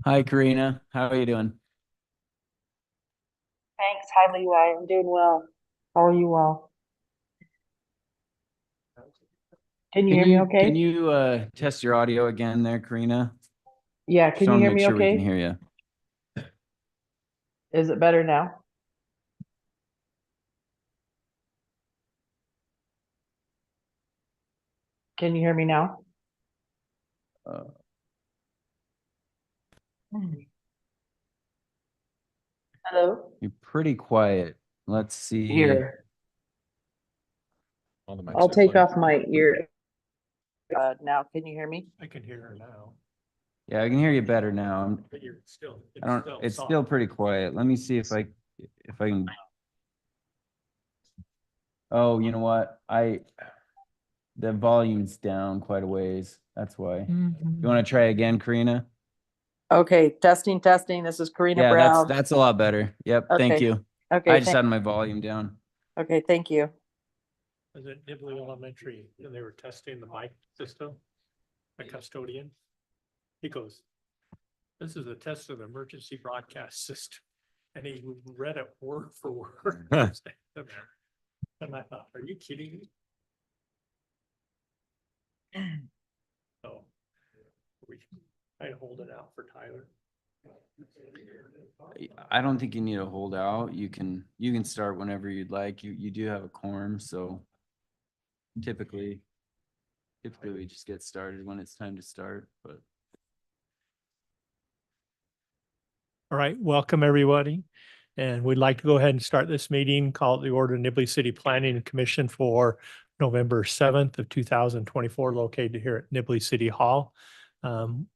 Hi, Karina. How are you doing? Thanks. Hi, Levi. I'm doing well. How are you all? Can you Can hear me you can okay? you test your audio again there, Karina? Yeah, Just can you want to hear make me sure we can okay? hear you. Is it better now? Can you hear me now? Uh, Hmm. Hello? you're pretty quiet. Let's see. Here. All the mics I'll are take plugged. off my ear. Now, can you hear me? I can hear her now, Yeah, I can hear you better now. but you're still, I it's don't. still It's soft. still pretty quiet. Let me see if I can. Oh, you know what? The volume's down quite a ways. That's why. You want to try again, Karina? Okay, testing, testing. This is Karina Yeah, that's Brown. that's a lot better. Yep. Thank Okay. you. Okay, I just had my volume down. okay, thank you. I was at Nibley Elementary and they were testing the mic system, the custodian. He goes, this is a test of the emergency broadcast system. And he read it word for word. And I thought, are you kidding me? So we I hold it out for Tyler. I don't think you need to hold out. You can start whenever you'd like. You do have a quorum, so typically typically we just get started when it's time to start, but All right, welcome everybody. And we'd like to go ahead and start this meeting, call it the Order of Nibley City Planning Commission for November 7th of 2024, located here at Nibley City Hall.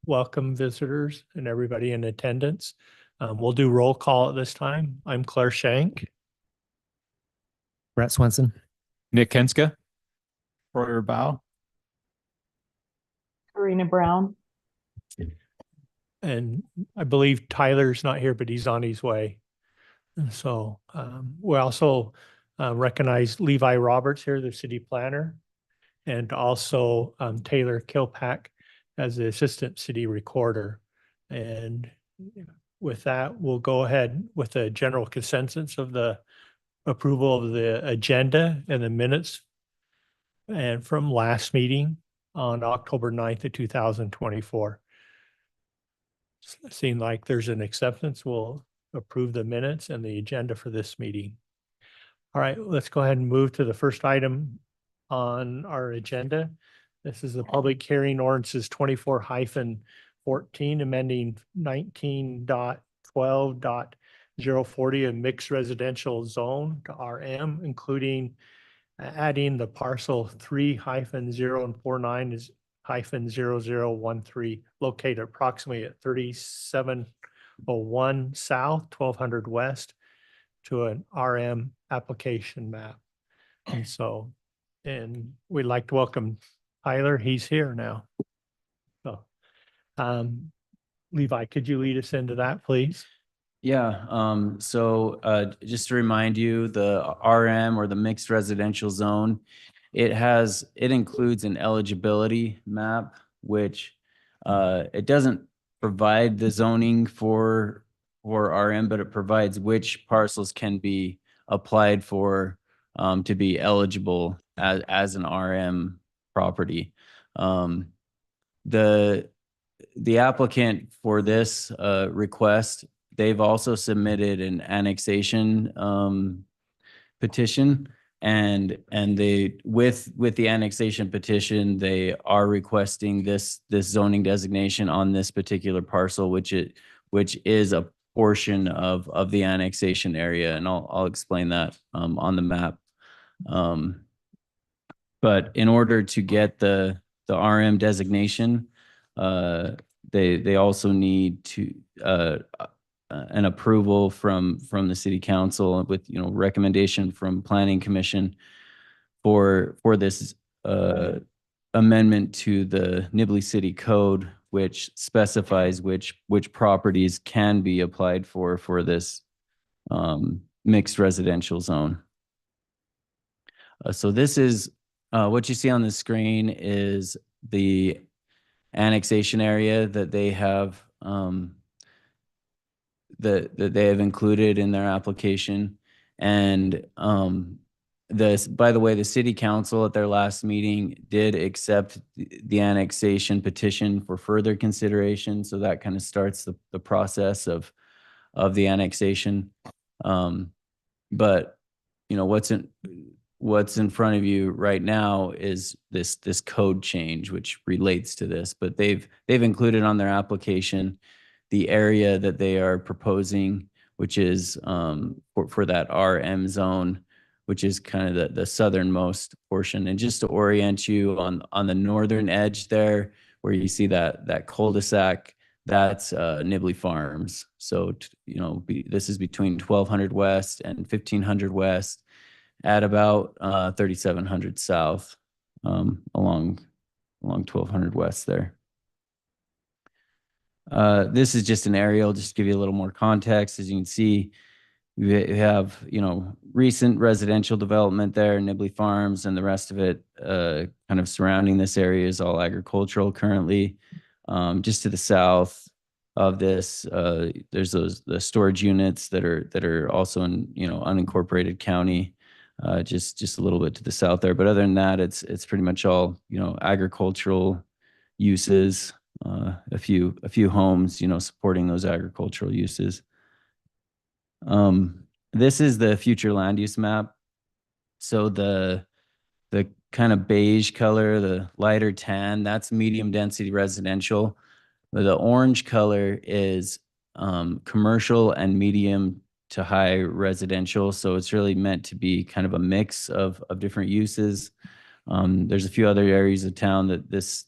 Welcome visitors and everybody in attendance. We'll do roll call at this time. I'm Claire Shank. Brett Swenson. Nick Kenska, Royer Bow. Karina Brown. And I believe Tyler's not here, but he's on his way. And so we also recognize Levi Roberts here, the city planner, and also Taylor Kilpack as the assistant city recorder. And with that, we'll go ahead with a general consensus of the approval of the agenda and the minutes and from last meeting on October 9th of 2024. Seeing like there's an acceptance, we'll approve the minutes and the agenda for this meeting. All right, let's go ahead and move to the first item on our agenda. This is the public hearing ordinances 24-14, amending 19.12.040, a mixed residential zone to RM, including adding the parcel 3-0 and 49-0013, located approximately at 3701 South, 1200 West, to an RM application map. And so, and we'd like to welcome Tyler. He's here now. So, Levi, could you lead us into that, please? yeah. So just to remind you, the RM or the mixed residential zone, it includes an eligibility map, which it doesn't provide the zoning for RM, but it provides which parcels can be applied for to be eligible as an RM property. Um, the the applicant for this request, they've also submitted an annexation petition, and they with the annexation petition, they are requesting this zoning designation on this particular parcel, which is a portion of the annexation area, and I'll explain that on the map. Um, but in order to get the RM designation, uh, they also need to an approval from the city council with recommendation from planning commission for this amendment to the Nibley City Code, which specifies which properties can be applied for this mixed residential zone. So this is what you see on the screen is the annexation area that they have that they have included in their application. And this, by the way, the city council at their last meeting did accept the annexation petition for further consideration. So that kind of starts the process of the annexation. But you know, what's in front of you right now is this code change, which relates to this, but they've included on their application the area that they are proposing, which is for that RM zone, which is kind of the southernmost portion. And just to orient you on the northern edge there, where you see that cul-de-sac, that's Nibley Farms. So you know, this is between 1200 West and 1500 West at about 3700 South, along 1200 West there. This is just an aerial, just to give you a little more context. As you can see, we have, you know, recent residential development there, Nibley Farms, and the rest of it kind of surrounding this area is all agricultural currently. Just to the south of this, there's the storage units that are also in, you know, unincorporated county, just a little bit to the south there. But other than that, it's pretty much all, you know, agricultural uses. A few homes, you know, supporting those agricultural uses. This is the future land use map. So the kind of beige color, the lighter tan, that's medium density residential. The orange color is commercial and medium to high residential. So it's really meant to be kind of a mix of different uses. There's a few other areas of town that this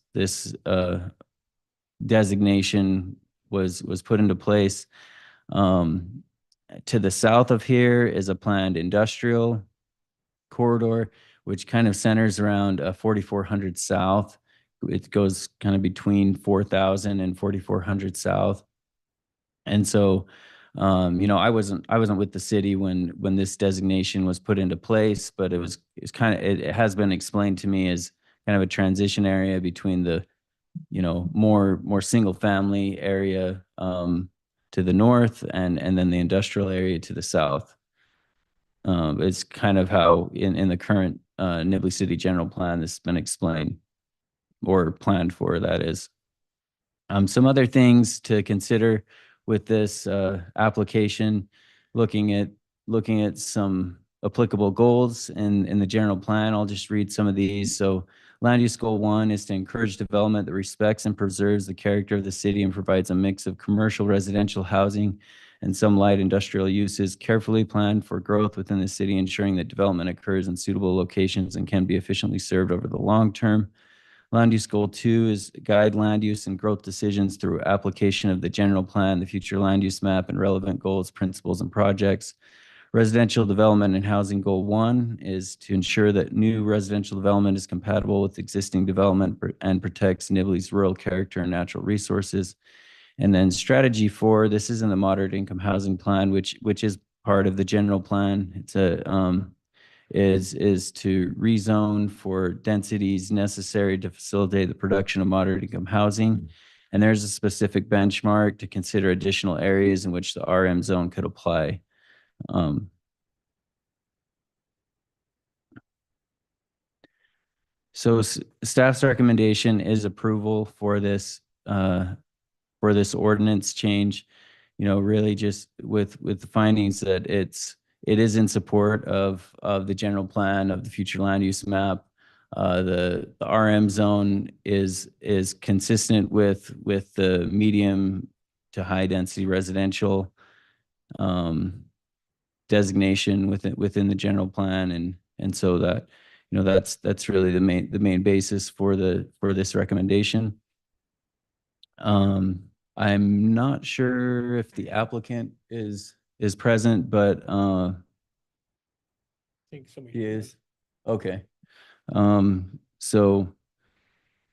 designation was put into place. To the south of here is a planned industrial corridor, which kind of centers around 4400 South. It goes kind of between 4000 and 4400 South. And so, you know, I wasn't with the city when this designation was put into place, but it's kind of, it has been explained to me as kind of a transition area between the, you know, more single family area to the north and then the industrial area to the south. It's kind of how in the current Nibley City general plan this has been explained or planned for, that is. Some other things to consider with this application, looking at some applicable goals in the general plan. I'll just read some of these. So land use goal 1 is to encourage development that respects and preserves the character of the city and provides a mix of commercial, residential housing and some light industrial uses, carefully planned for growth within the city, ensuring that development occurs in suitable locations and can be efficiently served over the long term. Land use goal 2 is guide land use and growth decisions through application of the general plan, the future land use map, and relevant goals, principles, and projects. Residential development and housing goal 1 is to ensure that new residential development is compatible with existing development and protects Nibley's rural character and natural resources. And then strategy 4, this is in the moderate income housing plan, which is part of the general plan. It's is to rezone for densities necessary to facilitate the production of moderate income housing. And there's a specific benchmark to consider additional areas in which the RM zone could apply. So staff's recommendation is approval for this ordinance change. You know, really just with the findings that it is in support of the general plan, of the future land use map. The RM zone is consistent with the medium to high density residential designation within the general plan, and so that, you know, that's really the main basis for this recommendation. I'm not sure if the applicant is present, but I think somebody he is. Okay. So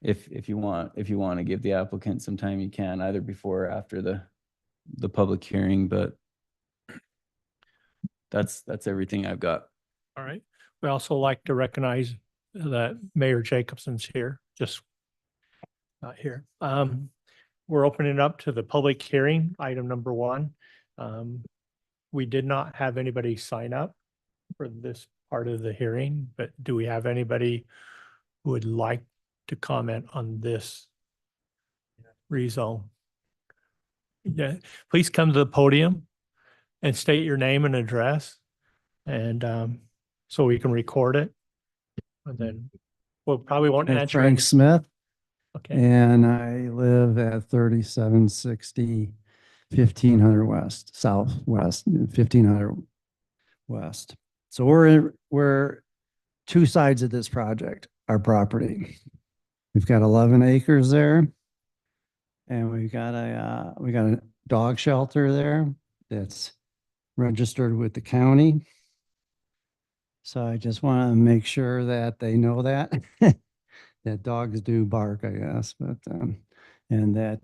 if you want to give the applicant some time, you can, either before or after the public hearing, but that's everything I've got. All right. We also like to recognize that Mayor Jacobson's here, just not here. We're opening it up to the public hearing, item number 1. We did not have anybody sign up for this part of the hearing, but do we have anybody who would like to comment on this rezone? Yeah, please come to the podium and state your name and address, and so we can record it. And then we'll probably won't Hey, answer. Frank Smith, Okay, and I live at 3760 1500 West, Southwest, 1500 West. So we're two sides of this project, our property. We've got 11 acres there, and we got a dog shelter there that's registered with the county. So I just want to make sure that they know that. That dogs do bark, I guess, but, and that,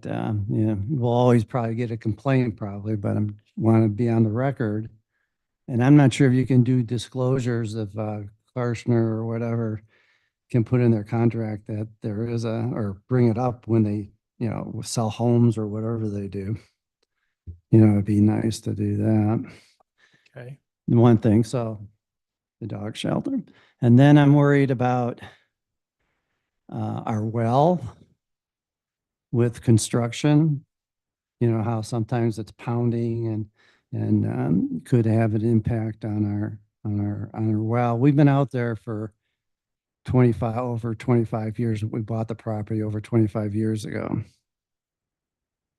we'll always probably get a complaint probably, but I want to be on the record. And I'm not sure if you can do disclosures if, Karshner or whatever can put in their contract that there is or bring it up when they, sell homes or whatever they do. It'd be nice to do that. okay. One thing, so the dog shelter. And then I'm worried about our well with construction, how sometimes it's pounding and could have an impact on our well. We've been out there for over 25 years. We bought the property over 25 years ago.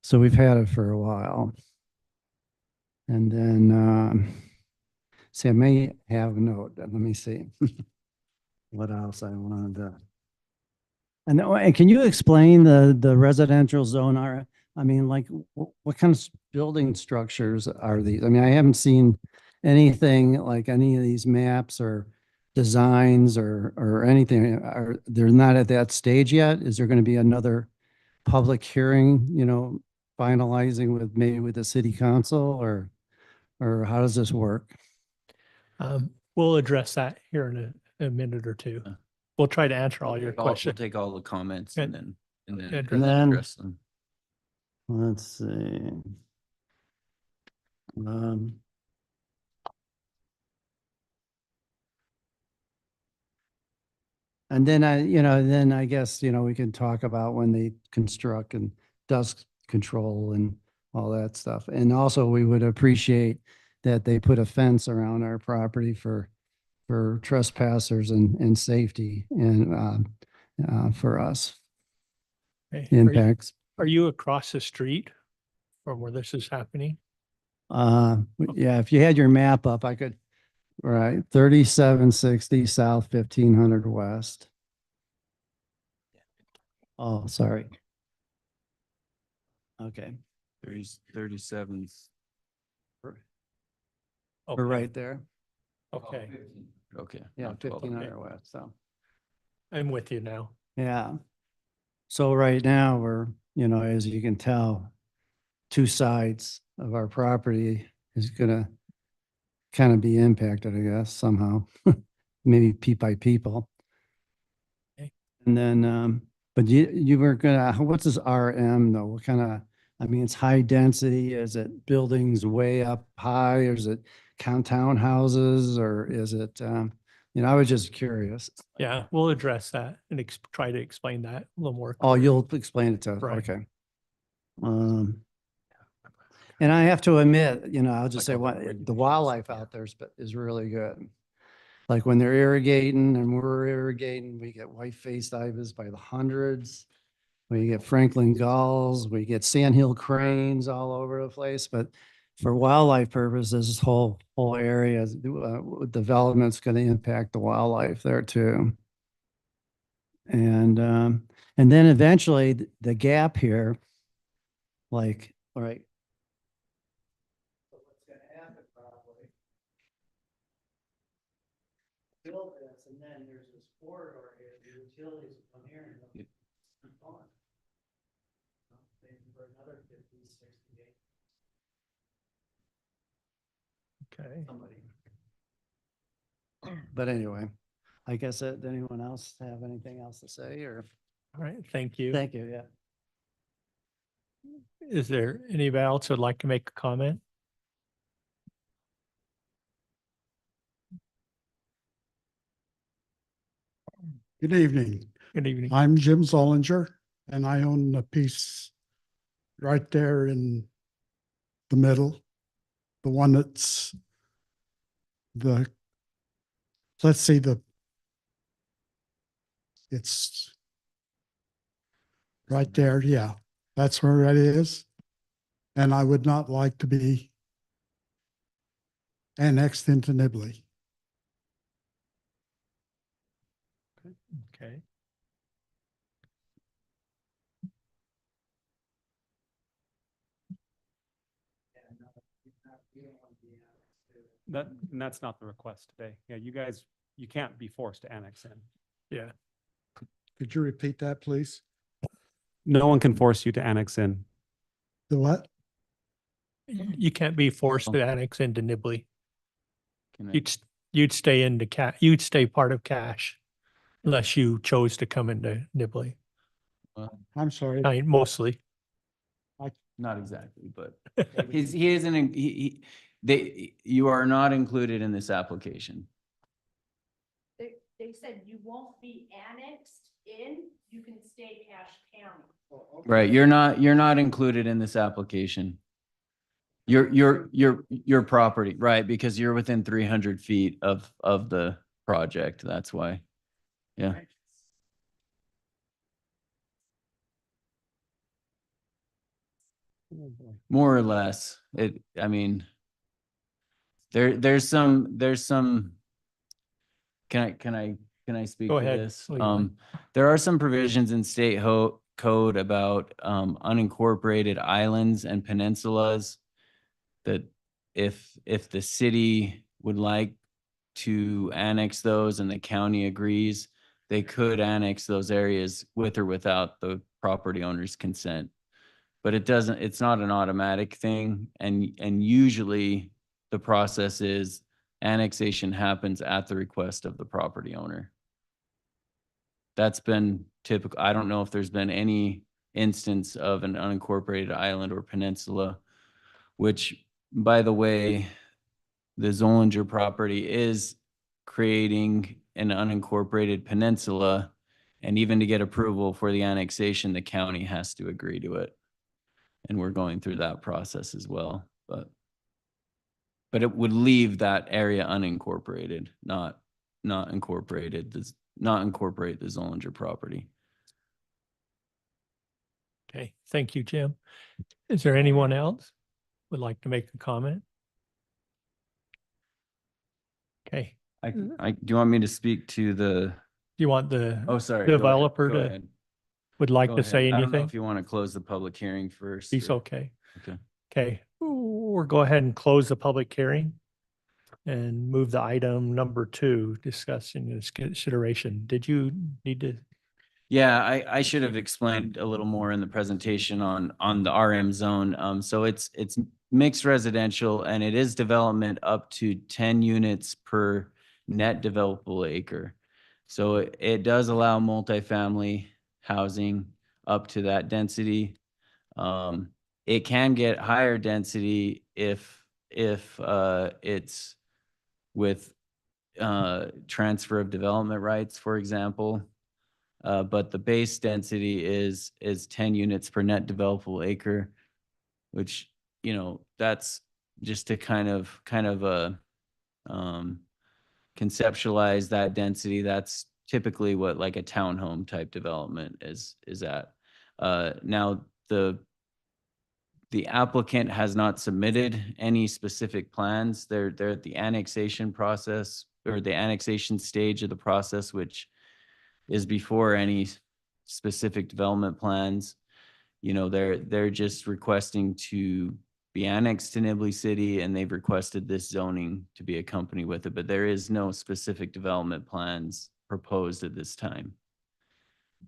So we've had it for a while. And then, see, I may have a note. Let me see what else I wanted to. And can you explain the residential zone? I mean, like, what kind of building structures are these? I mean, I haven't seen anything like any of these maps or designs or anything. They're not at that stage yet? Is there going to be another public hearing, finalizing with the city council or how does this work? We'll address that here in a minute or two. We'll try to answer all your We'll questions. take all the comments And- and and then- address them. Let's see. And then I guess, we can talk about when they construct and dust control and all that stuff. And also we would appreciate that they put a fence around our property for trespassers and safety and for us Okay. impacts. Are you across the street from where this is happening? Yeah, if you had your map up, I could, right, 3760 South 1500 West. Oh, sorry. Okay, 37. we're right there. Okay, Okay. Yeah, not 12. 1500 West, so, I'm with you now. yeah. So right now, we're, as you can tell, two sides of our property is gonna kind of be impacted, I guess, somehow, maybe by people. Okay. And then, but you were gonna, what's this RM though? What kind of, I mean, it's high density. Is it buildings way up high? Or is it townhouses or is it, I was just curious. Yeah, we'll address that and try to explain that a little more. Oh, clearly. you'll explain it to us. Right. Okay. And I have to admit, I'll just say Like what the wildlife out there is really good. Like when they're irrigating and we're irrigating, we get white-faced ibis by the hundreds. We get Franklin gulls, we get sandhill cranes all over the place. But for wildlife purposes, this whole area, development's going to impact the wildlife there too. And then eventually the gap here, like, all right. So what's going to happen probably? Build this, and then there's this corridor here, the utilities come here and they'll keep going. Maybe for another 50, 60 days. Okay. Somebody. But anyway, I guess, does anyone else have anything else to say or? All right, thank you. Thank you, yeah. Is there anybody else who'd like to make a comment? Good evening. Good evening. I'm Jim Zollinger, and I own a piece right there in the middle. The one that's let's see, it's right there. Yeah, that's where it is. And I would not like to be annexed into Nibley. Okay. And that's not the request today. Yeah, you guys, you can't be forced to annex in. Yeah. Could you repeat that, please? No one can force you to annex in. The what? You can't be forced to annex into Nibley. Can I- You'd stay into you'd stay part of Cache unless you chose to come into Nibley. well, I'm sorry. I mean, mostly. not exactly, but he isn't, you are not included in this application. They said you won't be annexed in, you can stay Cache County. Right, you're not included in this application. Your property, right, because you're within 300 feet of the project, that's why. Yeah. More or less, I mean, there's some, can I speak Go to ahead, this? Levi. There are some provisions in state code about, unincorporated islands and peninsulas that if the city would like to annex those and the county agrees, they could annex those areas with or without the property owner's consent. But it's not an automatic thing. And usually the process is annexation happens at the request of the property owner. That's been typical. I don't know if there's been any instance of an unincorporated island or peninsula, which, by the way, the Zollinger property is creating an unincorporated peninsula. And even to get approval for the annexation, the county has to agree to it. And we're going through that process as well, but it would leave that area unincorporated, not incorporate the Zollinger property. Okay, thank you, Jim. Is there anyone else would like to make a comment? Okay, Do you want me to speak to the, do you want the oh, sorry. go ahead, developer go to, ahead, would like go to ahead. say I don't know anything? if you want to close the public hearing first. He's or- okay. Okay. Okay, we'll go ahead and close the public hearing and move the item number 2, discussing this consideration. Did you need to? Yeah, I should have explained a little more in the presentation on the RM zone. So it's mixed residential and it is development up to 10 units per net developable acre. So it does allow multifamily housing up to that density. It can get higher density if it's with transfer of development rights, for example. But the base density is 10 units per net developable acre, which, that's just to kind of conceptualize that density. That's typically what like a townhome type development is at. Now the applicant has not submitted any specific plans. They're at the annexation process or the annexation stage of the process, which is before any specific development plans. They're just requesting to be annexed to Nibley City, and they've requested this zoning to be accompanied with it, but there is no specific development plans proposed at this time.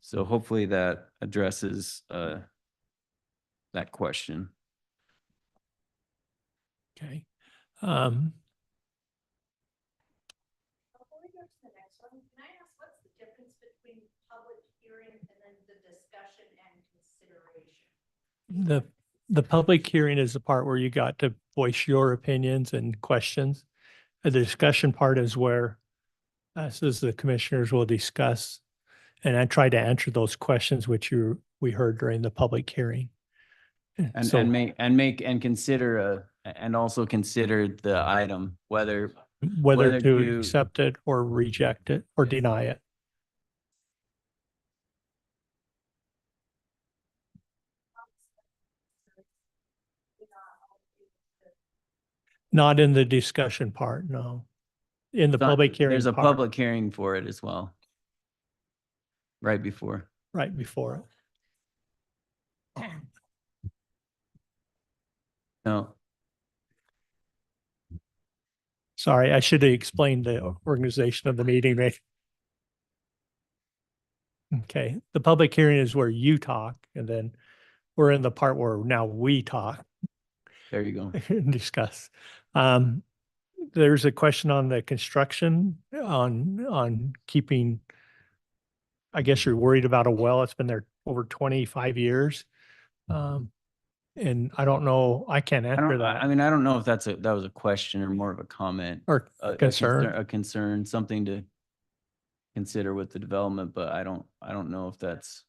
So hopefully that addresses that question. Okay. Before we go to the next one, can I ask what's the difference between public hearing and then the discussion and consideration? The public hearing is the part where you got to voice your opinions and questions. The discussion part is where us as the commissioners will discuss And I tried to answer those questions which we heard during the public hearing. So- And consider and also consider the item, whether whether whether to to- accept it or reject it or deny it. Not in the discussion part, no. In the public hearing there's a part, public hearing for it as well. Right before. right before it. No, Sorry, I should have explained the organization of the meeting. Okay, the public hearing is where you talk, and then we're in the part where now we talk there you go. and discuss. There's a question on the construction on keeping, I guess you're worried about a well. It's been there over 25 years. And I don't know, I can't I answer don't, that. I mean, I don't know if that was a question or more of a comment. Or concern. A concern, something to consider with the development, but I don't know if that's.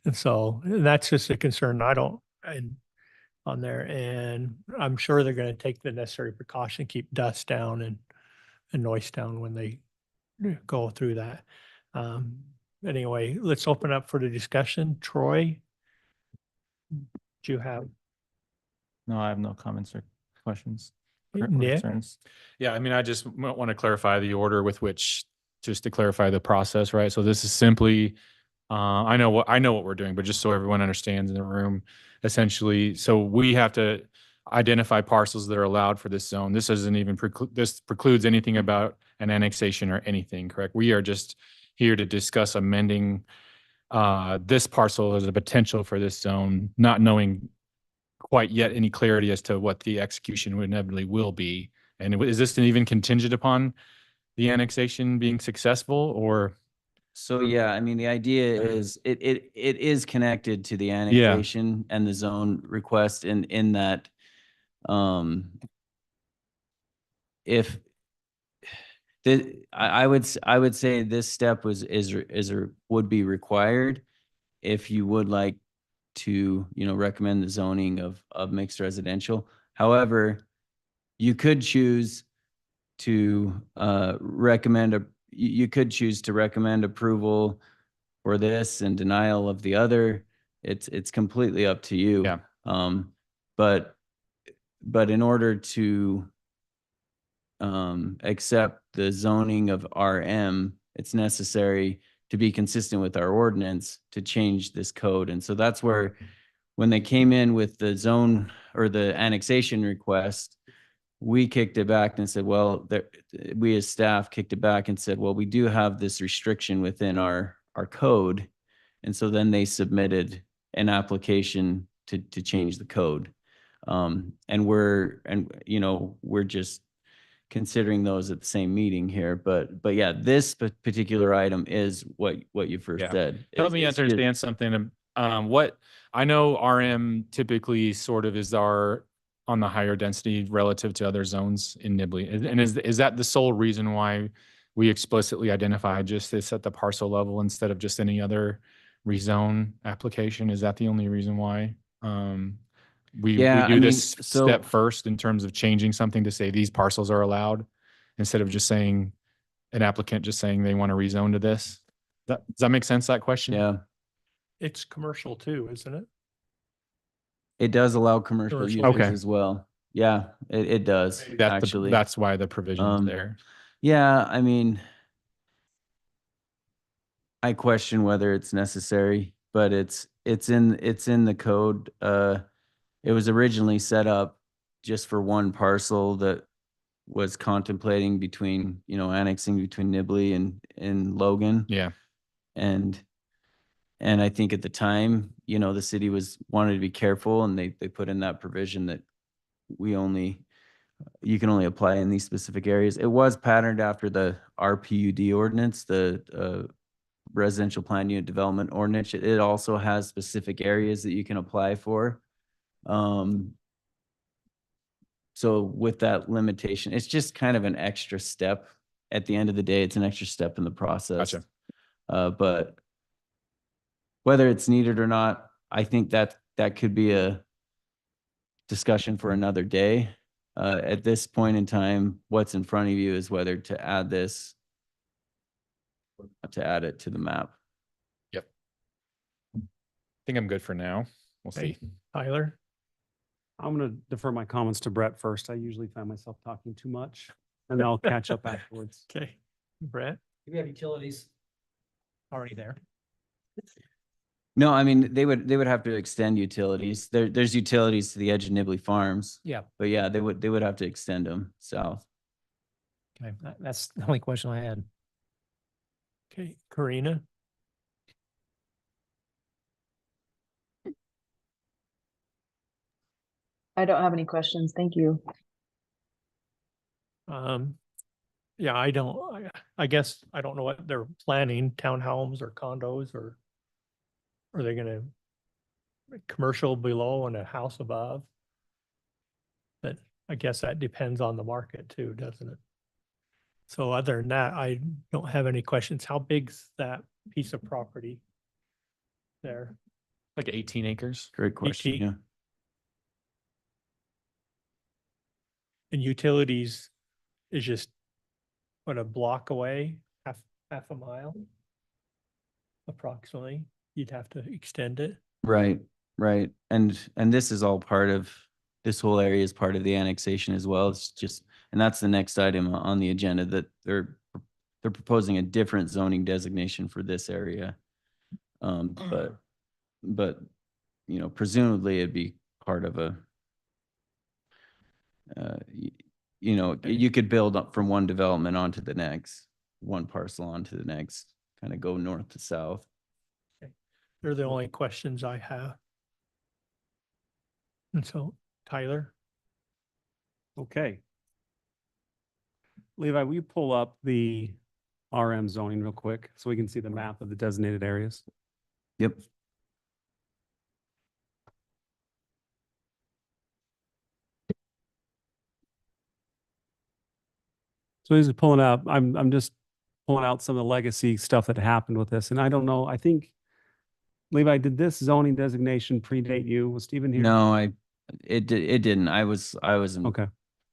And so that's just a concern. On there, and I'm sure they're going to take the necessary precaution, keep dust down and noise down when they go through that. Anyway, let's open up for the discussion. Troy, do you have? No, I have no comments or questions. or Nick? concerns. Yeah, I mean, I just want to clarify the order with which, just to clarify the process, right? So this is simply, I know what we're doing, but just so everyone understands in the room, essentially, so we have to identify parcels that are allowed for this zone. This doesn't even this precludes anything about an annexation or anything, correct? We are just here to discuss amending this parcel as a potential for this zone, not knowing quite yet any clarity as to what the execution inevitably will be. And is this even contingent upon the annexation being successful, or? So yeah, I mean, the idea is it is connected to the annexation and the zone request in that if I would say this step would be required if you would like to, recommend the zoning of mixed residential. However, you could choose to you could choose to recommend approval for this and denial of the other. It's completely up to you. Yeah. But in order to accept the zoning of RM, it's necessary to be consistent with our ordinance to change this code. And so that's where, when they came in with the zone or the annexation request, we kicked it back and said, well, we as staff kicked it back and said, well, we do have this restriction within our code. And so then they submitted an application to change the code. And we're just considering those at the same meeting here. But yeah, this particular item is what you first Yeah. said. Help me understand something. What I know RM typically sort of is on the higher density relative to other zones in Nibley. And is that the sole reason why we explicitly identify just this at the parcel level instead of just any other rezone application? Is that the only reason why we do this step first in terms of changing something to say these parcels are allowed instead of just saying an applicant just saying they want to rezone to this? Does that make sense, that question? Yeah. It's commercial too, isn't it? It does allow commercial uses Okay. as well. Yeah, it does, actually. That's why the provision's there. Yeah, I mean, I question whether it's necessary, but it's in the code. It was originally set up just for one parcel that was contemplating between, annexing between Nibley and Logan. Yeah. And I think at the time, the city wanted to be careful, and they put in that provision that you can only apply in these specific areas. It was patterned after the RPUD ordinance, the residential plan unit development ordinance. It also has specific areas that you can apply for. So with that limitation, it's just kind of an extra step at the end of the day, it's an extra step in the process. Gotcha. But whether it's needed or not, I think that could be a discussion for another day. At this point in time, what's in front of you is whether to add this, to add it to the map. I think I'm good for now. We'll Okay. see. Tyler? I'm going to defer my comments to Brett first. I usually find myself talking too much, and I'll catch up afterwards. Okay. Brett? We have utilities already there. No, I mean, they would have to extend utilities. There's utilities to the edge of Nibley Farms, Yeah, but yeah, they would have to extend them south. okay. That's the only question I had. Okay. Karina? I don't have any questions. Thank you. Yeah, I guess I don't know what they're planning, townhomes or condos, or are they gonna commercial below and a house above? But I guess that depends on the market too, doesn't it? So other than that, I don't have any questions. How big's that piece of property there? Like 18 acres. Great question. ET. Yeah. And utilities is just, what, a block away, half a mile? Approximately, you'd have to extend it. Right, right. And this is all part of, this whole area is part of the annexation as well. It's just, and that's the next item on the agenda, that they're proposing a different zoning designation for this area. But, you know, presumably it'd be part of a, you know, you could build up from one development onto the next, one parcel onto the next, kind of go north to south. They're the only questions I have. And so, Tyler? Okay. Levi, will you pull up the RM zoning real quick so we can see the map of the designated areas? Yep. So he's pulling up, I'm just pulling out some of the legacy stuff that happened with this. And I don't know, I think, Levi, did this zoning designation predate you? Was Stephen here? No, it didn't. I was Okay.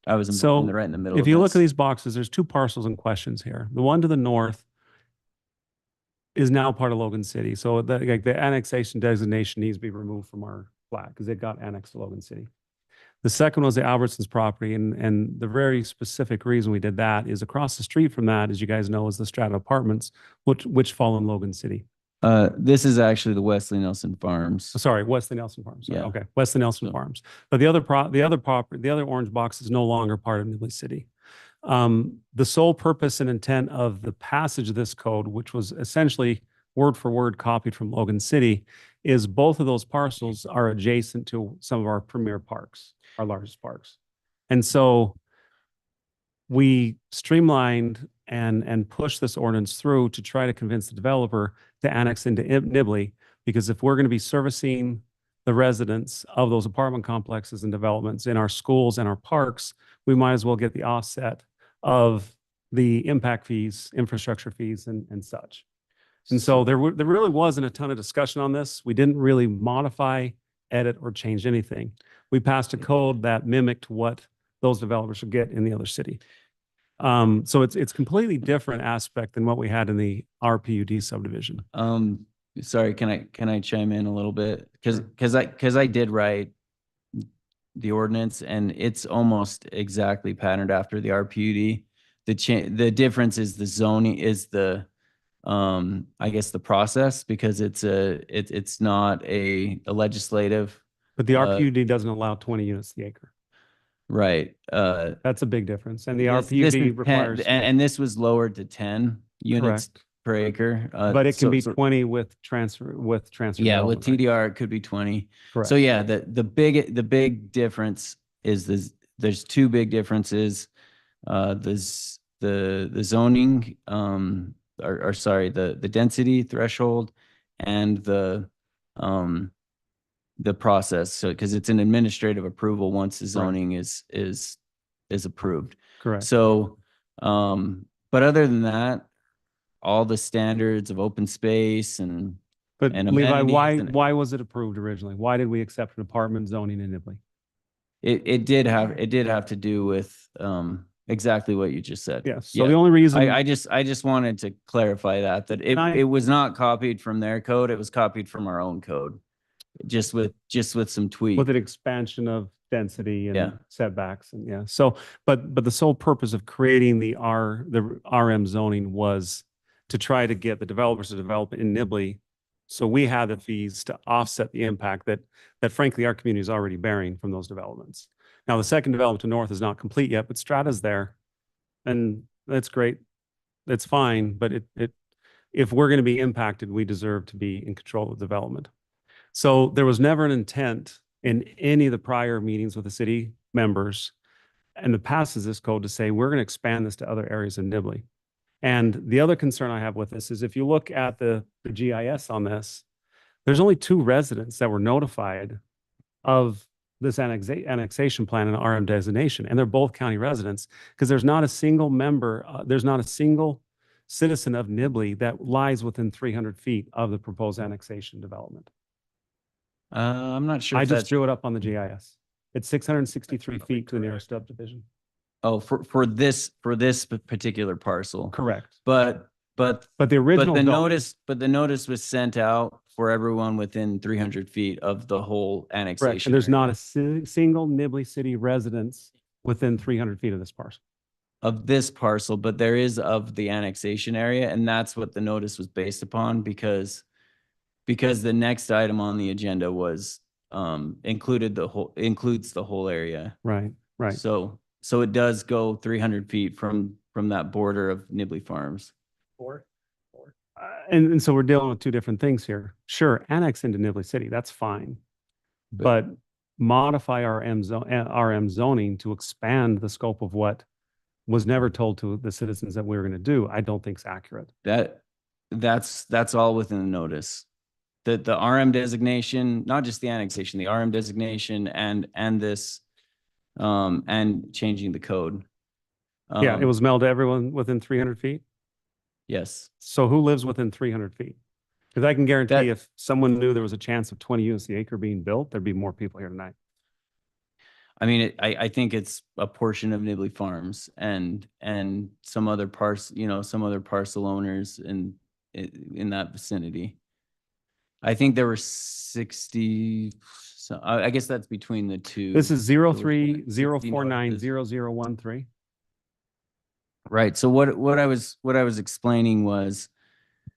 I was So right in the middle. If of you look this. at these boxes, there's two parcels in questions here. The one to the north is now part of Logan City. So the annexation designation needs to be removed from our plat because it got annexed to Logan City. The second was the Albertsons property, and the very specific reason we did that is across the street from that, as you guys know, is the Strata Apartments, which fall in Logan City. This is actually the Wesley Nelson Farms. Sorry, Wesley Nelson Farms. Sorry, Yeah. okay, Wesley Nelson So- Farms. But the other orange box is no longer part of Nibley City. The sole purpose and intent of the passage of this code, which was essentially word for word copied from Logan City, is both of those parcels are adjacent to some of our premier parks, our largest parks. And so we streamlined and pushed this ordinance through to try to convince the developer to annex into Nibley, because if we're going to be servicing the residents of those apartment complexes and developments in our schools and our parks, we might as well get the offset of the impact fees, infrastructure fees, and such. And so there really wasn't a ton of discussion on this. We didn't really modify, edit, or change anything. We passed a code that mimicked what those developers would get in the other city. So it's completely different aspect than what we had in the RPUD subdivision. Sorry, can I chime in a little bit? Because I did write the ordinance, and it's almost exactly patterned after the RPUD. The difference is the zoning is the I guess the process, because it's not a legislative, But the RPUD doesn't allow 20 units to the acre. right? That's a big difference. And the This is RPUD 10 requires, and this was lowered to 10 units correct. per acre. But it can be so- 20 with transfer Yeah, with development, right? TDR, it could be 20. Correct. So yeah, the big difference is there's two big differences. There's the zoning, or sorry, the density threshold and the process. So, because it's an administrative approval once the zoning is approved. Correct. So, But other than that, all the standards of open space and But and Levi, amenities and- why was it approved originally? Why did we accept an apartment zoning in Nibley? it did have to do with exactly what you just said. Yes. So the only reason I just wanted to clarify that And it was not copied from their code. It was copied from our own code, just with some tweaks. with an expansion of density Yeah. and setbacks and yeah. So, but the sole purpose of creating the RM zoning was to try to get the developers to develop in Nibley. So we had the fees to offset the impact that frankly our community is already bearing from those developments. Now, the second development to north is not complete yet, but Strata's there. And that's great. That's fine, but if we're going to be impacted, we deserve to be in control of development. So there was never an intent in any of the prior meetings with the city members and the passes this code to say, we're going to expand this to other areas in Nibley. And the other concern I have with this is if you look at the GIS on this, there's only 2 residents that were notified of this annexation plan and RM designation, and they're both county residents because there's not a single member, there's not a single citizen of Nibley that lies within 300 feet of the proposed annexation development. I'm not sure I if just that's drew it up on the GIS. It's 663 feet to the nearest subdivision. for this particular parcel. Correct. But But the But original the zone- notice was sent out for everyone within 300 feet of the whole annexation. correct. And there's area. not a single Nibley city residence within 300 feet of this parcel. Of this parcel, but there is of the annexation area, and that's what the notice was based upon because the next item on the agenda was includes the whole area. Right, right. So it does go 300 feet from that border of Nibley Farms. And so we're dealing with 2 different things here. Sure, annex into Nibley City, that's fine. But modify our RM zoning to expand the scope of what was never told to the citizens that we were going to do, I don't think is accurate. That's all within the notice. The RM designation, not just the annexation, the RM designation and this and changing the code. Yeah, it was mailed to everyone within 300 feet. Yes. So who lives within 300 feet? Because I can guarantee That- if someone knew there was a chance of 20 units the acre being built, there'd be more people here tonight. I mean, I think it's a portion of Nibley Farms and some other some other parcel owners in that vicinity. I think there were 60, so I guess that's between the two. This is There was 03049 notices. 0013. Right. So what I was explaining was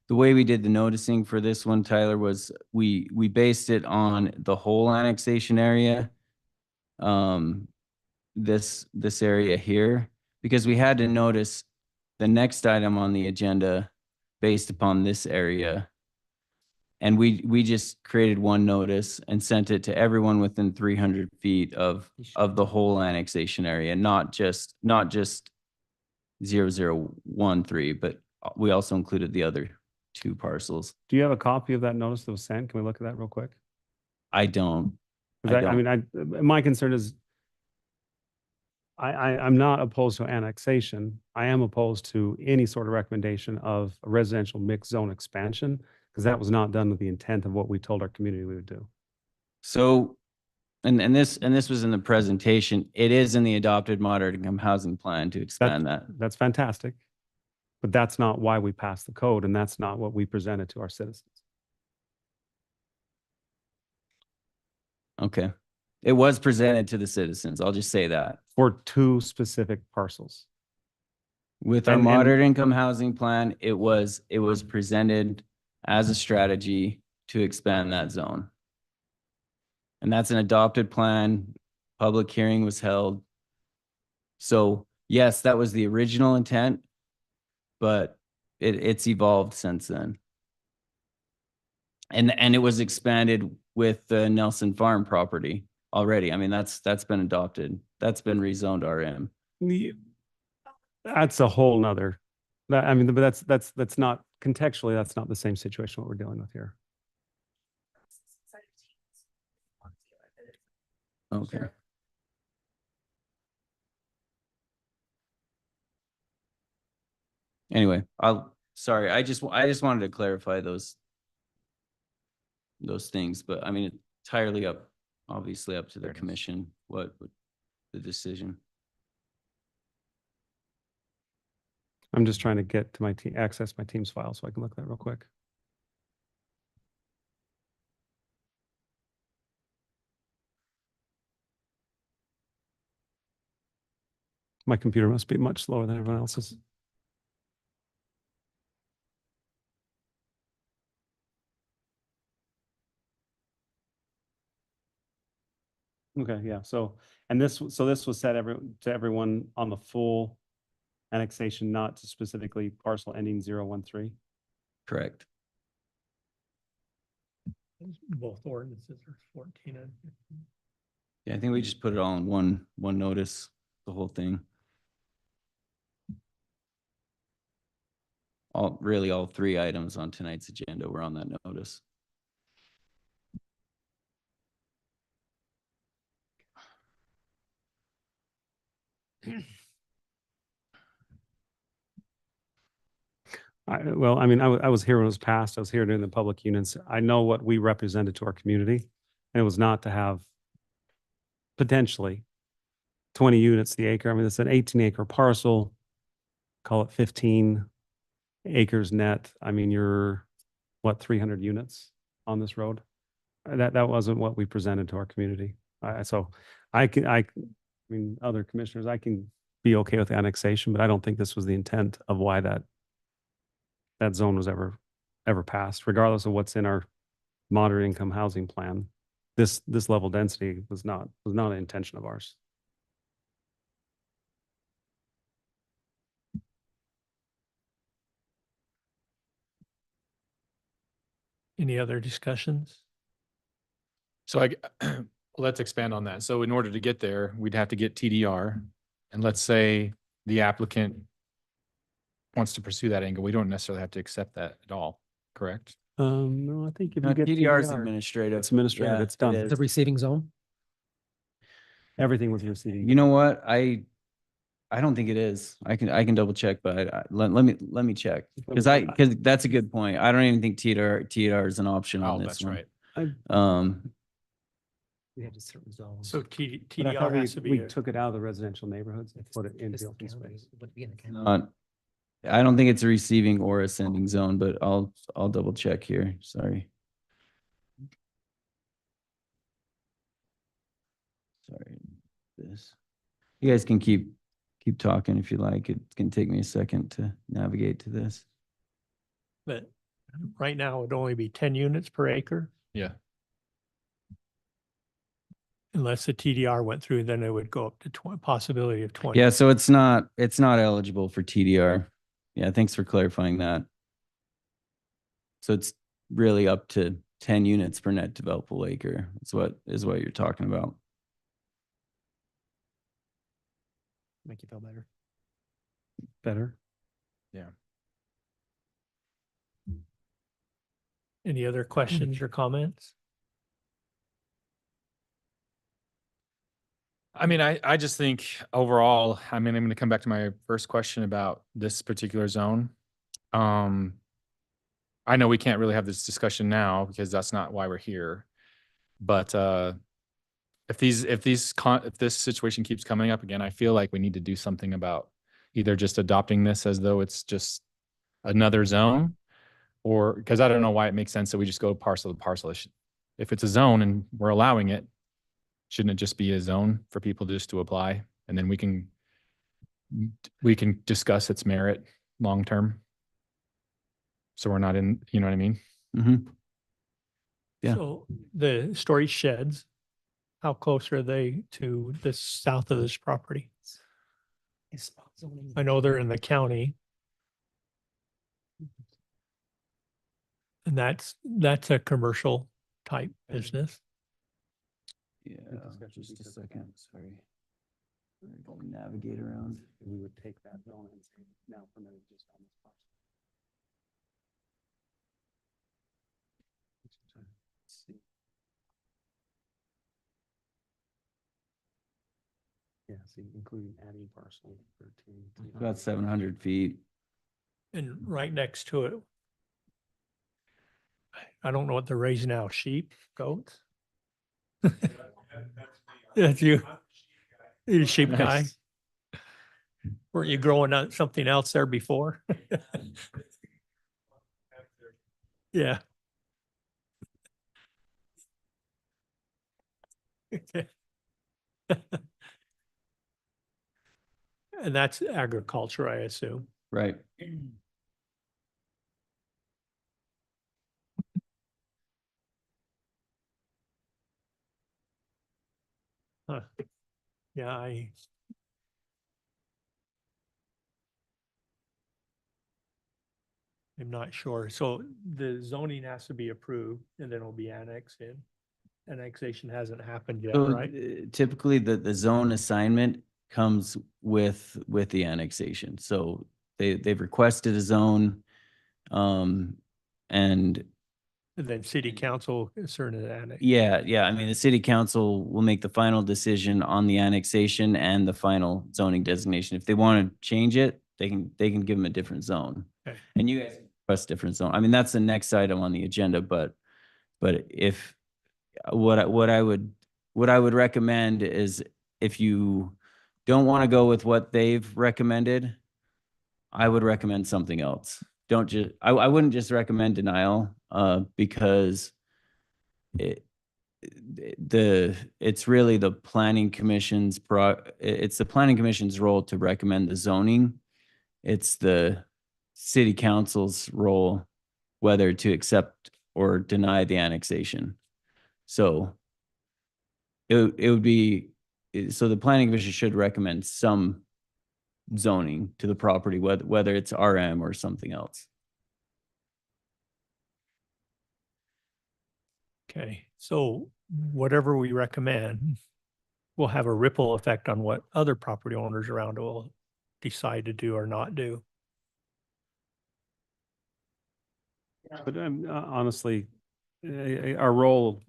the way we did the noticing for this one, Tyler, was we based it on the whole annexation area. This area here, because we had to notice the next item on the agenda based upon this area. And we just created one notice and sent it to everyone within 300 feet of the whole annexation area, not just 0013, but we also included the other 2 parcels. Do you have a copy of that notice that was sent? Can we look at that real quick? I don't. 'Cause I mean, my concern is I'm not opposed to annexation. I am opposed to any sort of recommendation of a residential mixed zone expansion because that was not done with the intent of what we told our community we would do. So, and this was in the presentation. It is in the adopted moderate income housing plan to expand that. That's fantastic. But that's not why we passed the code and that's not what we presented to our citizens. Okay. It was presented to the citizens. I'll just say that. For 2 specific parcels. With our And- moderate income housing plan, it was presented as a strategy to expand that zone. And that's an adopted plan. Public hearing was held. So yes, that was the original intent, but it's evolved since then. And it was expanded with the Nelson Farm property already. I mean, that's been adopted. That's been rezoned RM. That's a whole nother, I mean, but that's not contextually, that's not the same situation what we're dealing with here. Okay. Anyway, sorry, I just wanted to clarify those things, but I mean, entirely obviously up to the Fair enough. commission, what the decision. I'm just trying to get to access my Teams file so I can look that real quick. My computer must be much slower than everyone else's. Okay, yeah, so this was set to everyone on the full annexation, not to specifically parcel ending 013. Correct. Both ordinances are 14 and 15. Yeah, I think we just put it all in one notice, the whole thing. All three items on tonight's agenda were on that notice. Well, I mean, I was here when it was passed. I was here during the public units. I know what we represented to our community. And it was not to have potentially 20 units the acre. I mean, it's an 18-acre parcel. Call it 15 acres net. I mean, you're what, 300 units on this road? That wasn't what we presented to our community. So I mean, other commissioners, I can be okay with annexation, but I don't think this was the intent of why that zone was ever passed, regardless of what's in our moderate income housing plan. This level density was not an intention of ours. Any other discussions? So let's expand on that. So in order to get there, we'd have to get TDR. And let's say the applicant wants to pursue that angle. We don't necessarily have to accept that at all, correct? No, I think if No, you get TDR is TDR, administrative. it's administrative, Yeah, it's done. it The is. receiving zone? Everything was receiving. You know what? I don't think it is. I can double check, but let me check because that's a good point. I don't even think TDR is an option on Oh, this that's one. right. We have a certain zone. So But I TDR thought has to be. we took it out of the residential neighborhoods and put it in This the open county space. would be in the county. I don't think it's a receiving or a sending zone, but I'll double check here. Sorry. This. You guys can keep talking if you like. It can take me a second to navigate to this. But right now it'd only be 10 units per acre. Yeah. Unless the TDR went through, then it would go up to possibility of 20. Yeah, so it's not eligible for TDR. Yeah, thanks for clarifying that. So it's really up to 10 units per net developable acre. Is what you're talking about. Make you feel better. Better. Any other questions or comments? I mean, I just think overall, I mean, I'm going to come back to my first question about this particular zone. I know we can't really have this discussion now because that's not why we're here. But if this situation keeps coming up again, I feel like we need to do something about either just adopting this as though it's just another zone, or because I don't know why it makes sense that we just go parcel to parcel. If it's a zone and we're allowing it, shouldn't it just be a zone for people just to apply, and then we can discuss its merit long term? So we're not in, you know what I mean? Mm-hmm. Yeah. So the storage sheds, how close are they to the south of this property? Is spot zoning- I know they're in the county. And that's a commercial type business. Yeah, just a second. Sorry. Let me navigate around. We would take that zone and say now permitted just on this parcel. Yeah, see, including adding parcel 13. About 700 feet. And right next to it, I don't know what they're raising now, sheep, goats? That's you. You're a sheep guy. Nice. Weren't you growing out something else there before? Yeah. Okay. And that's agriculture, I assume. Right. Huh. Yeah, I'm not sure. So the zoning has to be approved and then it'll be annexed in. Annexation hasn't happened yet, So right? typically the zone assignment comes with the annexation. So they've requested a zone. And And then city council concerning the annex. yeah, I mean, the city council will make the final decision on the annexation and the final zoning designation. If they want to change it, they can give them a different zone. Okay. And you guys request different zone. I mean, that's the next item on the agenda, but if what I would recommend is if you don't want to go with what they've recommended, I would recommend something else. Don't just, I wouldn't just recommend denial, because it's really the planning commission's it's the planning commission's role to recommend the zoning. It's the city council's role whether to accept or deny the annexation. So it would be, so the planning commission should recommend some zoning to the property, whether it's RM or something else. Okay, so whatever we recommend will have a ripple effect on what other property owners around will decide to do or not do. But honestly, our role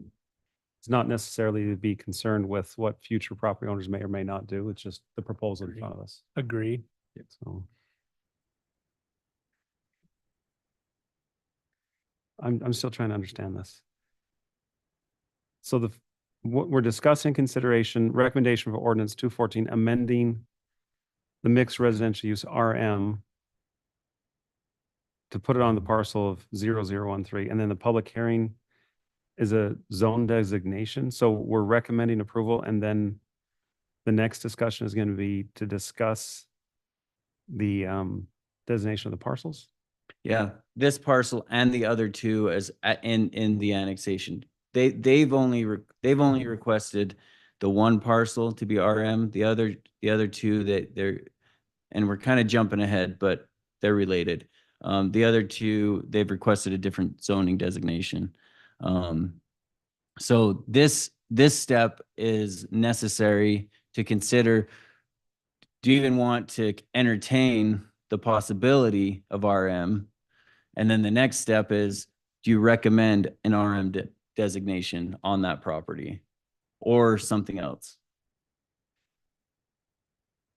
is not necessarily to be concerned with what future property owners may or may not do. It's just the proposal in front of us. Agreed. So I'm still trying to understand this. So what we're discussing consideration, recommendation for ordinance 214, amending the mixed residential use RM to put it on the parcel of 0013, and then the public hearing is a zone designation. So we're recommending approval, and then the next discussion is going to be to discuss the designation of the parcels. Yeah, this parcel and the other two as in the annexation. They've only requested the one parcel to be RM. The other two that they're, and we're kind of jumping ahead, but they're related. The other two, they've requested a different zoning designation. So this step is necessary to consider. Do you even want to entertain the possibility of RM? And then the next step is, do you recommend an RM designation on that property or something else?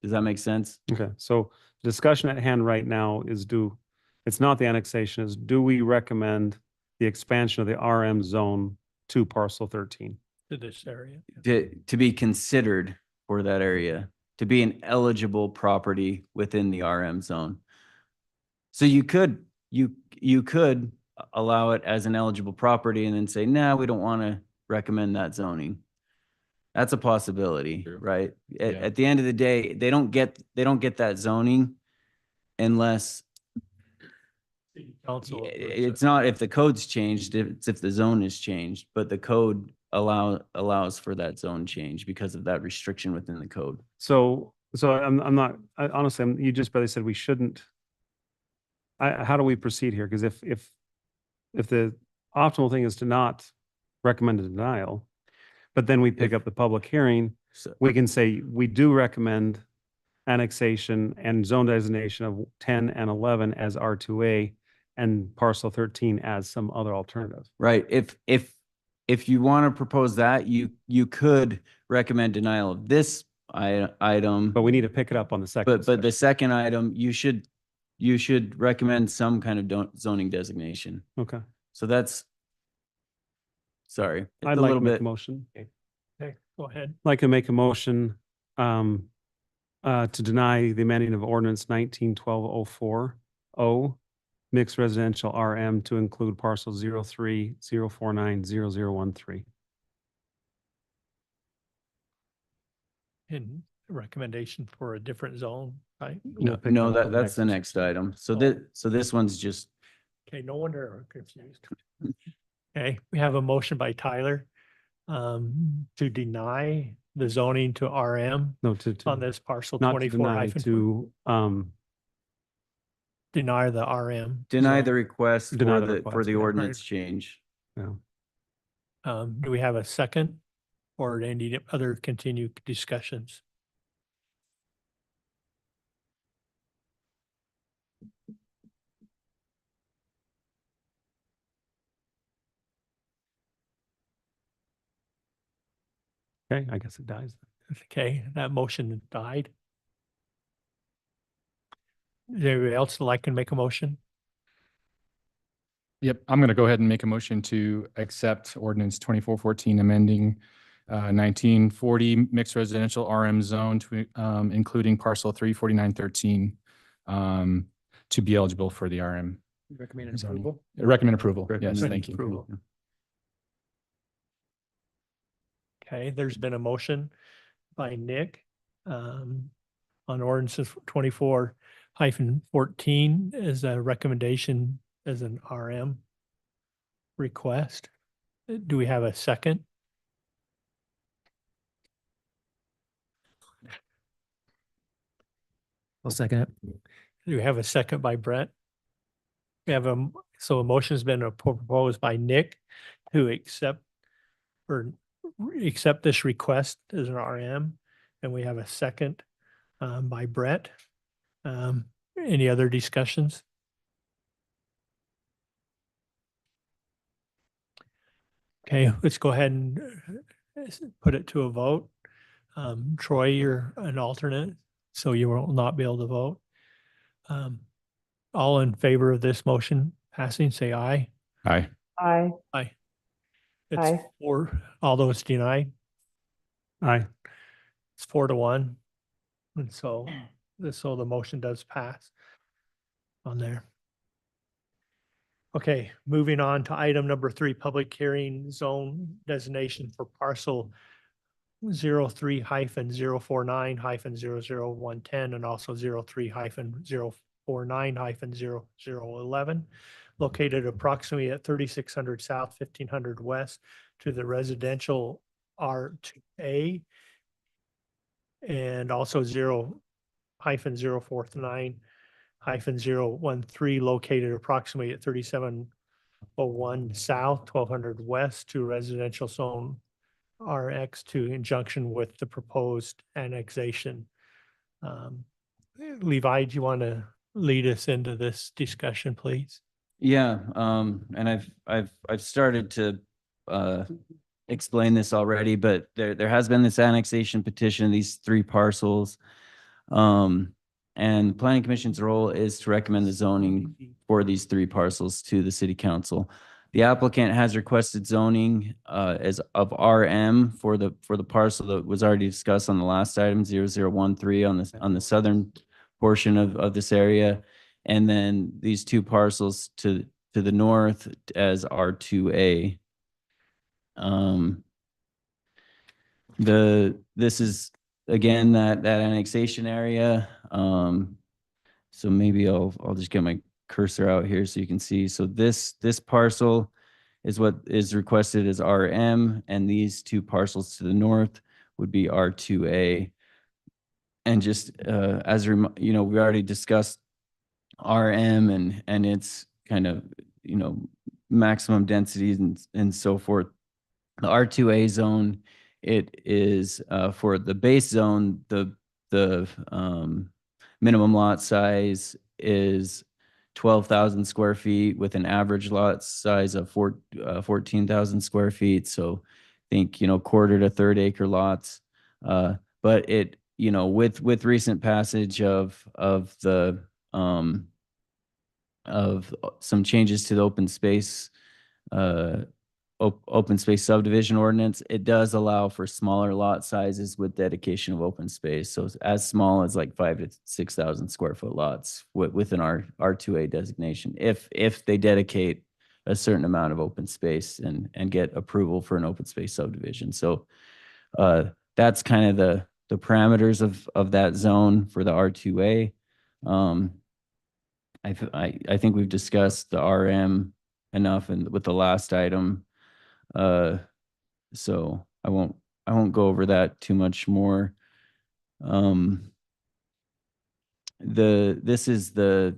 Does that make sense? Okay, so the discussion at hand right now is it's not the annexation, is do we recommend the expansion of the RM zone to parcel 13? To this area. To be considered for that area, to be an eligible property within the RM zone. So you could allow it as an eligible property and then say, nah, we don't want to recommend that zoning. That's a possibility, True. right? Yeah. At the end of the day, they don't get that zoning unless Council. it's not if the code's changed, it's if the zone is changed, but the code allows for that zone change because of that restriction within the code. So I'm not, honestly, you just barely said we shouldn't. How do we proceed here? Because if the optimal thing is to not recommend a denial, but then we pick up the public hearing, So we can say we do recommend annexation and zone designation of 10 and 11 as R2A and parcel 13 as some other alternative. right, if you want to propose that, you could recommend denial of this item. But we need to pick it up on the second. But the discussion. second item, you should you should recommend some kind of zoning designation. Okay. So that's, sorry, it's I'd a like little to make bit. a motion. Okay, go ahead. Like to make a motion to deny the amending of ordinance 19-1204 mixed residential RM to include parcel 03-049-0013. And recommendation for a different zone, right? No, pick no, that up on the that's the next item. So Oh. this one's just, Okay, no wonder I'm confused. Okay, we have a motion by Tyler to deny the zoning to RM No, to on this parcel not to 24 deny, hyphen, to deny the RM. deny zone. the request Deny for the the, for request, the yeah. ordinance change. yeah. Do we have a second or any other continued discussions? Okay, I guess it dies. Okay, that motion died. Is anybody else like to make a motion? Yep, I'm going to go ahead and make a motion to accept ordinance 2414 amending 1940 mixed residential RM zone to including parcel 34913 to be eligible for the RM. Recommended zoning. approval. Recommend approval. Yes, Recommend thank you. approval. Okay, there's been a motion by Nick on ordinances 24-14 as a recommendation as an RM request. Do we have a second? I'll second it. Do we have a second by Brett? We have so a motion's been proposed by Nick to accept this request as an RM. And we have a second by Brett. Any other discussions? Okay, let's go ahead and put it to a vote. Troy, you're an alternate, so you will not be able to vote. All in favor of this motion passing, say aye. Aye. Aye. Aye. It's Aye. 4, all those denied. Aye. It's 4-1. And so the motion does pass on there. Okay, moving on to item number 3, public hearing zone designation for parcel 03-049-0010 and also 03-049-0011, located approximately at 3600 South, 1500 West to the residential R2A and also 0-049-013 located approximately at 3701 South, 1200 West to residential zone RX2 in junction with the proposed annexation. Levi, do you want to lead us into this discussion, please? Yeah, and I've started to explain this already, but there has been this annexation petition, these 3 parcels. And the planning commission's role is to recommend the zoning for these 3 parcels to the city council. The applicant has requested zoning as of RM for the parcel that was already discussed on the last item, 0013 on the southern portion of this area. And then these 2 parcels to the north as R2A. This is again that annexation area. So maybe I'll just get my cursor out here so you can see. So this parcel is what is requested as RM, and these 2 parcels to the north would be R2A. And just as we already discussed RM and its kind of maximum densities and so forth. The R2A zone, it is for the base zone, the minimum lot size is 12,000 square feet with an average lot size of 14,000 square feet. So think, quarter to third acre lots. But it, with recent passage of the some changes to the open space open space subdivision ordinance. It does allow for smaller lot sizes with dedication of open space. So it's as small as like 5,000 to 6,000 square foot lots within our R2A designation, if they dedicate a certain amount of open space and get approval for an open space subdivision. So that's kind of the parameters of that zone for the R2A. I think we've discussed the RM enough and with the last item. So I won't go over that too much more. This is the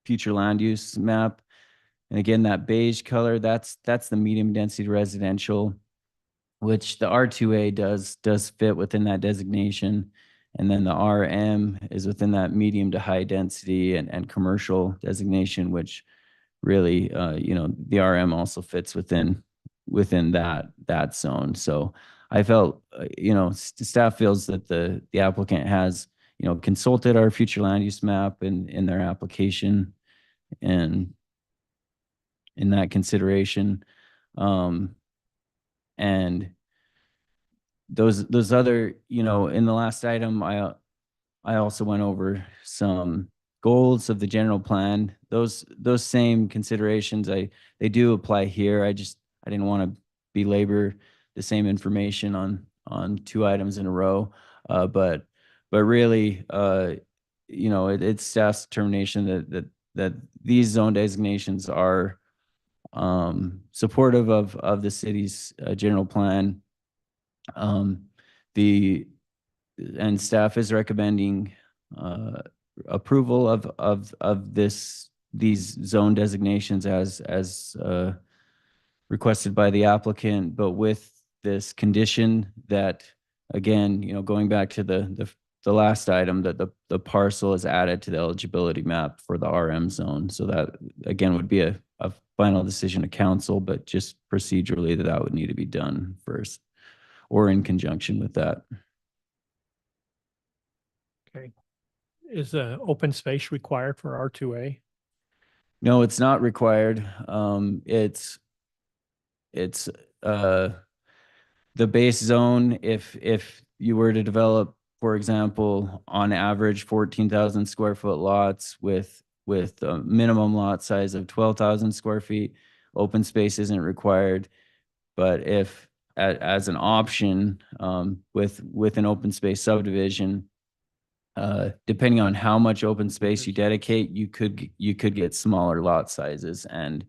future land use map. And again, that beige color, that's the medium density residential, which the R2A does fit within that designation. And then the RM is within that medium to high density and commercial designation, which really, the RM also fits within that zone. So I felt, staff feels that the applicant has, consulted our future land use map in their application and in that consideration. And those other, in the last item, I also went over some goals of the general plan. Those same considerations, they do apply here. I didn't want to belabor the same information on two items in a row. But really, it's staff's determination that these zone designations are supportive of the city's general plan. And staff is recommending approval of these zone designations as requested by the applicant, but with this condition that, again, going back to the last item, that the parcel is added to the eligibility map for the RM zone. So that, again, would be a final decision of council, but just procedurally that would need to be done first or in conjunction with that. Okay. Is open space required for R2A? No, it's not required. It's the base zone. If you were to develop, for example, on average 14,000 square foot lots with a minimum lot size of 12,000 square feet, open space isn't required. But if as an option, with an open space subdivision, depending on how much open space you dedicate, you could get smaller lot sizes and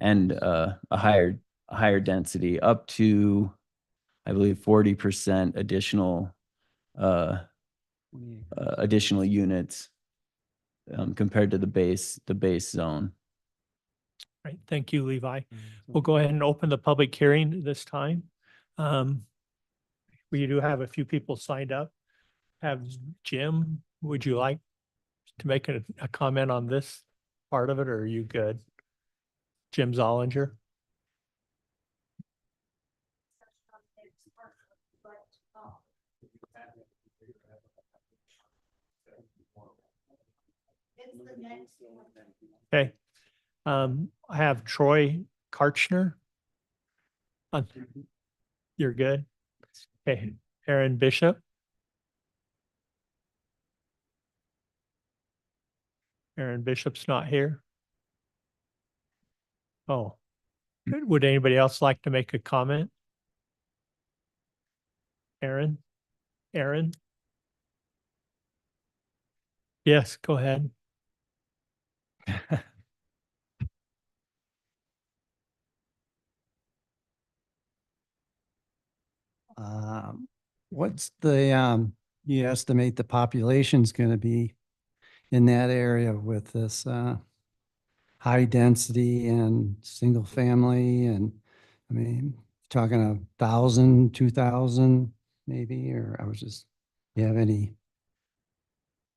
a higher density, up to, I believe, 40% additional units compared to the base zone. Right. Thank you, Levi. We'll go ahead and open the public hearing this time. We do have a few people signed up. Jim, would you like to make a comment on this part of it, or are you good? Jim Zollinger? Okay. I have Troy Karchner. You're good. Okay. Aaron Bishop. Aaron Bishop's not here. Oh, good. Would anybody else like to make a comment? Aaron? Yes, go ahead. What's the, you estimate the population's going to be in that area with this high density and single family? And I mean, talking 1,000, 2,000 maybe, or you have any,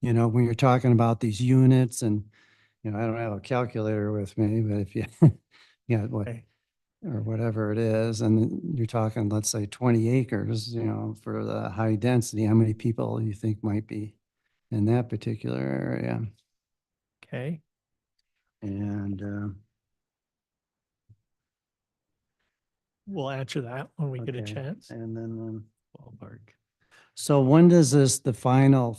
when you're talking about these units, and, I don't have a calculator with me, but if you, what, or whatever it is, and you're talking, let's say 20 acres, for the high density, how many people you think might be in that particular area? Okay. And We'll answer that when we get a okay, chance. and then Ballpark. so when does the final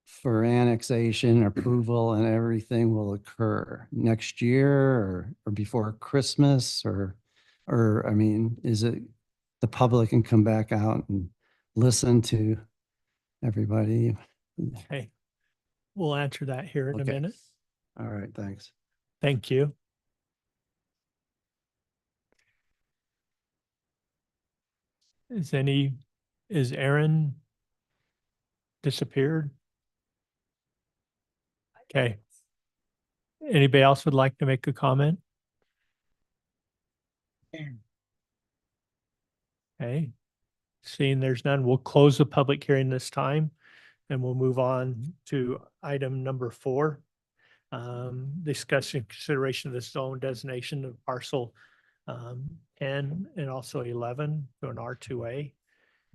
for annexation approval and everything will occur? Next year or before Christmas or I mean, is it the public can come back out and listen to everybody? Okay. We'll answer that here in a Okay. minute. All right, thanks. Thank you. Is Aaron disappeared? Okay. Anybody else would like to make a comment? Okay. Seeing there's none, we'll close the public hearing this time and we'll move on to item number 4. Discussion consideration of the zone designation of parcel 10 and also 11 to an R2A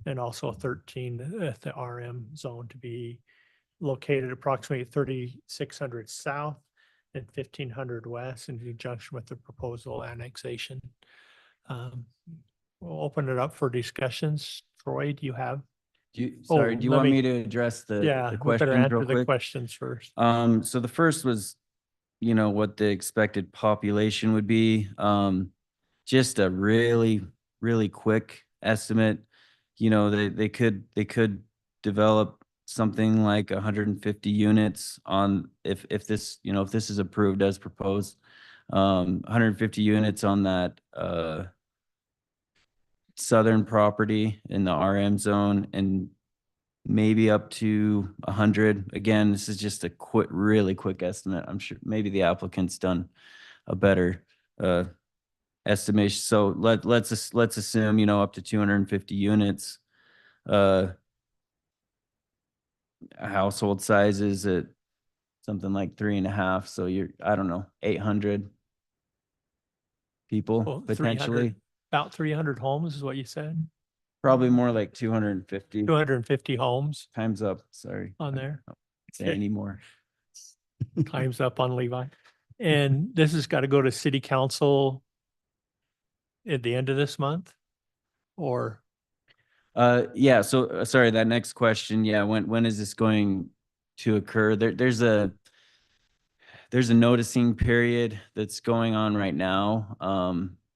and also 13 at the RM zone to be located approximately 3,600 south and 1,500 west in conjunction with the proposal annexation. We'll open it up for discussions. Troy, do you have? Sorry, Oh, do you let want me- me to address the Yeah, we better questions answer real the quick? questions first. So the first was, what the expected population would be. Just a really, really quick estimate. They could develop something like 150 units on if this, if this is approved as proposed. 150 units on that southern property in the RM zone and maybe up to 100. Again, this is just a really quick estimate. I'm sure maybe the applicant's done a better estimation. So let's assume, up to 250 units. Household sizes at something like 3.5. So I don't know, 800 people Well, potentially. About 300 homes is what you said? Probably more like 250 250 homes times up. Sorry. on there, I don't say anymore. times up on Levi. And this has got to go to city council at the end of this month? Or, Yeah, so sorry, that next question. Yeah, when is this going to occur? There's a noticing period that's going on right now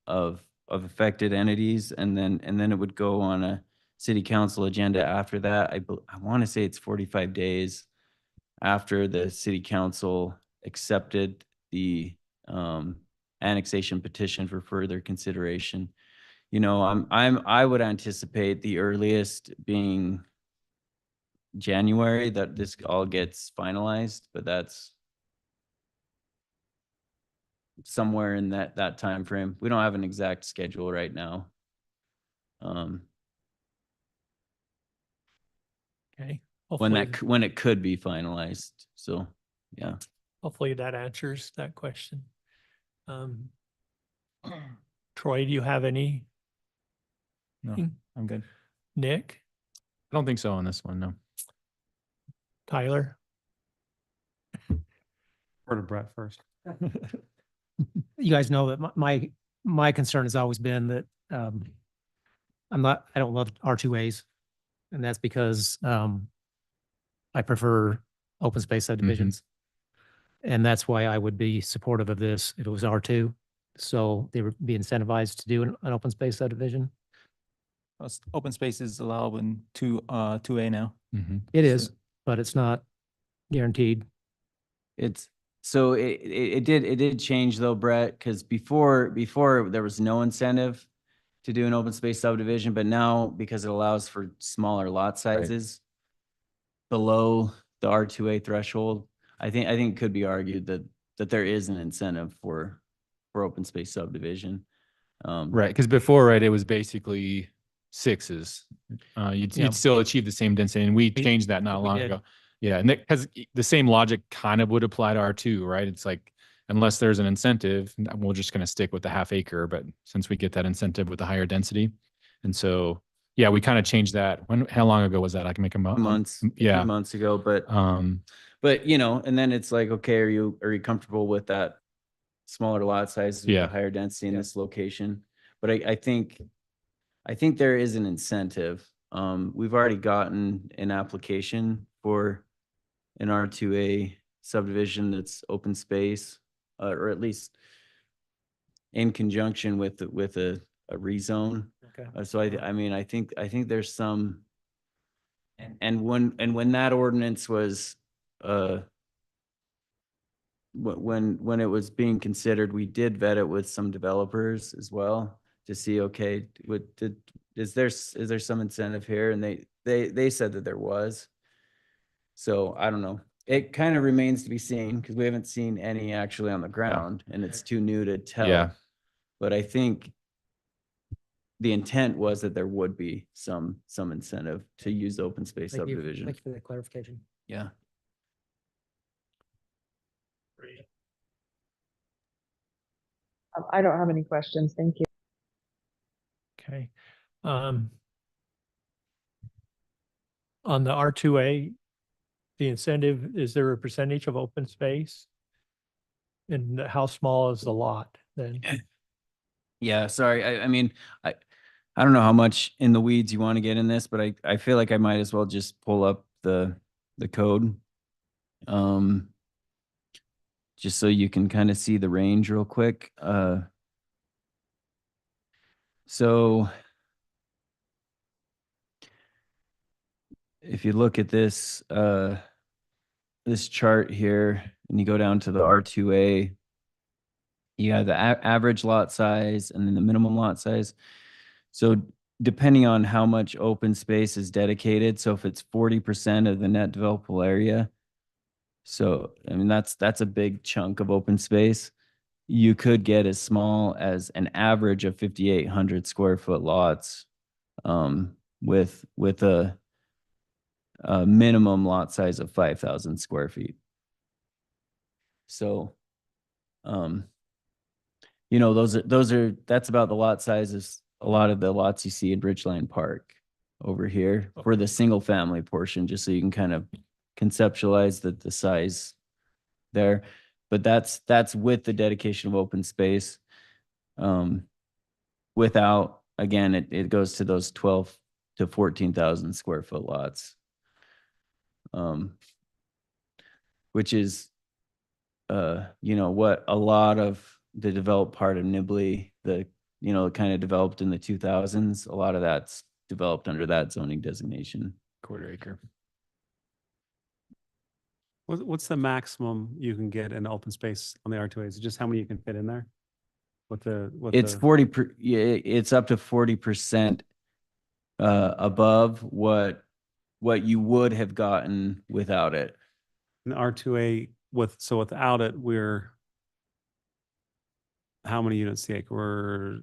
of affected entities, and then it would go on a city council agenda after that. I want to say it's 45 days after the city council accepted the annexation petition for further consideration. I would anticipate the earliest being January that this all gets finalized, but that's somewhere in that time frame. We don't have an exact schedule right now. okay. When Hopefully, when it could be finalized. So, yeah. hopefully that answers that question. Troy, do you have any? No, I'm good. Nick, I don't think so on this one, no. Tyler? Or to Brett first. You guys know that my concern has always been that I don't love R2As. And that's because I prefer open space subdivisions. And that's why I would be supportive of this if it was R2. So they would be incentivized to do an open space subdivision. Open space is allowed in 2A now. It is, but it's not guaranteed. So it did change though, Brett, because before there was no incentive to do an open space subdivision, but now because it allows for smaller lot sizes below the R2A threshold, I think it could be argued that there is an incentive for open space subdivision. Right, because before, it was basically 6s. You'd still achieve the same density, and we changed that not long ago. Yeah, and because the same logic kind of would apply to R2, right? It's like, unless there's an incentive, we're just going to stick with the half acre, but since we get that incentive with the higher density. And so, Yeah, we kind of changed that. How long ago was that? Like make a month? months, a few Yeah. months ago, Um, but you know, and then it's like, okay, are you comfortable with that smaller lot size with Yeah. the higher density in Yeah. this location? But I think there is an incentive. We've already gotten an application for an R2A subdivision that's open space, or at least in conjunction with a rezone. Okay. So I mean, I think there's some, and when that ordinance was, when it was being considered, we did vet it with some developers as well to see, okay, is there some incentive here? And they said that there was. So I don't know. It kind of remains to be seen because we haven't seen any actually on the ground and it's too new to tell. Yeah. But I think the intent was that there would be some incentive to use open space subdivision. Thank you for that clarification. Yeah. I don't have any questions. Thank you. Okay. On the R2A, the incentive, is there a percentage of open space? And how small is the lot then? Yeah, sorry. I mean, I don't know how much in the weeds you want to get in this, but I feel like I might as well just pull up the code. Just so you can kind of see the range real quick. So if you look at this this chart here and you go down to the R2A, you have the average lot size and then the minimum lot size. So depending on how much open space is dedicated, so if it's 40% of the net developable area, so I mean that's a big chunk of open space. You could get as small as an average of 5,800 square foot lots, with a minimum lot size of 5,000 square feet. So, you know, that's about the lot sizes, a lot of the lots you see in Bridgeline Park over here for the single family portion, just so you can kind of conceptualize the size there. But that's with the dedication of open space. Without, again, it goes to those 12 to 14,000 square foot lots. Which is, you know, what a lot of the developed part of Nibley, kind of developed in the 2000s, a lot of that's developed under that zoning designation. quarter acre. What's the maximum you can get in open space on the R2A? Is it just how many you can fit in there? It's 40 it's up to 40% above what you would have gotten without it. in R2A without it, we're how many units the acre? We're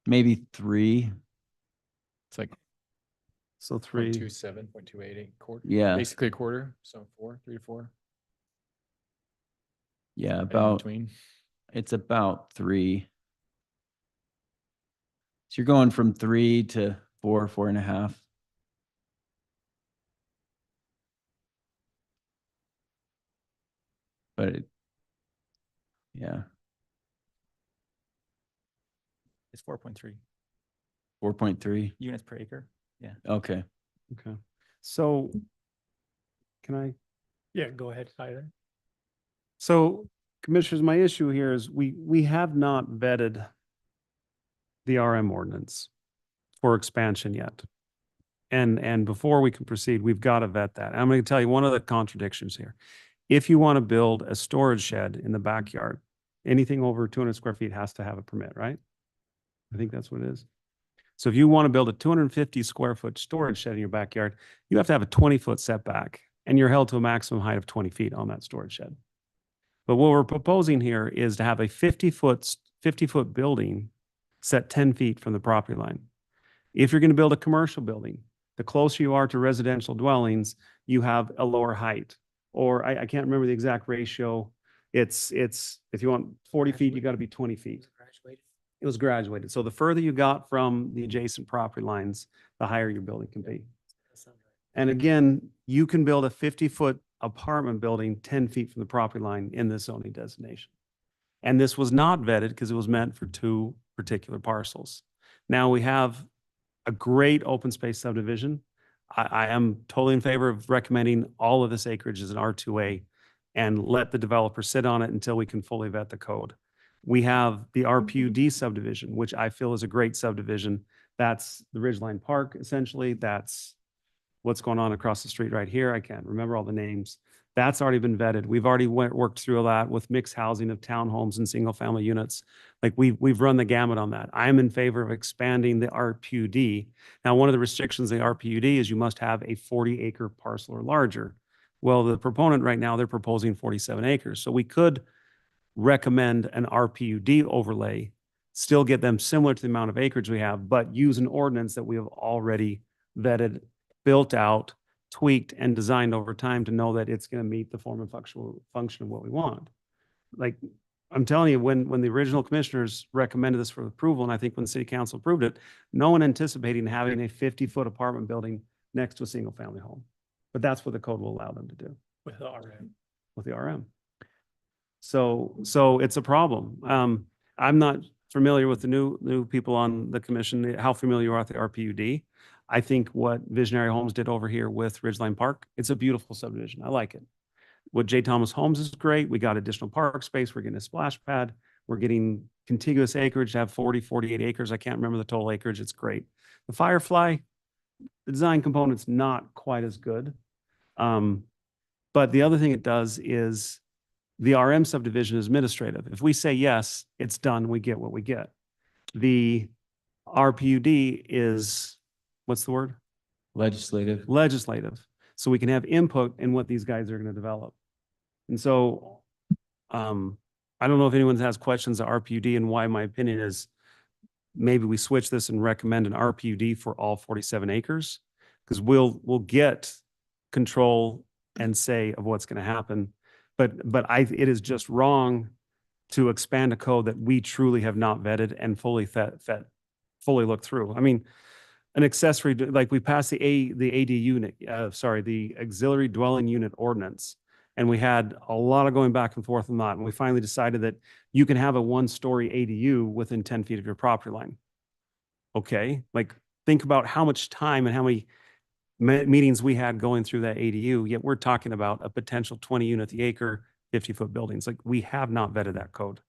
Maybe 3. It's like so 3. 0.27, 0.288 quarter. Yeah. Basically a quarter. So 3 to 4. Yeah, Right in about, between. it's about 3. So you're going from 3 to 4, 4.5. But yeah, It's 4.3 4.3. units per acre. Yeah. Okay. Okay. So can I? Yeah, go ahead, Tyler. So commissioners, my issue here is we have not vetted the RM ordinance for expansion yet. And before we can proceed, we've got to vet that. I'm going to tell you one of the contradictions here. If you want to build a storage shed in the backyard, anything over 200 square feet has to have a permit, right? I think that's what it is. So if you want to build a 250 square foot storage shed in your backyard, you have to have a 20-foot setback and you're held to a maximum height of 20 feet on that storage shed. But what we're proposing here is to have a 50-foot building set 10 feet from the property line. If you're going to build a commercial building, the closer you are to residential dwellings, you have a lower height. Or I can't remember the exact ratio. It's if you want 40 feet, you got to be 20 feet. It was graduated. So the further you got from the adjacent property lines, the higher your building can be. And again, you can build a 50-foot apartment building 10 feet from the property line in this zoning designation. And this was not vetted because it was meant for 2 particular parcels. Now we have a great open space subdivision. I am totally in favor of recommending all of this acreage as an R2A and let the developer sit on it until we can fully vet the code. We have the RPUD subdivision, which I feel is a great subdivision. That's the Ridgeline Park, essentially. That's what's going on across the street right here. I can't remember all the names. That's already been vetted. We've already worked through a lot with mixed housing of townhomes and single family units. Like we've run the gamut on that. I'm in favor of expanding the RPUD. Now, one of the restrictions of the RPUD is you must have a 40-acre parcel or larger. Well, the proponent right now, they're proposing 47 acres. So we could recommend an RPUD overlay, still get them similar to the amount of acreage we have, but use an ordinance that we have already vetted, built out, tweaked, and designed over time to know that it's going to meet the form and function of what we want. Like, I'm telling you, when the original commissioners recommended this for approval, and I think when the city council approved it, no one anticipating having a 50-foot apartment building next to a single family home. But that's what the code will allow them to do With the RM. with the RM. So it's a problem. I'm not familiar with the new people on the commission, how familiar you are with the RPUD. I think what Visionary Homes did over here with Ridgeline Park, it's a beautiful subdivision. I like it. What J. Thomas Homes is great. We got additional park space. We're getting a splash pad. We're getting contiguous acreage to have 40, 48 acres. I can't remember the total acreage. It's great. The Firefly, the design component's not quite as good. But the other thing it does is the RM subdivision is administrative. If we say yes, it's done. We get what we get. The RPUD is, what's the word? Legislative. Legislative. So we can have input in what these guys are going to develop. And so I don't know if anyone has questions of RPUD and why my opinion is maybe we switch this and recommend an RPUD for all 47 acres, because we'll get control and say of what's going to happen. But it is just wrong to expand a code that we truly have not vetted and fully looked through. I mean, an accessory, like we passed the the auxiliary dwelling unit ordinance, and we had a lot of going back and forth on that. And we finally decided that you can have a 1-story ADU within 10 feet of your property line. Okay, like think about how much time and how many meetings we had going through that ADU, yet we're talking about a potential 20 unit the acre, 50-foot buildings. Like we have not vetted that code.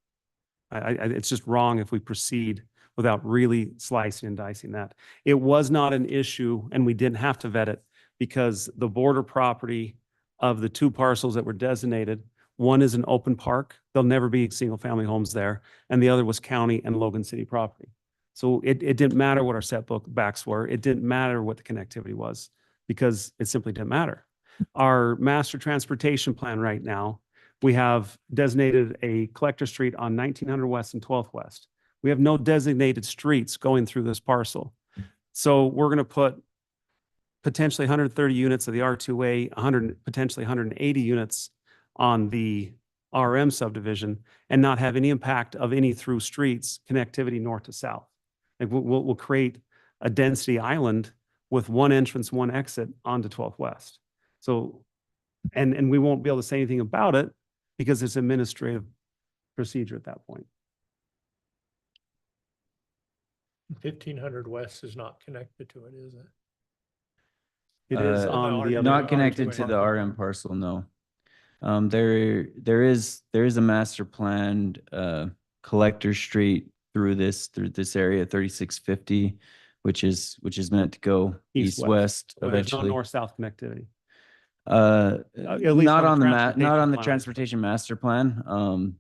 It's just wrong if we proceed without really slicing and dicing that. It was not an issue and we didn't have to vet it because the border property of the 2 parcels that were designated, one is an open park. There'll never be single family homes there. And the other was county and Logan City property. So it didn't matter what our setbacks were. It didn't matter what the connectivity was because it simply didn't matter. Our master transportation plan right now, we have designated a collector street on 1900 West and 12th West. We have no designated streets going through this parcel. So we're going to put potentially 130 units of the R2A, potentially 180 units on the RM subdivision and not have any impact of any through streets connectivity north to south. Like we'll create a density island with 1 entrance, 1 exit onto 12th West. So, and we won't be able to say anything about it because it's administrative procedure at that point. 1500 West is not connected to it, is it? It is on the other. Not connected to the RM parcel, no. There is a master planned collector street through this area, 3650, which is meant to go east-west But there's no eventually. north-south connectivity. At least not on the plan. transportation master plan.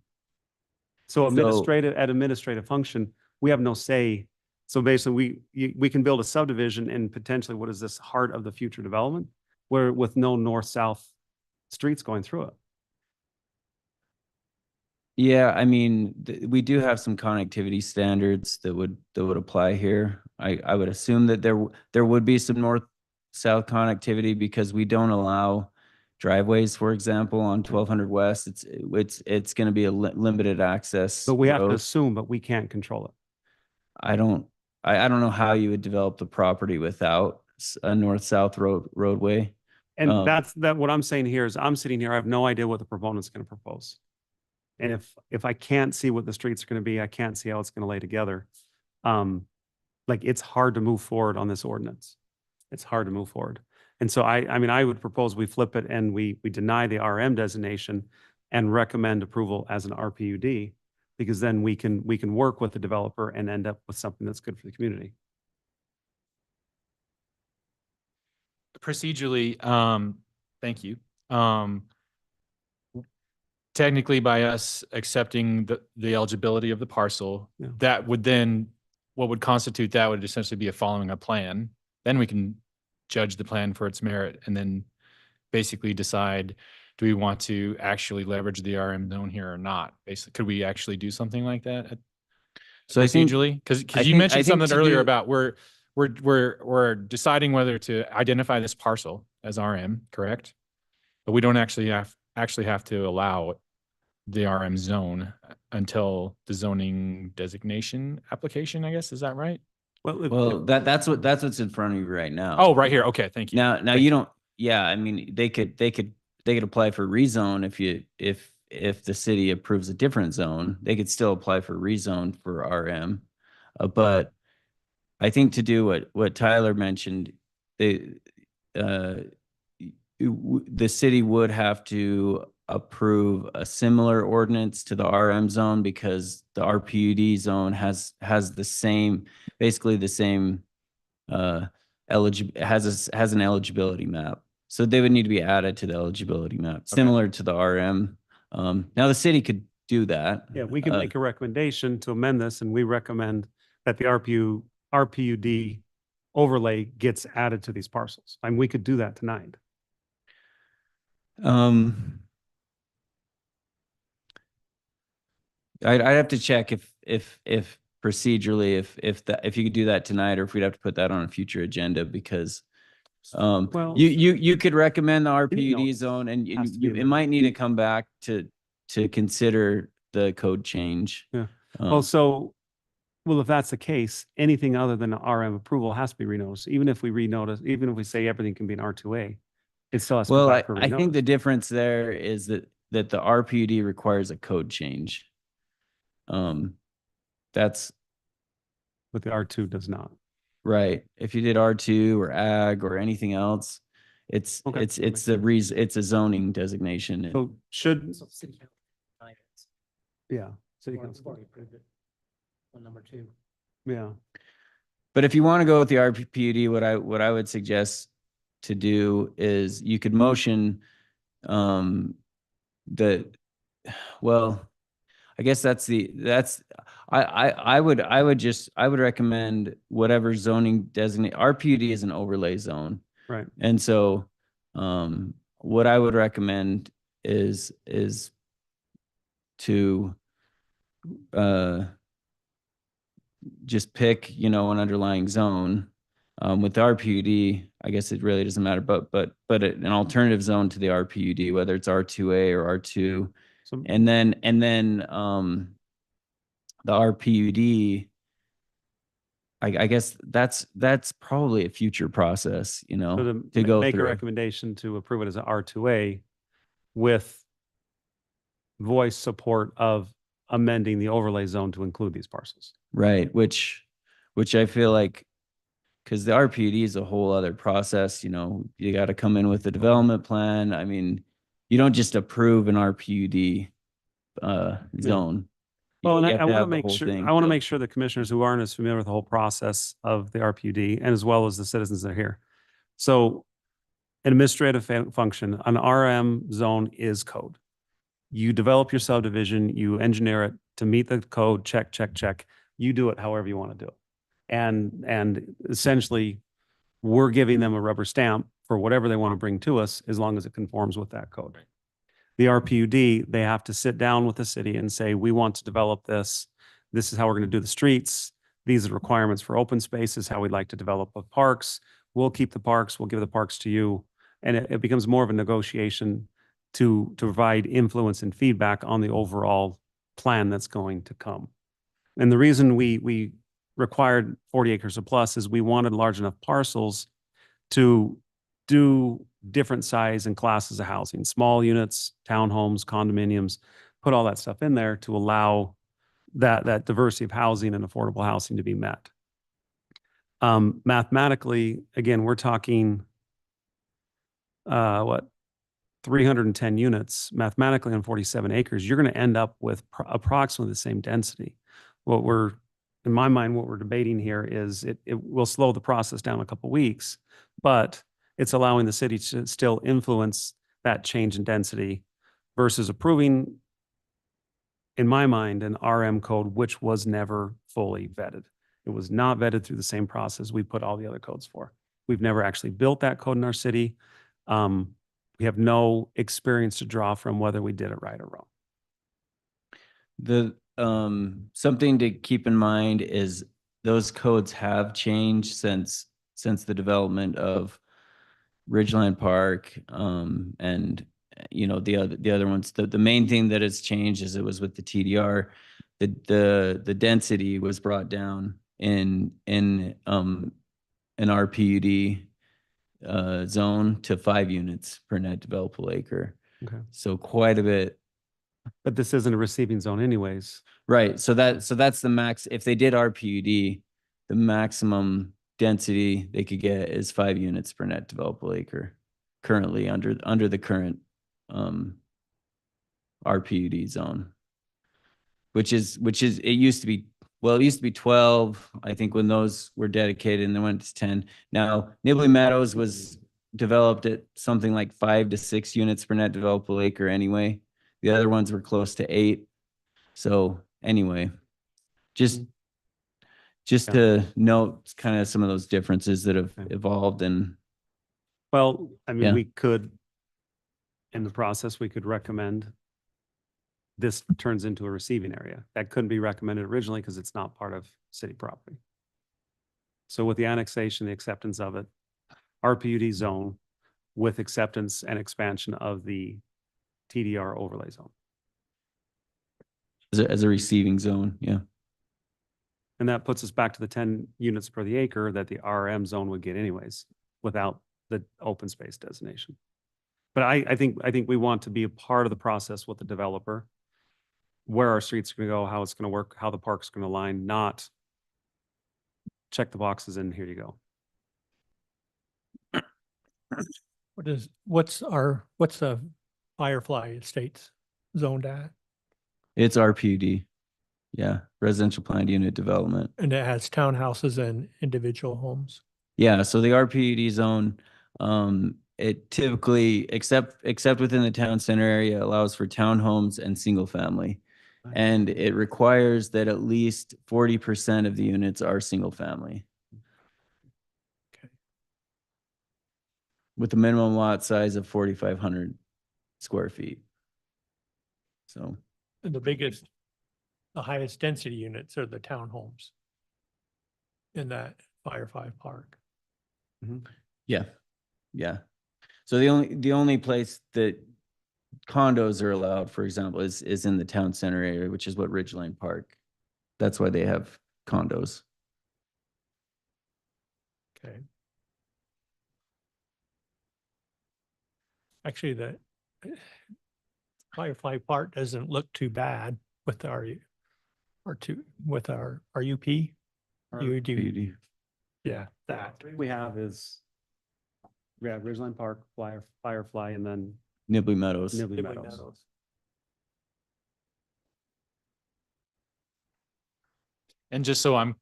So administrative function, we have no say. So basically we can build a subdivision and potentially what is this heart of the future development where with no north-south streets going through it. Yeah, I mean, we do have some connectivity standards that would apply here. I would assume that there would be some north-south connectivity because we don't allow driveways, for example, on 1200 West. It's going to be a limited access. But we have to road. assume, but we can't control it. I don't, I don't know how you would develop the property without a north-south roadway. And that's what I'm saying here is I'm sitting here, I have no idea what the proponent's going to propose. And if I can't see what the streets are going to be, I can't see how it's going to lay together. Like it's hard to move forward on this ordinance. It's hard to move forward. And so I mean, I would propose we flip it and we deny the RM designation and recommend approval as an RPUD, because then we can work with the developer and end up with something that's good for the community. Procedurally, thank you. Technically, by us accepting the eligibility of the parcel, Yeah. that would then, what would constitute that would essentially be a following a plan. Then we can judge the plan for its merit and then basically decide, do we want to actually leverage the RM zone here or not? Basically, could we actually do something like that So I think, procedurally? Because I you think- I mentioned think something to earlier do- about we're deciding whether to identify this parcel as RM, correct? But we don't actually have to allow the RM zone until the zoning designation application, I guess. Is that right? well, that's what's in front of you right now. Oh, right here. Okay, thank you. Now Thank you don't, yeah, I mean, they could apply for rezone if the city approves a different zone, they could still apply for rezone for RM. But I think to do what Tyler mentioned, the city would have to approve a similar ordinance to the RM zone because the RPUD zone has the same, basically the same has an eligibility map. So they would need to be added to the eligibility map, similar to the RM. Now the city could do that. Yeah, we can make a recommendation to amend this, and we recommend that the RPUD overlay gets added to these parcels. I mean, we could do that tonight. I'd have to check if procedurally if you could do that tonight, or if we'd have to put that on a future agenda, because Well- you could recommend the know, RPUD zone, and has to be it might need to come back to consider the code change. Yeah. Um, Well, if that's the case, anything other than RM approval has to be renoticed. Even if we renotice, even if we say everything can be an R2A, it still has to Well, come I, back for I think the renotice. difference there is that the RPUD requires a code change. That's But the R2 does not. right. If you did R2 or ag or anything else, it's Okay. it's the reason, it's a zoning designation. So should, So city council denied it. yeah, city Or council, already approved it on number 2. yeah. But if you want to go with the RPUD, what I would suggest to do is you could motion that, well, I guess I would recommend whatever zoning designate. RPUD is an overlay zone. Right. And so what I would recommend is to just pick, an underlying zone. With the RPUD, I guess it really doesn't matter, but an alternative zone to the RPUD, whether it's R2A or R2. So And then the RPUD, I guess that's probably a future process, so to go make a through. recommendation to approve it as an R2A with voice support of amending the overlay zone to include these parcels. Right, which I feel like, because the RPUD is a whole other process, you got to come in with a development plan. I mean, you don't just approve an RPUD zone. Well, and You I have to want to have the make whole sure, thing. I want to make sure the commissioners who aren't as familiar with the whole process of the RPUD, and as well as the citizens that are here. So an administrative function, an RM zone is code. You develop your subdivision, you engineer it to meet the code, check, check, check. You do it however you want to do it. And essentially, we're giving them a rubber stamp for whatever they want to bring to us, as long as it conforms with that code. The RPUD, they have to sit down with the city and say, we want to develop this. This is how we're going to do the streets. These are the requirements for open spaces, how we'd like to develop the parks. We'll keep the parks, we'll give the parks to you. And it becomes more of a negotiation to provide influence and feedback on the overall plan that's going to come. And the reason we required 40 acres or plus is we wanted large enough parcels to do different size and classes of housing, small units, townhomes, condominiums, put all that stuff in there to allow that diversity of housing and affordable housing to be met. Mathematically, again, we're talking, what, 310 units mathematically on 47 acres, you're going to end up with approximately the same density. What we're, in my mind, what we're debating here is it will slow the process down a couple weeks, but it's allowing the city to still influence that change in density versus approving, in my mind, an RM code, which was never fully vetted. It was not vetted through the same process we put all the other codes for. We've never actually built that code in our city. We have no experience to draw from whether we did it right or wrong. The something to keep in mind is those codes have changed since the development of Ridgeline Park, and the other ones. The main thing that has changed is it was with the TDR, the density was brought down in an RPUD zone to 5 units per net developable acre. Okay. So quite a bit. But this isn't a receiving zone anyways. Right. So that's the max. If they did RPUD, the maximum density they could get is 5 units per net developable acre currently under the current RPUD zone, which is it used to be 12, I think, when those were dedicated, and then went to 10. Now Nibley Meadows was developed at something like 5 to 6 units per net developable acre anyway. The other ones were close to 8. So anyway, just to note kind of some of those differences that have evolved. And Well, I mean, Yeah. we could, in the process, we could recommend this turns into a receiving area. That couldn't be recommended originally because it's not part of city property. So with the annexation, the acceptance of it, RPUD zone with acceptance and expansion of the TDR overlay zone. as a receiving zone, yeah. And that puts us back to the 10 units per the acre that the RM zone would get anyways, without the open space designation. But I think we want to be a part of the process with the developer, where our streets are going to go, how it's going to work, how the park's going to line, not check the boxes and here you go. What's the Firefly Estates zoned at? It's RPUD. Yeah, residential planned unit development. And it has townhouses and individual homes. Yeah, so the RPUD zone, it typically, except within the town center area, allows for townhomes and single family. And it requires that at least 40% of the units are single family. Okay. With a minimum lot size of 4,500 square feet. So, And the highest density units are the townhomes in that Firefly Park. yeah. So the only place that condos are allowed, for example, is in the town center area, which is what Ridgeline Park. That's why they have condos. Okay. Actually, the Firefly Park doesn't look too bad with our UP. You do, RPUD. yeah, that. We have Ridgeline Park, Firefly, and then Nibley Meadows. Nibley Meadows. And just so I'm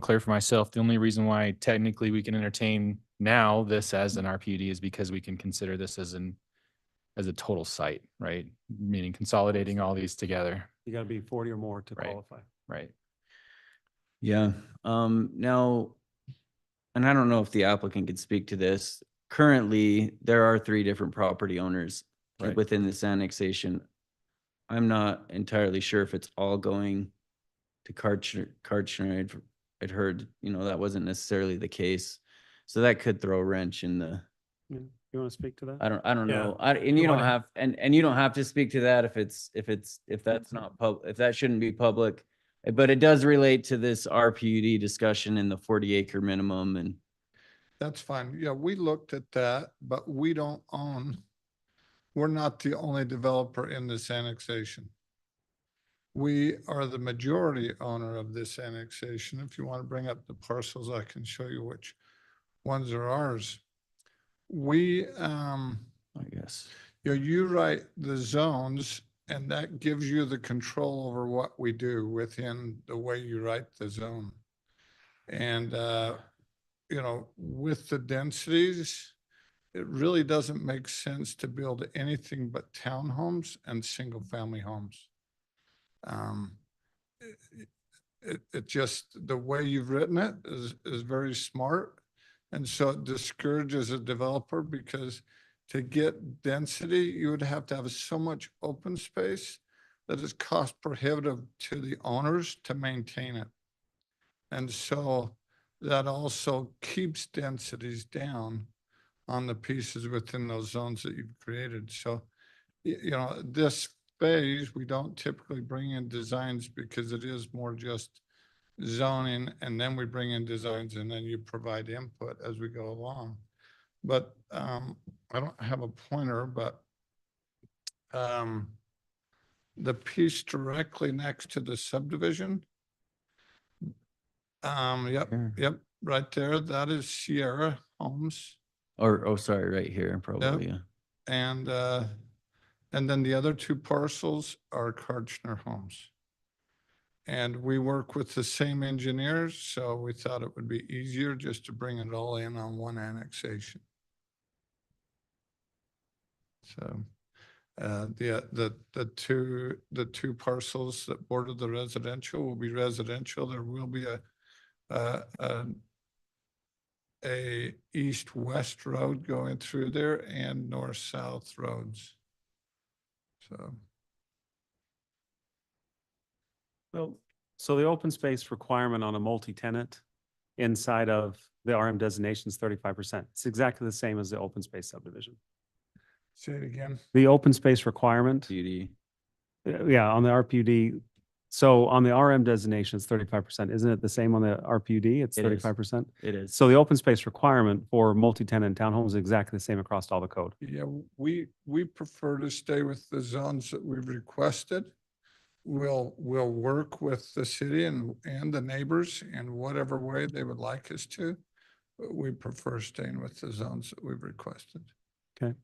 clear for myself, the only reason why technically we can entertain now this as an RPUD is because we can consider this as a total site, right? Meaning consolidating all these together. You got to be 40 or more to Right. qualify. Right. Yeah. Now, and I don't know if the applicant could speak to this. Currently, there are 3 different property owners Right. within this annexation. I'm not entirely sure if it's all going to Kartchner. I'd heard, that wasn't necessarily the case. So that could throw a wrench in the. Yeah. You want to speak to that? I don't Yeah. know. And You you don't wanna- have, and you don't have to speak to that if that's not if that shouldn't be public. But it does relate to this RPUD discussion in the 40-acre minimum and That's fine. Yeah, we looked at that, but we don't own, we're not the only developer in this annexation. We are the majority owner of this annexation. If you want to bring up the parcels, I can show you which ones are ours. We, I guess. you write the zones and that gives you the control over what we do within the way you write the zone. And, with the densities, it really doesn't make sense to build anything but townhomes and single-family homes. It just, the way you've written it is very smart. And so it discourages a developer because to get density, you would have to have so much open space that is cost prohibitive to the owners to maintain it. And so that also keeps densities down on the pieces within those zones that you've created. So, this phase, we don't typically bring in designs because it is more just zoning, and then we bring in designs and then you provide input as we go along. But I don't have a pointer, but the piece directly next to the subdivision, yep, right there, that is Sierra Homes. Or, oh, sorry, right here, probably, yeah. And then the other two parcels are Karchner Homes. And we work with the same engineers, so we thought it would be easier just to bring it all in on one annexation. So the two parcels that border the residential will be residential. There will be a east-west road going through there and north-south roads. So. Well, so the open space requirement on a multi-tenant inside of the RM designation is 35%. It's exactly the same as the open space subdivision. Say it again. The open space requirement, PUD. yeah, on the RPUD. So on the RM designation, it's 35%. Isn't it the same on the RPUD? It's It is. 35%. It is. So the open space requirement for multi-tenant townhomes is exactly the same across all the code. Yeah, we prefer to stay with the zones that we've requested. We'll work with the city and the neighbors in whatever way they would like us to. But we prefer staying with the zones that we've requested. Okay.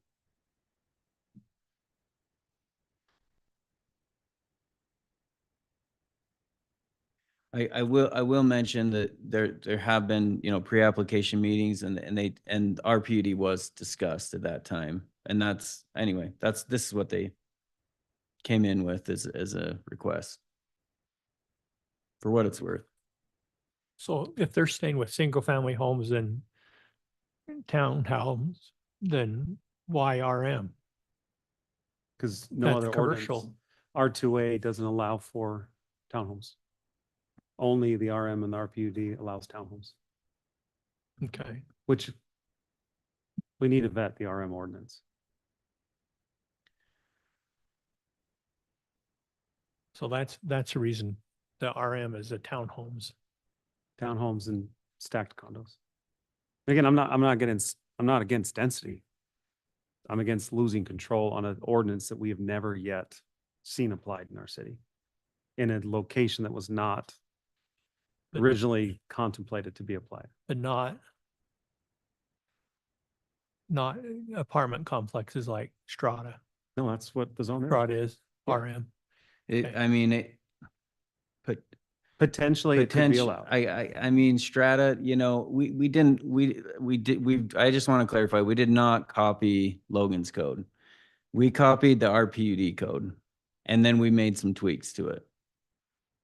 I will mention that there have been, pre-application meetings and RPUD was discussed at that time. And this is what they came in with as a request. For what it's worth. So if they're staying with single family homes and townhomes, then why RM? Because no That's other commercial. ordinance, R2A doesn't allow for townhomes. Only the RM and the RPUD allows townhomes, Okay. which we need to vet the RM ordinance. So that's the reason the RM is a townhomes. Townhomes and stacked condos. Again, I'm not against density. I'm against losing control on an ordinance that we have never yet seen applied in our city in a location that was not originally contemplated to be applied. But not apartment complexes like Strata. No, that's what the zone is. Strata is RM. Okay. Potentially it could be allowed. I mean, Strata, I just want to clarify, we did not copy Logan's code. We copied the RPUD code and then we made some tweaks to it.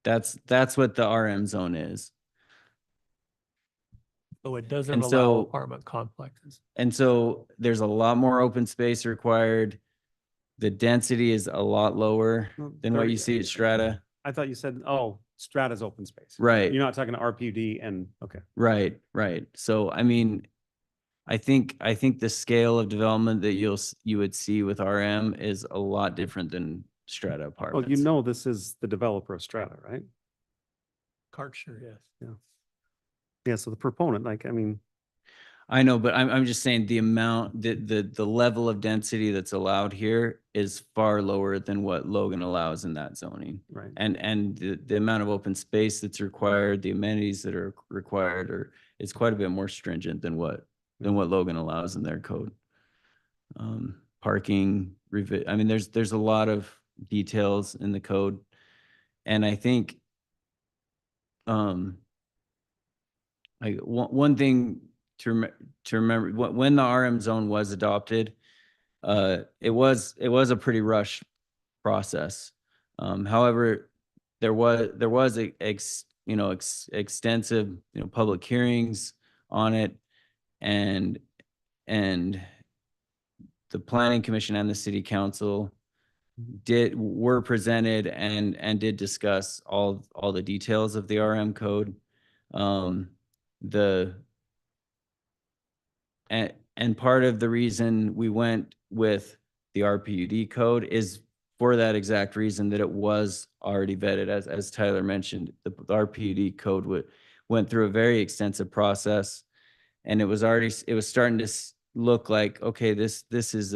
That's what the RM zone is. So it doesn't And allow so- apartment complexes. And so there's a lot more open space required. The density is a lot lower Well, than what 30 you see at Strata. I thought you said, oh, Strata's open space. Right. You're not talking to RPUD and, okay. Right. So, I mean, I think the scale of development that you would see with RM is a lot different than Strata Well, apartments. you know, this is the developer of Strata, right? Karcher, yes. Yeah, so the proponent, like, I mean, I know, but I'm just saying the amount, the level of density that's allowed here is far lower than what Logan allows in that zoning. right. And the amount of open space that's required, the amenities that are required is quite a bit more stringent than what Logan allows in their code. Parking, I mean, there's a lot of details in the code. And I think, like one thing to remember, when the RM zone was adopted, it was a pretty rushed process. However, there was extensive, public hearings on it, and the planning commission and the city council were presented and did discuss all the details of the RM code. And part of the reason we went with the RPUD code is for that exact reason, that it was already vetted. As Tyler mentioned, the RPUD code went through a very extensive process, and it was starting to look like, okay, this is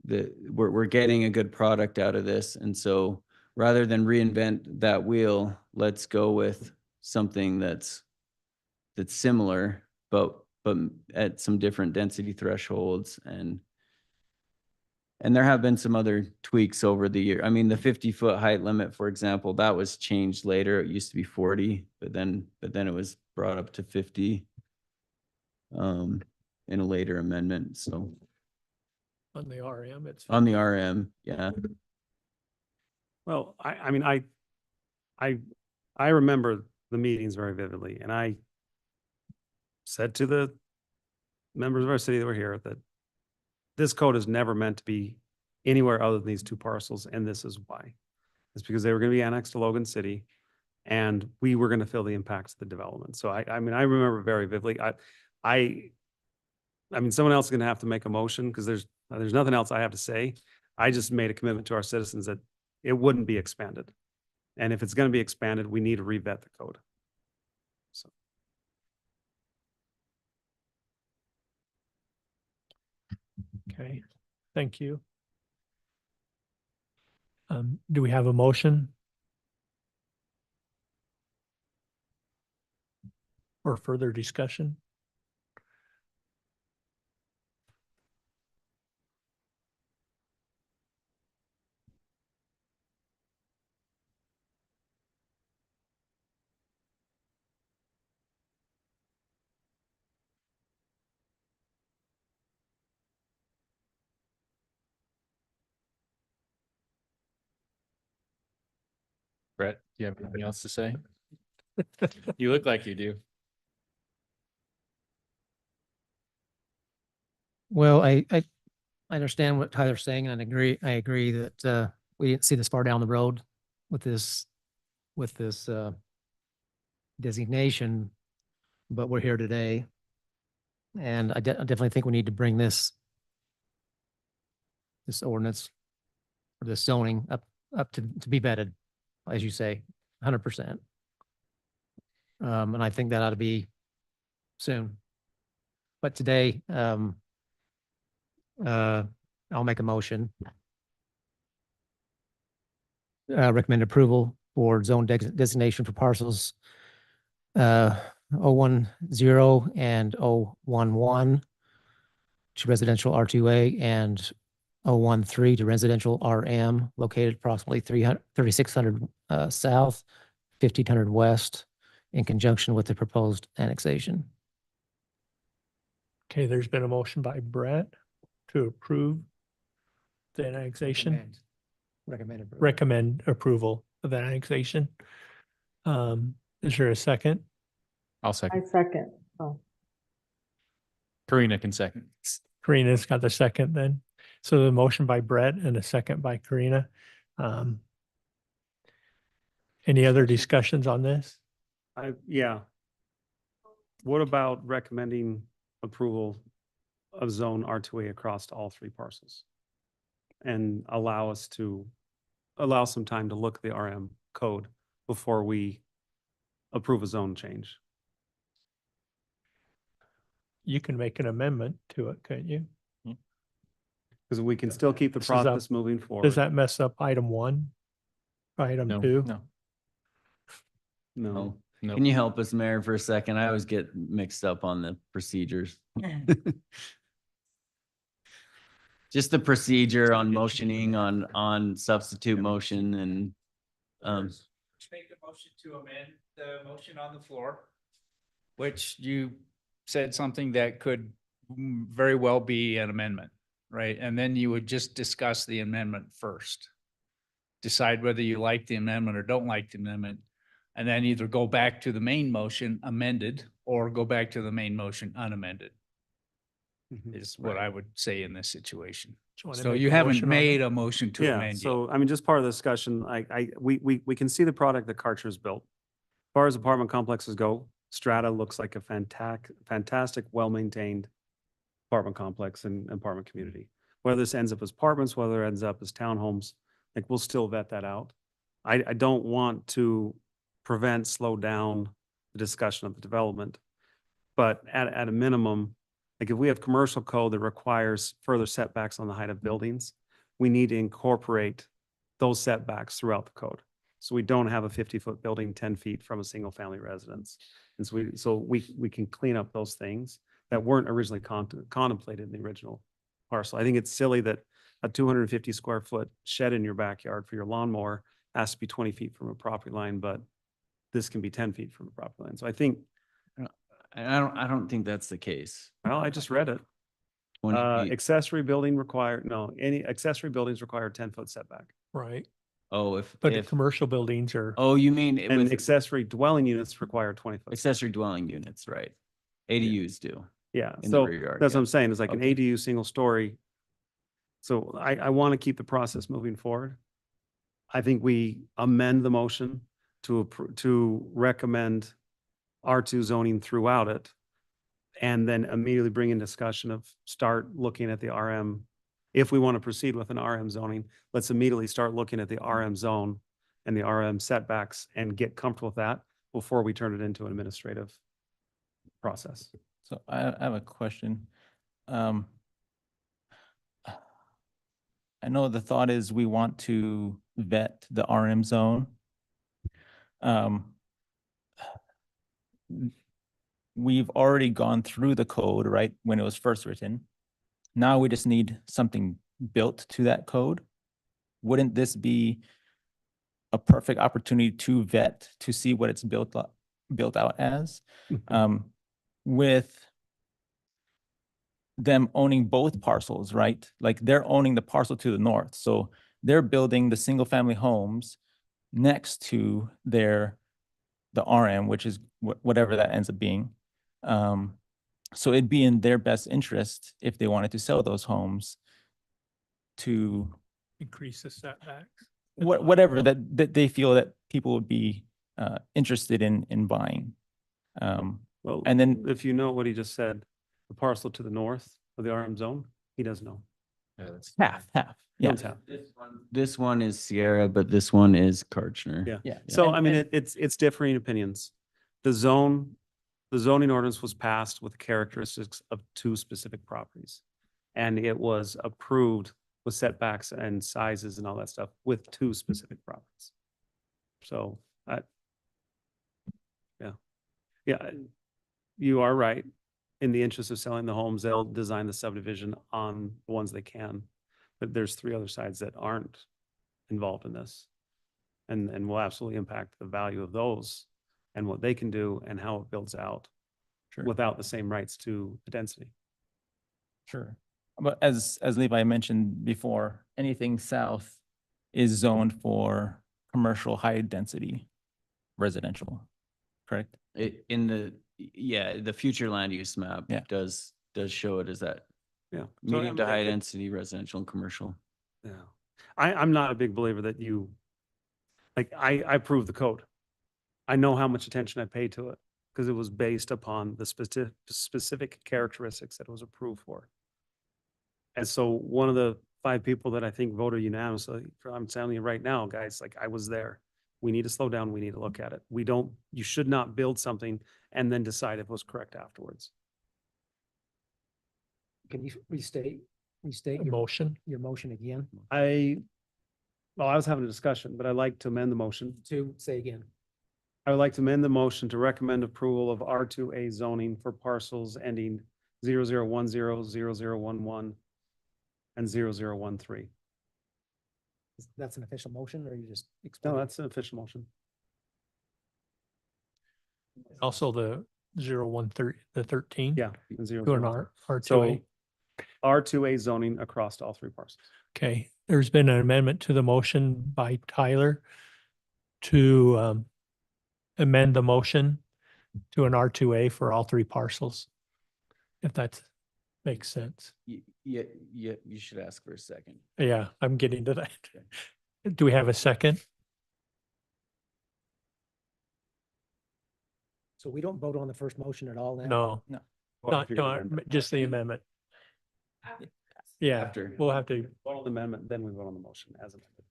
we're getting a good product out of this. And so rather than reinvent that wheel, let's go with something that's similar, but at some different density thresholds. And there have been some other tweaks over the year. I mean, the 50-foot height limit, for example, that was changed later. It used to be 40, but then it was brought up to 50 in a later amendment. So On the RM, it's. on the RM, yeah. Well, I mean, I remember the meetings very vividly, and I said to the members of our city that were here that this code is never meant to be anywhere other than these two parcels, and this is why. It's because they were going to be annexed to Logan City, and we were going to feel the impacts of the development. So I mean, I remember very vividly. I mean, someone else is going to have to make a motion because there's nothing else I have to say. I just made a commitment to our citizens that it wouldn't be expanded. And if it's going to be expanded, we need to revet the code. So. Okay, thank you. Do we have a motion? Or further discussion? Brett, do you have anything else to say? You look like you do. Well, I understand what Tyler's saying, and I agree that we didn't see this far down the road with this designation, but we're here today. And I definitely think we need to bring this ordinance or this zoning up to be vetted, as you say, 100%. And I think that ought to be soon. But today, I'll make a motion. Recommend approval for zone designation for parcels 010 and 011 to residential R2A and 013 to residential RM located approximately 3600 south, 1500 west in conjunction with the proposed annexation. Okay, there's been a motion by Brett to approve the annexation, recommend approval of the annexation. Is there a second? I'll I second. second. Oh, Karina can second. Karina's got the second then. So the motion by Brett and a second by Karina. Any other discussions on this? Yeah. What about recommending approval of zone R2A across all three parcels? And allow us to allow some time to look at the RM code before we approve a zone change. You can make an amendment to it, can't you? Because we can still keep the This is up- process moving forward. Does that mess up item 1? Item No, 2? No. No. Oh, Nope. can you help us, Mayor, for a second? I always get mixed up on the procedures. Just the procedure on motioning, on substitute motion and, Make the motion to amend the motion on the floor, which you said something that could very well be an amendment, right? And then you would just discuss the amendment first. Decide whether you like the amendment or don't like the amendment, and then either go back to the main motion amended or go back to the main motion unamended, Mhm. is what I would say in this situation. Do you wanna So make you a haven't motion on it? made a motion to Yeah, amend yet. so I mean, just part of the discussion, we can see the product that Karcher's built. As far as apartment complexes go, Strata looks like a fantastic, well-maintained apartment complex and apartment community. Whether this ends up as apartments, whether it ends up as townhomes, like we'll still vet that out. I don't want to slow down the discussion of the development. But at a minimum, like if we have commercial code that requires further setbacks on the height of buildings, we need to incorporate those setbacks throughout the code. So we don't have a 50-foot building 10 feet from a single family residence. And so we can clean up those things that weren't originally contemplated in the original parcel. I think it's silly that a 250 square foot shed in your backyard for your lawnmower has to be 20 feet from a property line, but this can be 10 feet from a property line. So I think, I don't think that's the case. well, I just read it. 20 feet. Accessory building any accessory buildings require 10-foot setback. Right. Oh, But the if, commercial buildings are, oh, you mean And with accessory dwelling units require 20-foot. accessory dwelling units, right? ADUs do. Yeah, in the so rear yard, that's what yeah. I'm saying, it's like an Okay. ADU single story. So I want to keep the process moving forward. I think we amend the motion to recommend R2 zoning throughout it. And then immediately bring in discussion of start looking at the RM. If we want to proceed with an RM zoning, let's immediately start looking at the RM zone and the RM setbacks and get comfortable with that before we turn it into an administrative process. So I have a question. I know the thought is we want to vet the RM zone. We've already gone through the code, right, when it was first written. Now we just need something built to that code. Wouldn't this be a perfect opportunity to vet, to see what it's built out as? With them owning both parcels, right? Like they're owning the parcel to the north. So they're building the single family homes next to the RM, which is whatever that ends up being. So it'd be in their best interest if they wanted to sell those homes to increase the setbacks. whatever that they feel that people would be interested in buying. Well, And then if you know what he just said, the parcel to the north of the RM zone, he does know. half. He Yeah. owns half. This one is Sierra, but this one is Karchner. Yeah. Yeah. So And- I mean, and- it's differing opinions. The zoning ordinance was passed with characteristics of 2 specific properties. And it was approved with setbacks and sizes and all that stuff with 2 specific properties. So yeah, you are right. In the interest of selling the homes, they'll design the subdivision on the ones they can. But there's 3 other sides that aren't involved in this. And will absolutely impact the value of those and what they can do and how it builds out without the same rights to the density. Sure. But as Levi mentioned before, anything south is zoned for commercial high density residential, correct? The future land use map Yeah. does show it as that Yeah. So, medium to I mean, high density residential and commercial. Yeah. I'm not a big believer that I approve the code. I know how much attention I paid to it because it was based upon the specific characteristics that it was approved for. And so one of the 5 people that I think voted unanimously. I'm telling you right now, guys, like I was there. We need to slow down. We need to look at it. You should not build something and then decide if it was correct afterwards. Can you restate Motion. your motion again? Well, I was having a discussion, but I'd like to amend the motion. Say again. I would like to amend the motion to recommend approval of R2A zoning for parcels ending 0010, 0011, and 0013. That's an official motion, or you just? No, that's an official motion. Also the 013, the 13. Yeah. and To an 0013. R2A. So R2A zoning across all 3 parcels. Okay, there's been an amendment to the motion by Tyler to amend the motion to an R2A for all 3 parcels. If that makes sense. Yeah, you should ask for a second. Yeah, I'm getting to that. Do we have a second? So we don't vote on the first motion at all now? No. No. Not, If you're no, gonna amend it. just the amendment. Yeah, After. we'll have to, Vote on the amendment, then we vote on the motion as amended.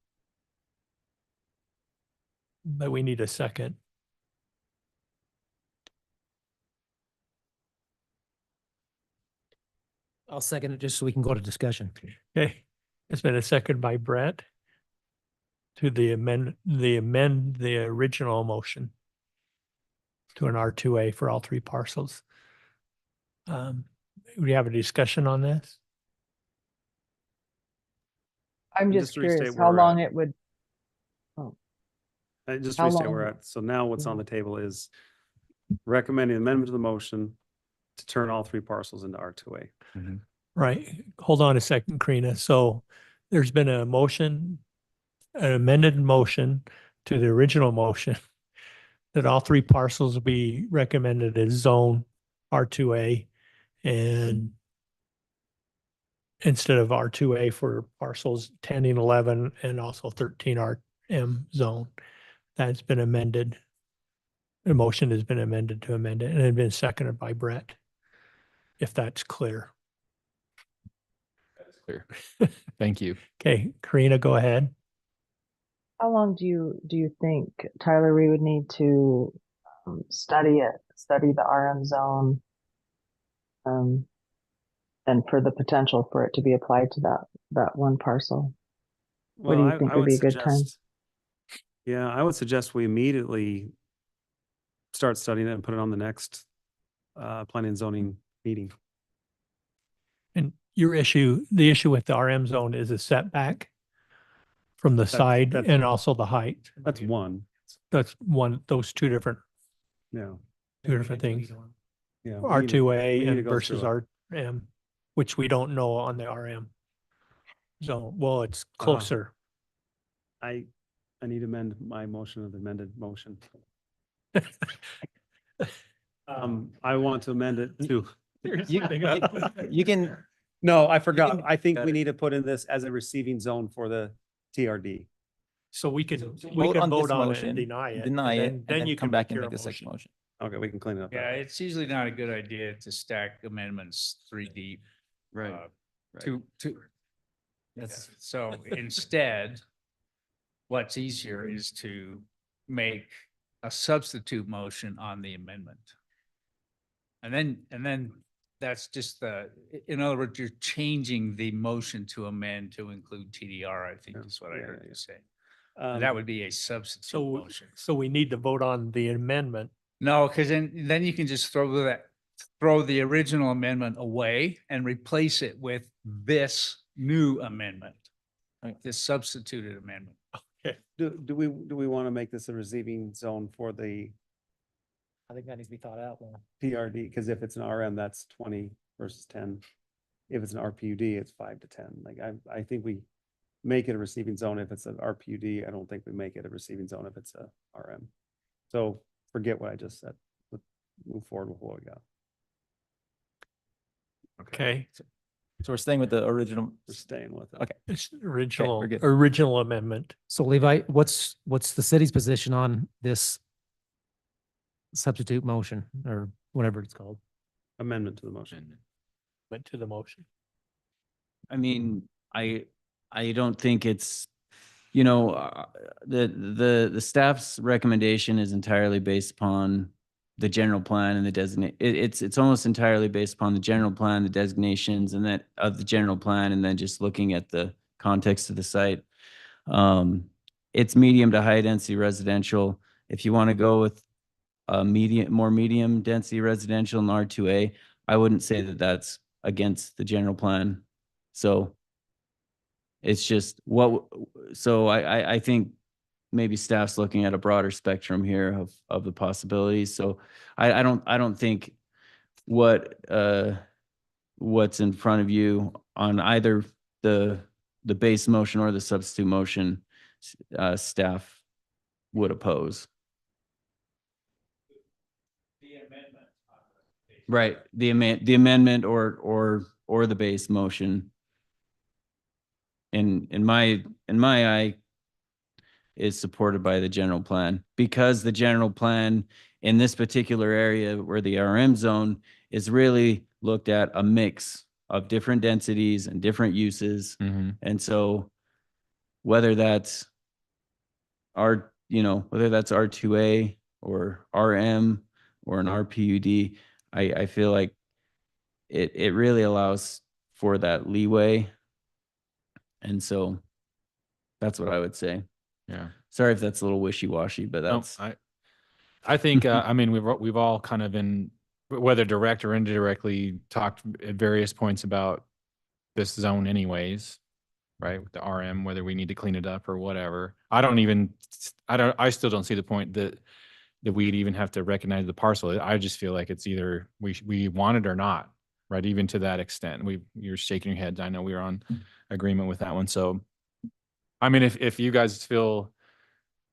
but we need a second. I'll second it just so we can go to discussion. Okay, it's been a second by Brett to the amend the original motion to an R2A for all 3 parcels. We have a discussion on this? I'm Just just to restate curious where how we're long at. it would, Just How restate where we're long- at. So now what's on the table is recommending amendment to the motion to turn all 3 parcels into R2A. Right, hold on a second, Karina. So there's been a motion, an amended motion to the original motion that all 3 parcels be recommended as zone R2A and instead of R2A for parcels 10 and 11 and also 13 RM zone. That's been amended. The motion has been amended to amend it and it had been seconded by Brett. If that's clear. That's clear. Thank you. Okay, Karina, go ahead. how long do you think, Tyler, we would need to study the RM zone? And for the potential for it to be applied to that one parcel? What do you think would be a good time? Yeah, I would suggest we immediately start studying it and put it on the next planning and zoning meeting. And the issue with the RM zone is a setback from the side that's- and also the height. That's one. That's those two different Yeah. things. Yeah. we need to- we R2A need to and go versus through RM, which we don't know on the RM. So, well, it's closer. I need to amend my motion of the amended motion. I want to amend it to. You can, No, I forgot. can- I think got we it. need to put in this as a receiving zone for the TRD. So we can vote on this vote on it motion, and deny it. deny it, and then you come can back make and your make the own second motion. Okay, we can clean it up. that Yeah, way. it's usually not a good idea to stack amendments 3 deep. Right. uh, Right. That's, so instead, what's easier is to make a substitute motion on the amendment. And then that's just in other words, you're changing the motion to amend to include TDR, I think Yeah. is what I Yeah, heard yeah, you say. Um, That would be a substitute So, motion. so we need to vote on the amendment. No, because then you can just throw the original amendment away and replace it with this new amendment. This substituted amendment. Do we want to make this a receiving zone for the I think that needs to be thought out more. PRD? Because if it's an RM, that's 20 versus 10. If it's an RPUD, it's 5 to 10. Like I think we make it a receiving zone if it's an RPUD. I don't think we make it a receiving zone if it's a RM. So forget what I just said. Let's move forward with what we got. Okay, So we're staying with the original. We're staying with it. Okay. it's original, good. original amendment. So Levi, what's the city's position on this substitute motion or whatever it's called? Amendment to the motion. Went to the motion. I mean, I don't think it's, the staff's recommendation is entirely based upon the general plan and the designate. It's almost entirely based upon the general plan, the designations and that of the general plan, and then just looking at the context of the site. It's medium to high density residential. If you want to go with more medium density residential in R2A, I wouldn't say that that's against the general plan. So it's just so I think maybe staff's looking at a broader spectrum here of the possibilities. So I don't think what's in front of you on either the base motion or the substitute motion, staff would oppose. Right, the amendment or the base motion. In my eye, is supported by the general plan, because the general plan in this particular area where the RM zone is really looked at a mix of different densities and different uses. And so whether that's whether that's R2A or RM or an RPUD, I feel like it really allows for that leeway. And so that's what I would say. Yeah. Sorry if that's a little wishy-washy, but No, that's. I think, I mean, we've all kind of been, whether direct or indirectly, talked at various points about this zone anyways, right? With the RM, whether we need to clean it up or whatever. I still don't see the point that we'd even have to recognize the parcel. I just feel like it's either we want it or not, right? Even to that extent. You're shaking your heads. I know we were on agreement with that one. So, I mean, if you guys feel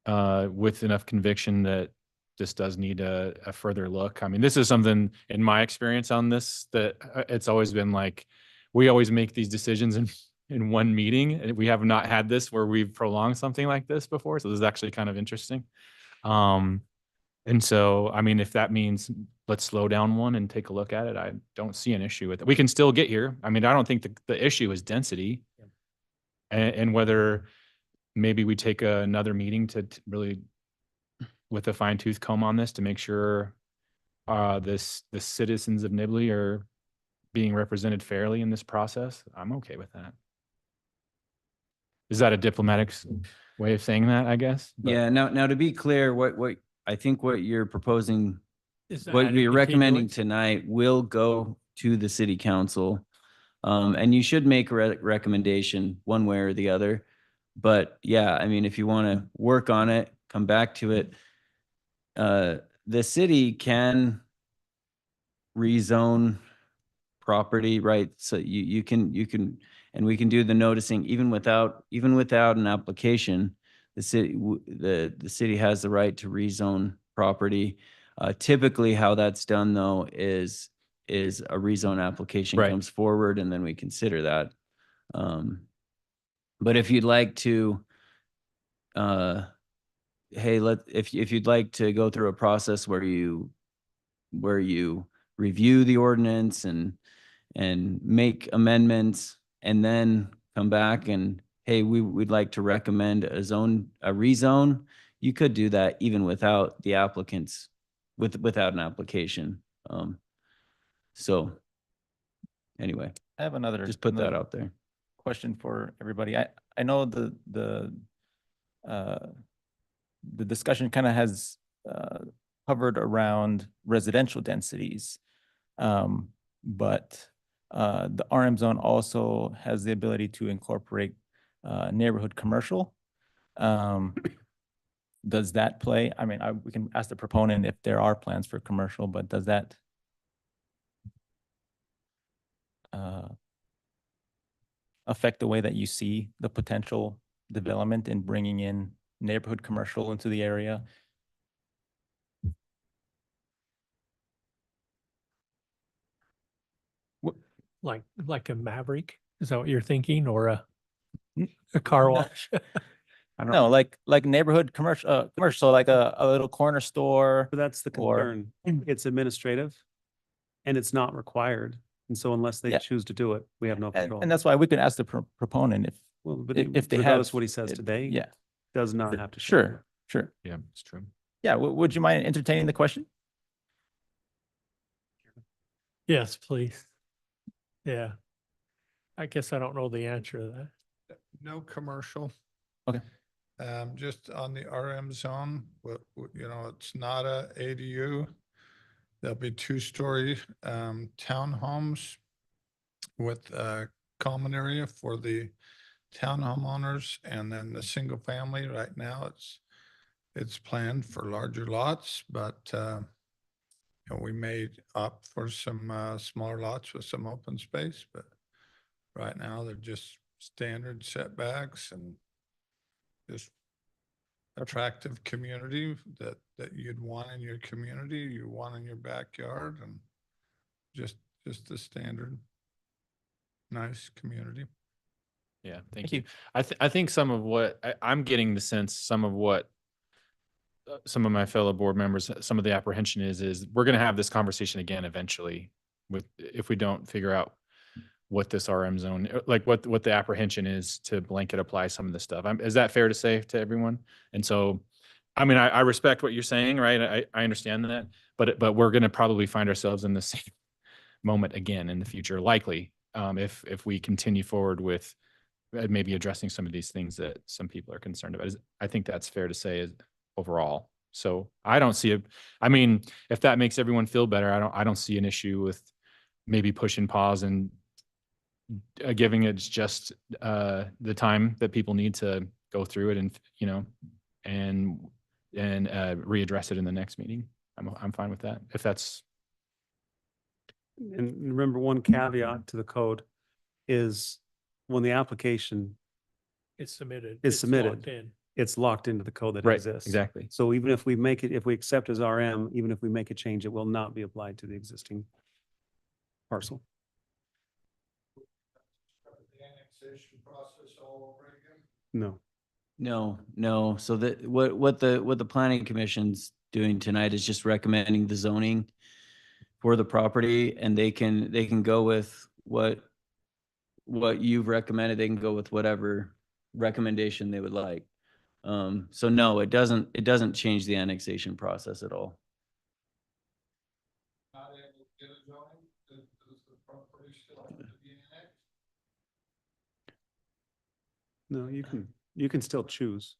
with enough conviction that this does need a further look. I mean, this is something in my experience on this that it's always been like, we always make these decisions in one meeting, and we have not had this where we've prolonged something like this before. So this is actually kind of interesting. And so, I mean, if that means let's slow down one and take a look at it, I don't see an issue with it. We can still get here. I mean, I don't think the issue is density, and whether maybe we take another meeting to really with a fine tooth comb on this to make sure the citizens of Nibley are being represented fairly in this process. I'm okay with that. Is that a diplomatic way of saying that, I guess? But Yeah. Now to be clear, what I think what you're proposing, Is what that we're a recommending continuance? tonight will go to the city council. And you should make a recommendation one way or the other. But yeah, I mean, if you want to work on it, come back to it. The city can rezone property, right? So you can, and we can do the noticing even without an application. The city has the right to rezone property. Typically how that's done though is a rezone application Right. comes forward and then we consider that. But if you'd like to, hey, if you'd like to go through a process where you review the ordinance and make amendments and then come back and, hey, we'd like to recommend a rezone, you could do that even without the applicants, without an application. So anyway, I have another. just put that another out there. question for everybody. I know the discussion kind of has hovered around residential densities, but the RM zone also has the ability to incorporate neighborhood commercial. Does that play? I mean, we can ask the proponent if there are plans for commercial, but does that affect the way that you see the potential development in bringing in neighborhood commercial into the area? Like a Maverick? Is that what you're thinking, or a car wash? I don't No, like neighborhood commercial, like a little corner store. But that's the Or- concern. It's administrative and it's not required. And so unless they Yeah. choose to do it, we have no control. And that's why we could ask the proponent Well, but if they regardless have. what he says it- today, Yeah, does not have to. show up. sure, sure. Yeah, it's true. Yeah, would you mind entertaining the question? Yes, please. Yeah. I guess I don't know the answer to that. No commercial. Okay. Just on the RM zone, you know, it's not a ADU. There'll be two-story, townhomes with a common area for the townhome owners, and then the single family. Right now, it's planned for larger lots, but, you know, we may opt for some, smaller lots with some open space, but right now they're just standard setbacks and just attractive community that you'd want in your community, you want in your backyard, and just the standard nice community. Yeah, Thank thank you. I think some of what I'm getting the sense, some of what some of my fellow board members, some of the apprehension is we're going to have this conversation again eventually with, if we don't figure out what this RM zone, like what the apprehension is to blanket apply some of this stuff. Is that fair to say to everyone? And so, I mean, I respect what you're saying, right? I understand that, but we're going to probably find ourselves in the same moment again in the future, likely, if we continue forward with maybe addressing some of these things that some people are concerned about. I think that's fair to say overall. So I don't see it. I mean, if that makes everyone feel better, I don't see an issue with maybe pushing pause and giving it just the time that people need to go through it and, you know, and readdress it in the next meeting. I'm fine with that. If that's. And remember, one caveat to the code is when the application It's submitted. is It's submitted, locked in. it's locked into the code that Right, exists. exactly. So even if we make it, if we accept as RM, even if we make a change, it will not be applied to the existing parcel. The annexation process all over again? No. No. So that what the planning commission's doing tonight is just recommending the zoning for the property, and they can go with what you've recommended. They can go with whatever recommendation they would like. So no, it doesn't change the annexation process at all. Not able to get a zoning? Does the property still have to be annexed? No, you can still choose.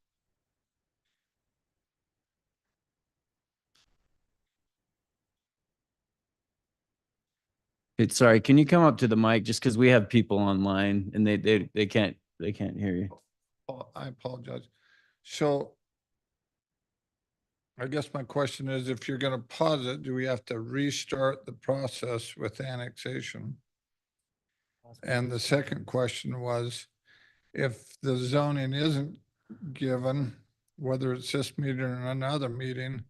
Sorry, can you come up to the mic just because we have people online and they can't hear you. Oh, I apologize. So I guess my question is, if you're going to pause it, do we have to restart the process with annexation? And the second question was, if the zoning isn't given, whether it's this meeting or another meeting,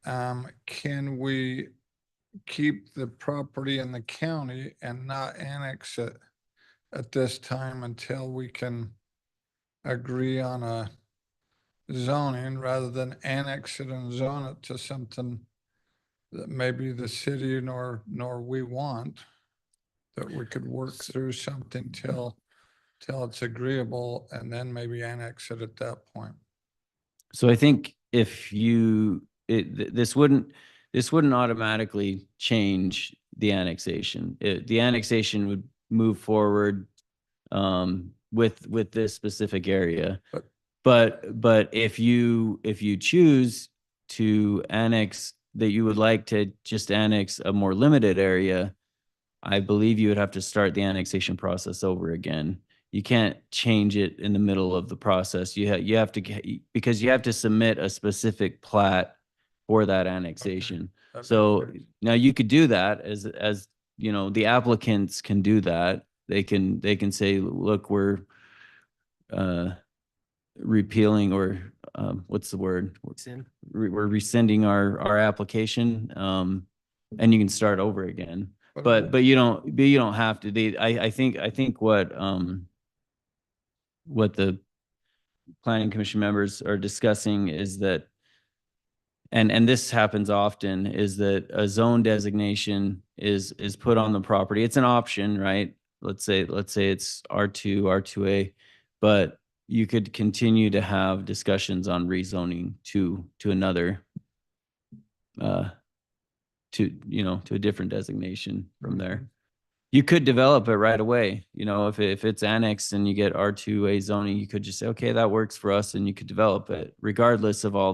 can we keep the property in the county and not annex it at this time until we can agree on a zoning rather than annex it and zone it to something that maybe the city nor we want, that we could work through something till it's agreeable and then maybe annex it at that point? So I think if this wouldn't automatically change the annexation. The annexation would move forward with this specific area. But if you choose to annex, that you would like to just annex a more limited area, I believe you would have to start the annexation process over again. You can't change it in the middle of the process. You have to, because you have to submit a specific plat for that annexation. That makes So sense. now you could do that as you know, the applicants can do that. They can say, look, we're repealing, or what's the word? We're rescinding our application, and you can start over again. But you don't have to. I think what the planning commission members are discussing is that, and this happens often, is that a zone designation is put on the property. It's an option, right? Let's say it's R2, R2A, but you could continue to have discussions on rezoning to another, to a different designation from there. You could develop it right away. If it's annexed and you get R2A zoning, you could just say, okay, that works for us, and you could develop it regardless of all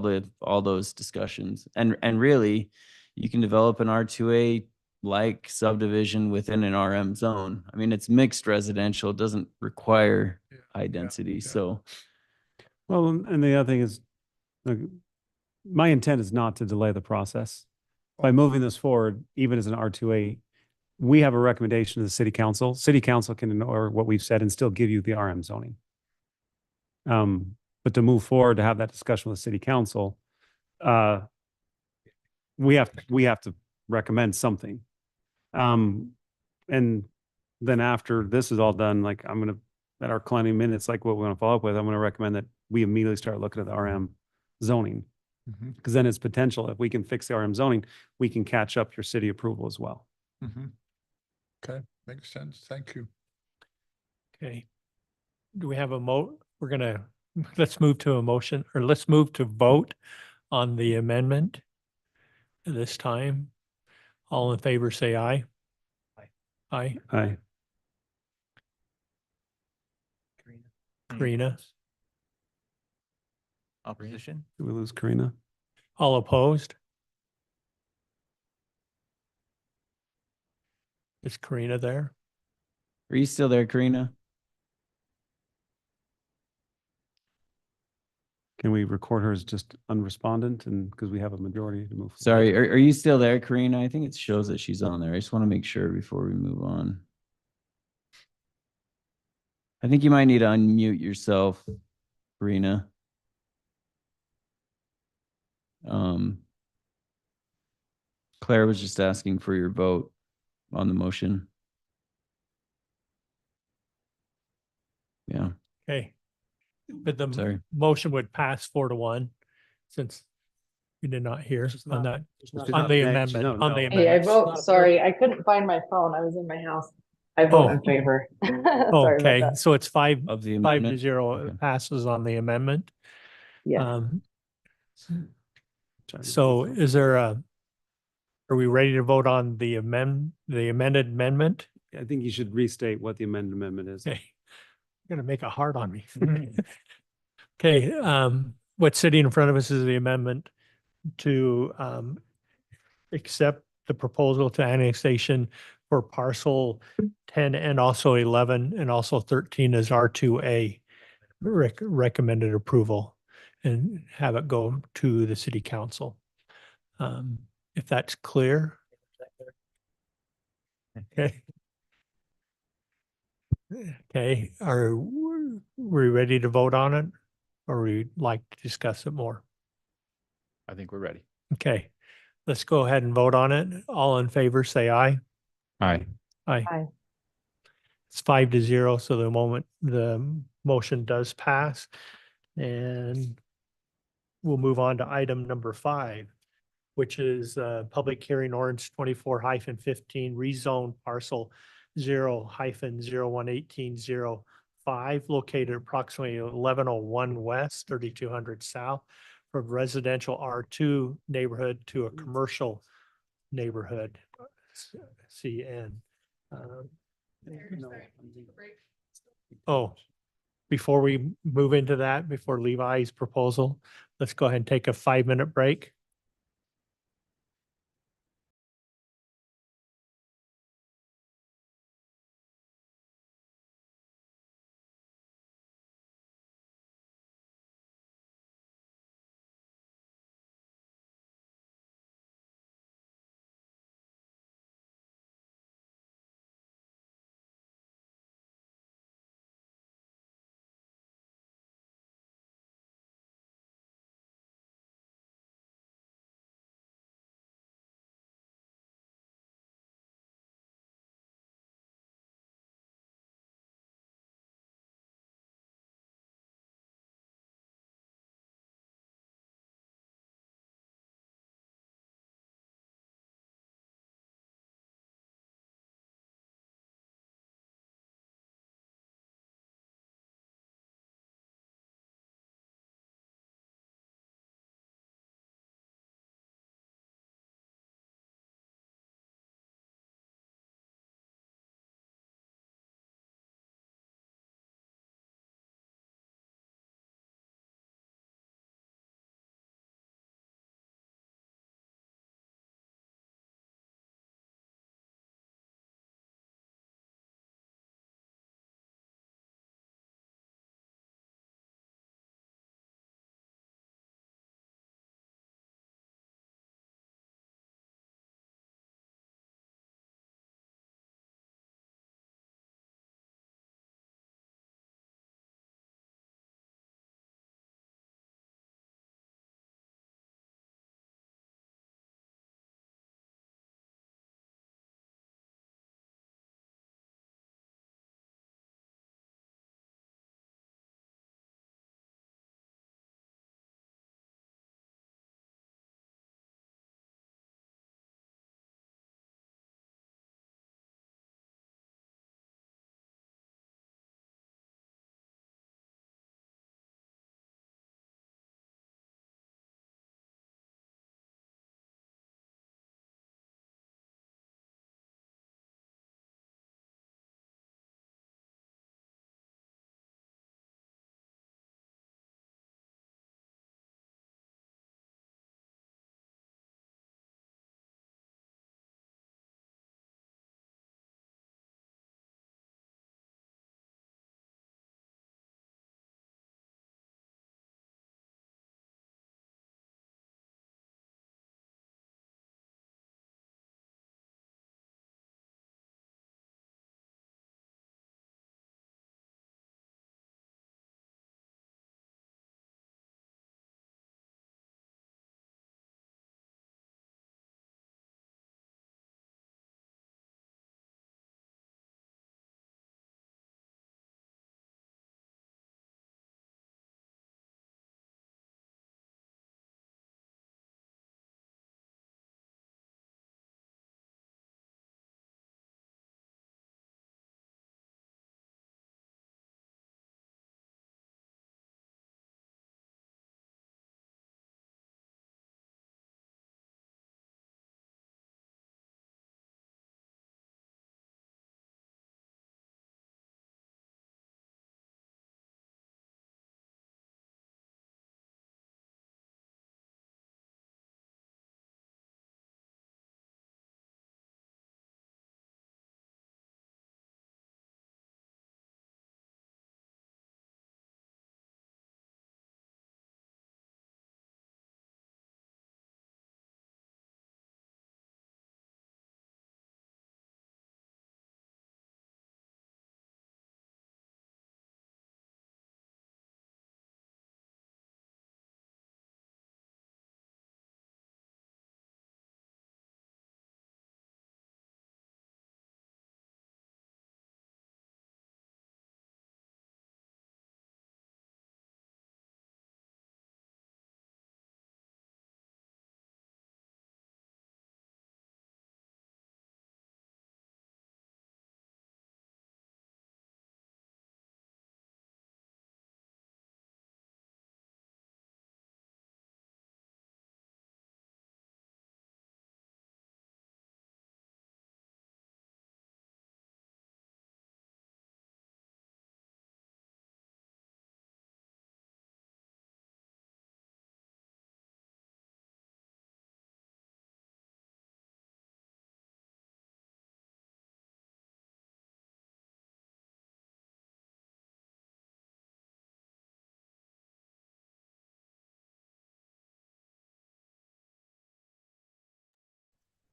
those discussions. And really, you can develop an R2A like subdivision within an RM zone. I mean, it's mixed residential, it doesn't require high density. So Well, and the other thing is, like, my intent is not to delay the process. By moving this forward, even as an R2A, we have a recommendation to the city council. City council can ignore what we've said and still give you the RM zoning. But to move forward, to have that discussion with the city council, we have to recommend something. And then after this is all done, like at our climbing minutes, like what we're gonna follow up with, I'm gonna recommend that we immediately start looking at the RM zoning. Because then it's potential, if we can fix the RM zoning, we can catch up your city approval as well. Okay, makes sense. Thank you. Okay. Do we have let's move to a motion, or let's move to vote on the amendment this time. All in favor, say aye. Aye. Aye. Karina. Opposition? Did we lose Karina? All opposed? Is Karina there? are you still there, Karina? Can we record her as just unrespondent, and because we have a majority to move? forward? Sorry, are you still there, Karina? I think it shows that she's on there. I just want to make sure before we move on. I think you might need to unmute yourself, Karina. Claire was just asking for your vote on the motion. Yeah, Okay. But the sorry. motion would pass 4-1 since you did not hear on that, on the amendment, on the Hey, I amendment. vote, sorry, I couldn't find my phone. I was in my house. I vote in favor. Sorry about Okay, that. so it's five Of the 5-0. amendment? It passes on the amendment. Yes. So are we ready to vote on the amended amendment? I think you should restate what the amended amendment is. Okay. You're gonna make it hard on me. Okay, what's sitting in front of us is the amendment to accept the proposal to annexation for parcel 10 and also 11 and also 13 as R2A. Recommended approval and have it go to the city council. If that's clear. Okay. Okay, are we ready to vote on it? Or we'd like to discuss it more? I think we're ready. Okay, let's go ahead and vote on it. All in favor, say aye. Aye. Aye. Aye. It's 5-0, so the motion does pass. And we'll move on to item number 5, which is public hearing ordinance 24-15 rezone parcel 0-011805 located approximately 1101 west, 3200 south from residential R2 neighborhood to a commercial neighborhood, CN. Oh, before we move into that, before Levi's proposal, let's go ahead and take a 5-minute break.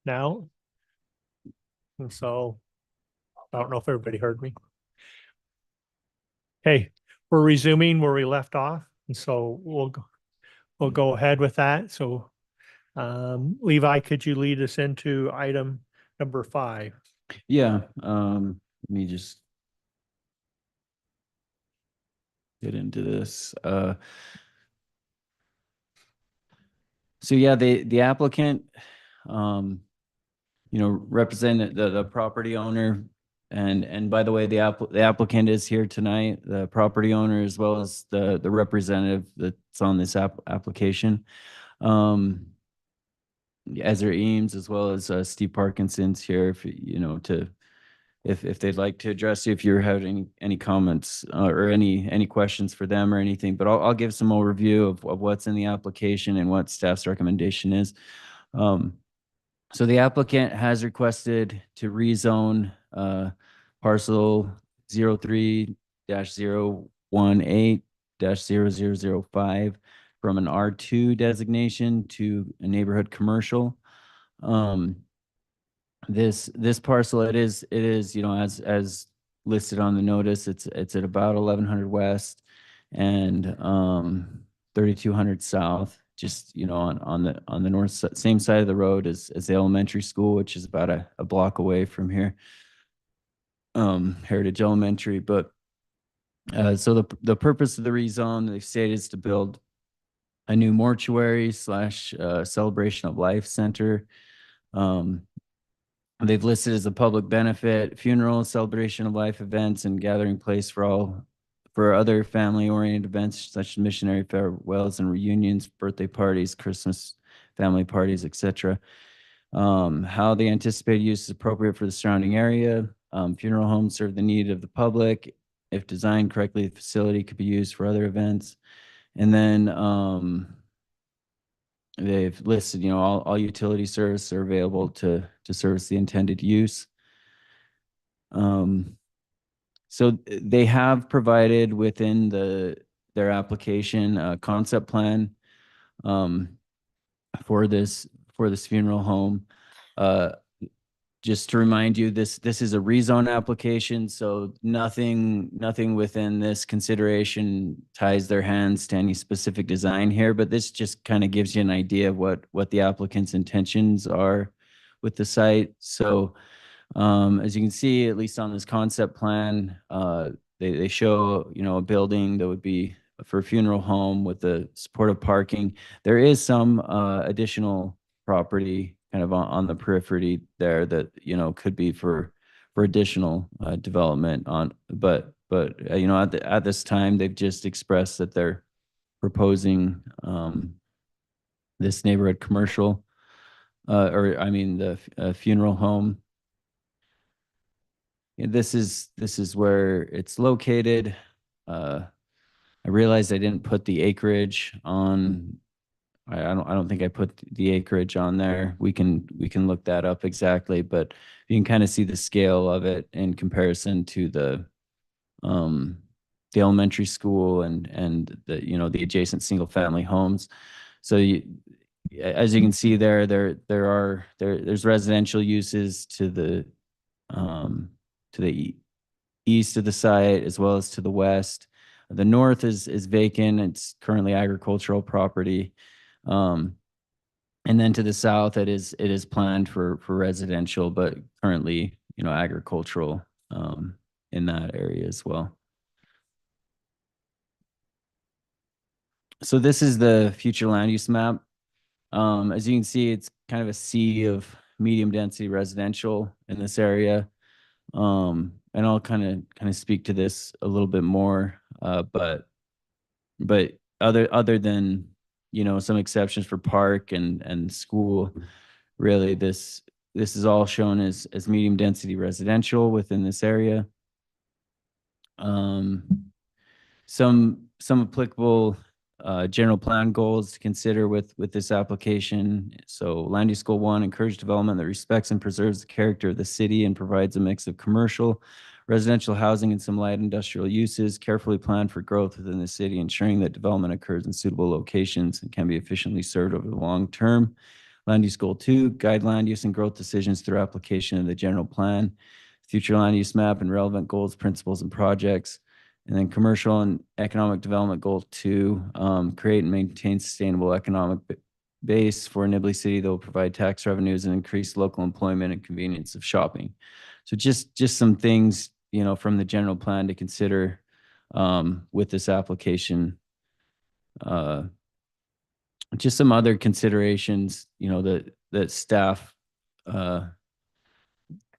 now. And so I don't know if everybody heard me. Okay, we're resuming where we left off. And so we'll go ahead with that. So Levi, could you lead us into item number 5? Yeah, let me just get into this. So yeah, the applicant, represent the property owner. And by the way, the applicant is here tonight, the property owner, as well as the representative that's on this application. Ezra Eames, as well as Steve Parkinson's here, if they'd like to address you, if you're having any comments or any questions for them or anything. But I'll give some overview of what's in the application and what staff's recommendation is. So the applicant has requested to rezone parcel 03-018-0005 from an R2 designation to a neighborhood commercial. This parcel, it is, as listed on the notice, it's at about 1100 west and 3200 south, just on the north same side of the road as the elementary school, which is about a block away from here, Heritage Elementary. But so the purpose of the rezone, they stated, is to build a new mortuary / celebration of life center. They've listed as a public benefit, funeral, celebration of life events, and gathering place for other family-oriented events such as missionary farewells and reunions, birthday parties, Christmas family parties, etc. How they anticipate use is appropriate for the surrounding area. Funeral homes serve the need of the public. If designed correctly, the facility could be used for other events. And then they've listed, all utility services are available to service the intended use. So they have provided within their application a concept plan for this funeral home. Just to remind you, this is a rezone application, so nothing within this consideration ties their hands to any specific design here, but this just kind of gives you an idea of what the applicant's intentions are with the site. So as you can see, at least on this concept plan, they show, a building that would be for a funeral home with the supportive parking. There is some additional property kind of on the periphery there that, could be for additional development but at this time, they've just expressed that they're proposing this neighborhood commercial, the funeral home. This is where it's located. I realized I didn't put the acreage on. I don't think I put the acreage on there. We can look that up exactly, but you can kind of see the scale of it in comparison to the elementary school and the adjacent single family homes. So as you can see there's residential uses to the east of the site as well as to the west. The north is vacant. It's currently agricultural property. And then to the south, it is planned for residential, but currently, agricultural in that area as well. So this is the future land use map. As you can see, it's kind of a sea of medium density residential in this area. And I'll kind of speak to this a little bit more, but other than some exceptions for park and school, really this is all shown as medium density residential within this area. Some applicable general plan goals to consider with this application. So land use goal 1, encourage development that respects and preserves the character of the city and provides a mix of commercial, residential housing, and some light industrial uses, carefully plan for growth within the city, ensuring that development occurs in suitable locations and can be efficiently served over the long term. Land use goal 2, guide land use and growth decisions through application of the general plan, future land use map and relevant goals, principles, and projects. And then commercial and economic development goal 2, create and maintain sustainable economic base for Nibley City that will provide tax revenues and increase local employment and convenience of shopping. So just some things, you know, from the general plan to consider with this application. Just some other considerations, you know, that staff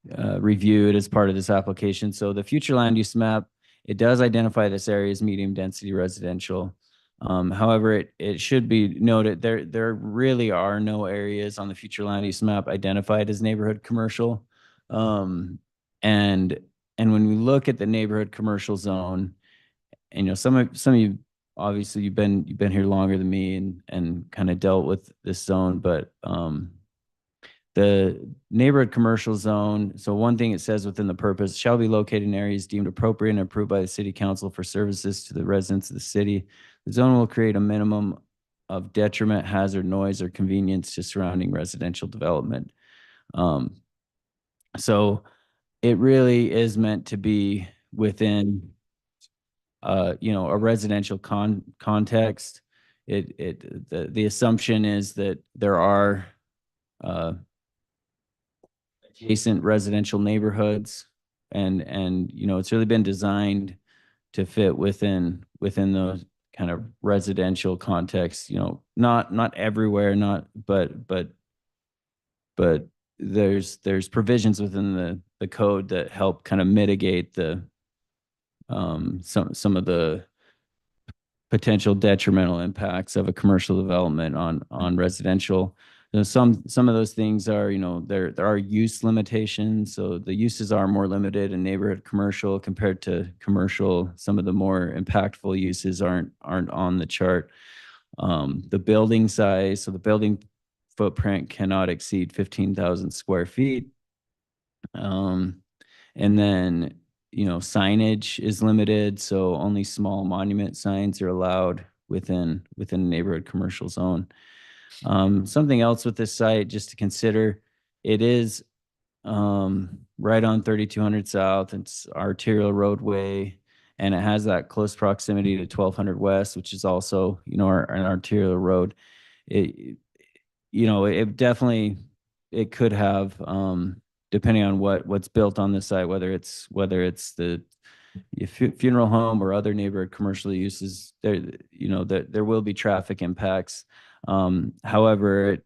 reviewed as part of this application. So the future land use map, it does identify this area as medium density residential. However, it should be noted there really are no areas on the future land use map identified as neighborhood commercial. And when we look at the neighborhood commercial zone, and you know, some of you obviously you've been here longer than me and kind of dealt with this zone, but the neighborhood commercial zone, so one thing it says within the purpose, shall be located in areas deemed appropriate and approved by the city council for services to the residents of the city. The zone will create a minimum of detriment, hazard, noise, or convenience to surrounding residential development. So it really is meant to be within you know, a residential context. The assumption is that there are adjacent residential neighborhoods, and you know, it's really been designed to fit within those kind of residential contexts. You know, not everywhere, but there's provisions within the code that help kind of mitigate the some of the potential detrimental impacts of a commercial development on residential. You know, some of those things are, you know, there are use limitations, so the uses are more limited in neighborhood commercial compared to commercial. Some of the more impactful uses aren't on the chart. The building size, so the building footprint cannot exceed 15,000 square feet. And then, you know, signage is limited, so only small monument signs are allowed within a neighborhood commercial zone. Something else with this site just to consider, it is right on 3200 South. It's arterial roadway, and it has that close proximity to 1200 West, which is also, you know, an arterial road. It, you know, it definitely, it could have, depending on what's built on the site, whether it's the funeral home or other neighborhood commercial uses, there, you know, there will be traffic impacts. However,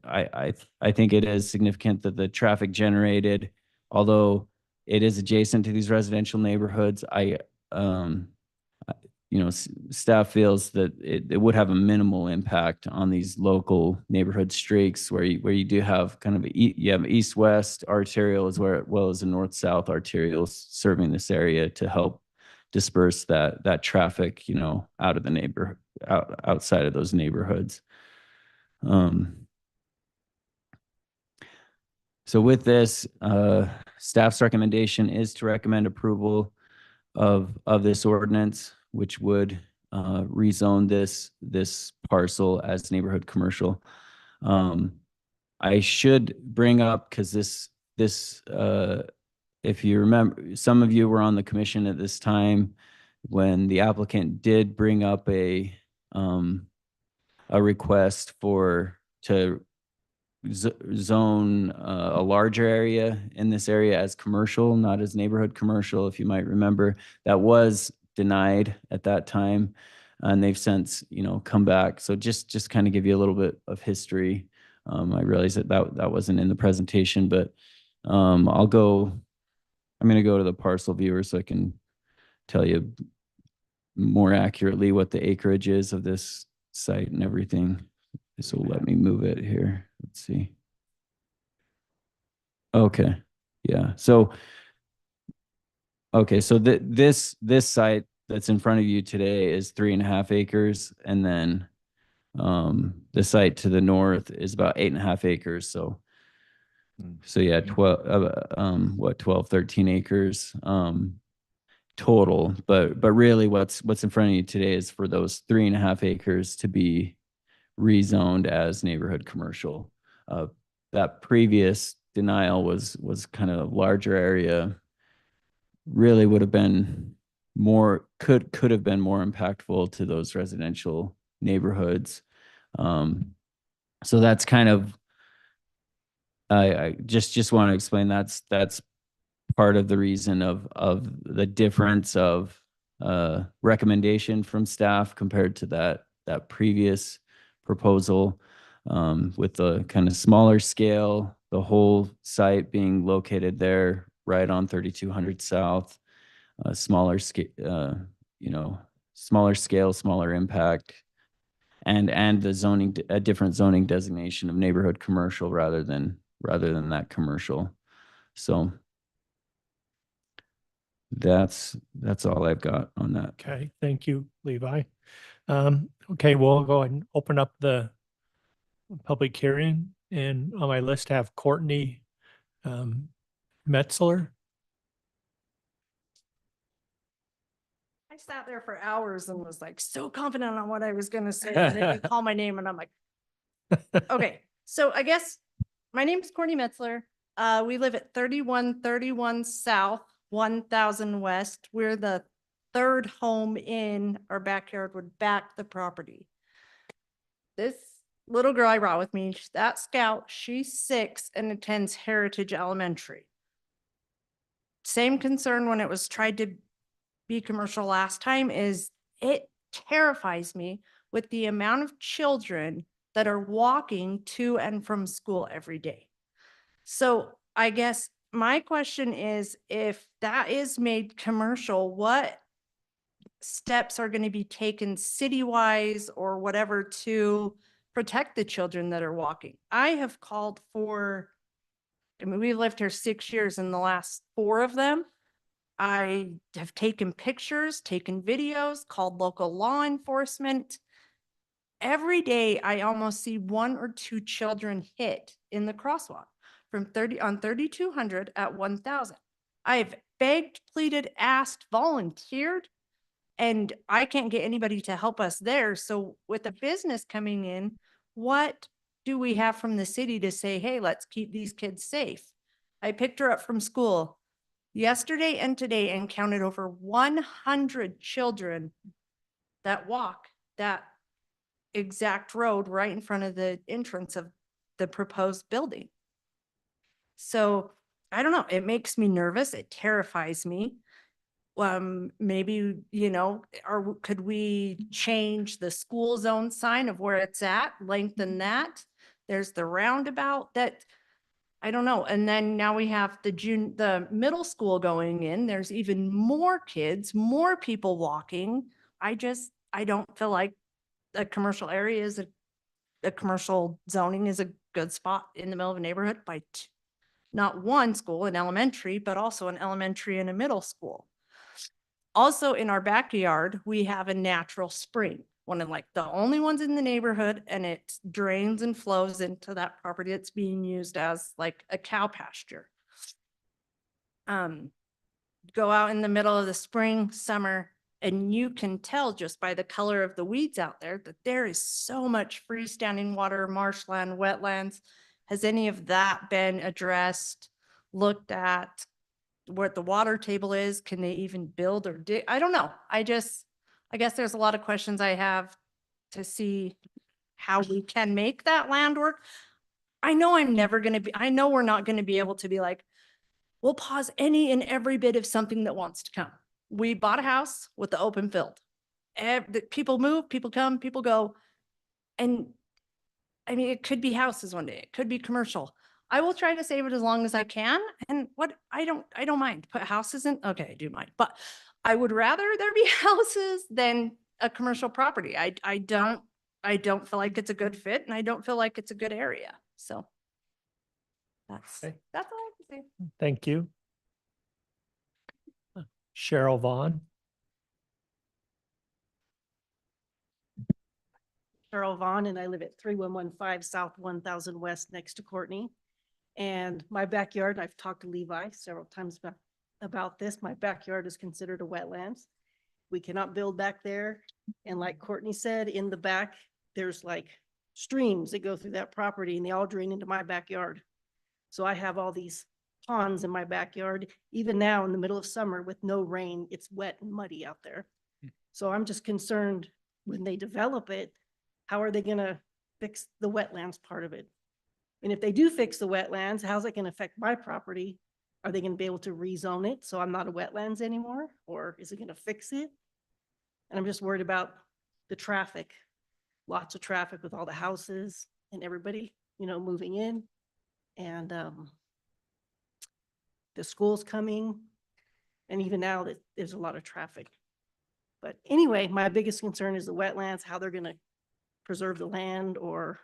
I think it is significant that the traffic generated, although it is adjacent to these residential neighborhoods, you know, staff feels that it would have a minimal impact on these local neighborhood streaks where you do have kind of you have east-west arterial as well as a north-south arterial serving this area to help disperse that traffic, you know, out of the neighborhood, outside of those neighborhoods. So with this, staff's recommendation is to recommend approval of this ordinance, which would rezone this parcel as neighborhood commercial. I should bring up, because this if you remember, some of you were on the commission at this time when the applicant did bring up a request to zone a larger area in this area as commercial, not as neighborhood commercial. If you might remember, that was denied at that time, and they've since, you know, come back. So just kind of give you a little bit of history. I realize that wasn't in the presentation, but I'm going to go to the parcel viewer so I can tell you more accurately what the acreage is of this site and everything. So let me move it here. Let's see. Okay. Yeah. So, okay. So this site that's in front of you today is 3.5 acres. And then the site to the north is about 8.5 acres. So yeah, 12, 13 acres total. But really what's in front of you today is for those 3.5 acres to be rezoned as neighborhood commercial. That previous denial was kind of larger area, really would have been more, could have been more impactful to those residential neighborhoods. So that's kind of, I just want to explain that's part of the reason of the difference of recommendation from staff compared to that previous proposal, with the kind of smaller scale, the whole site being located there right on 3200 South, smaller scale, smaller scale, smaller impact, and the zoning, a different zoning designation of neighborhood commercial rather than that commercial. So that's all I've got on that. Okay, thank you, Levi. Okay, we'll go ahead and open up the public hearing, and on my list I have Courtney Metzler. I sat there for hours and was like so confident on what I was gonna say. And then you call my name and I'm like, okay. So I guess my name is Courtney Metzler. We live at 3131 South, 1000 West. We're the third home in our backyard, would back the property. This little girl I brought with me, that Scout, she's 6 and attends Heritage Elementary. Same concern when it was tried to be commercial last time is it terrifies me with the amount of children that are walking to and from school every day. So I guess my question is, if that is made commercial, what steps are going to be taken city-wise or whatever to protect the children that are walking? I have called for, I mean, we've lived here 6 years, in the last 4 of them I have taken pictures, taken videos, called local law enforcement. Every day I almost see 1 or 2 children hit in the crosswalk from 3200 at 1000. I've begged, pleaded, asked, volunteered, and I can't get anybody to help us there. So with a business coming in, what do we have from the city to say, hey, let's keep these kids safe? I picked her up from school yesterday and today and counted over 100 children that walk that exact road right in front of the entrance of the proposed building. So I don't know, it makes me nervous. It terrifies me. Maybe, or could we change the school zone sign of where it's at, lengthen that? There's the roundabout that, I don't know. And then now we have the middle school going in. There's even more kids, more people walking. I don't feel like a commercial area is a commercial zoning is a good spot in the middle of a neighborhood by not one school, an elementary, but also an elementary and a middle school. Also in our backyard, we have a natural spring, one of like the only ones in the neighborhood, and it drains and flows into that property that's being used as like a cow pasture. Go out in the middle of the spring, summer, and you can tell just by the color of the weeds out there that there is so much freestanding water, marshland, wetlands. Has any of that been addressed, looked at? What the water table is? Can they even build or dig? I don't know. I guess there's a lot of questions I have to see how we can make that land work. I know we're not going to be able to be like, we'll pause any and every bit of something that wants to come. We bought a house with the open field. People move, people come, people go. And I mean, it could be houses one day. It could be commercial. I will try to save it as long as I can. And I don't mind. Put houses in. Okay, I do mind. But I would rather there be houses than a commercial property. I don't feel like it's a good fit, and I don't feel like it's a good area. So that's all I have to say. Thank you. Cheryl Vaughn. Cheryl Vaughn, and I live at 3115 South 1000 West next to Courtney. And my backyard, I've talked to Levi several times about this. My backyard is considered a wetlands. We cannot build back there. And like Courtney said, in the back, there's like streams that go through that property and they all drain into my backyard. So I have all these ponds in my backyard. Even now in the middle of summer with no rain, it's wet and muddy out there. So I'm just concerned when they develop it, how are they gonna fix the wetlands part of it? And if they do fix the wetlands, how's it gonna affect my property? Are they gonna be able to rezone it so I'm not a wetlands anymore? Or is it gonna fix it? And I'm just worried about the traffic, lots of traffic with all the houses and everybody, moving in. And the school's coming. And even now that there's a lot of traffic. But anyway, my biggest concern is the wetlands, how they're gonna preserve the land, or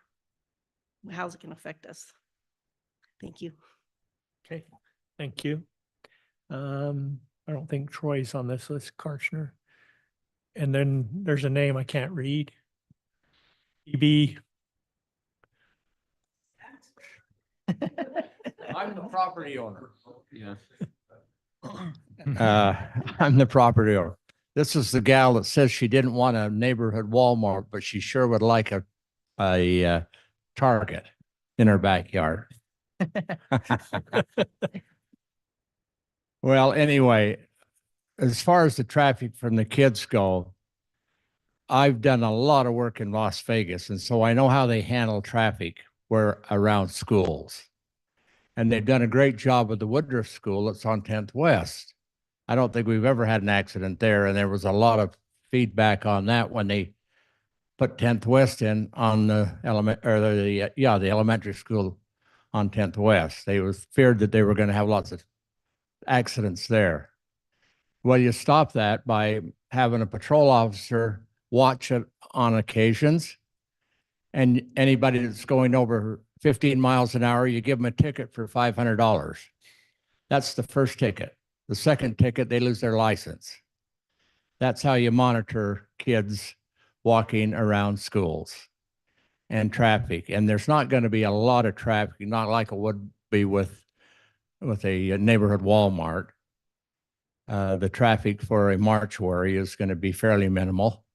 how's it gonna affect us? Thank you. Okay, thank you. I don't think Troy's on this list, Karchner. And then there's a name I can't read. EB. I'm the property owner. Yeah. I'm the property owner. This is the gal that says she didn't want a neighborhood Walmart, but she sure would like a Target in her backyard. Well, anyway, as far as the traffic from the kids go, I've done a lot of work in Las Vegas, and so I know how they handle traffic where around schools. And they've done a great job with the Woodruff School that's on 10th West. I don't think we've ever had an accident there, and there was a lot of feedback on that when they put 10th West in on the the elementary school on 10th West. They was feared that they were going to have lots of accidents there. Well, you stop that by having a patrol officer watch it on occasions, and anybody that's going over 15 miles an hour, you give them a ticket for $500. That's the first ticket. The second ticket, they lose their license. That's how you monitor kids walking around schools and traffic. And there's not going to be a lot of traffic, not like it would be with a neighborhood Walmart. The traffic for a mortuary is going to be fairly minimal.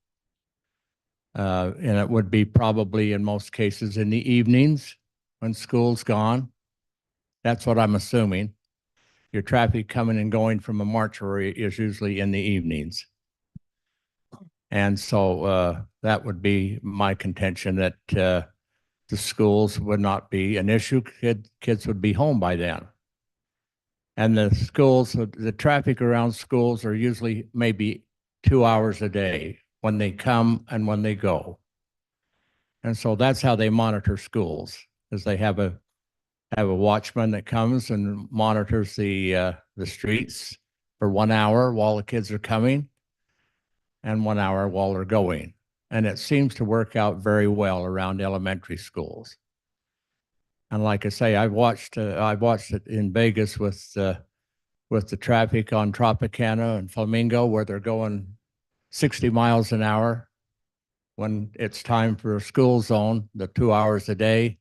And it would be probably in most cases in the evenings when school's gone. That's what I'm assuming. Your traffic coming and going from a mortuary is usually in the evenings. And so that would be my contention, that the schools would not be an issue. Kids would be home by then. And the schools, the traffic around schools are usually maybe 2 hours a day when they come and when they go. And so that's how they monitor schools, is they have a watchman that comes and monitors the streets for 1 hour while the kids are coming and 1 hour while they're going. And it seems to work out very well around elementary schools. And like I say, I've watched it in Vegas with the traffic on Tropicana and Flamingo, where they're going 60 miles an hour. When it's time for a school zone, the 2 hours a day,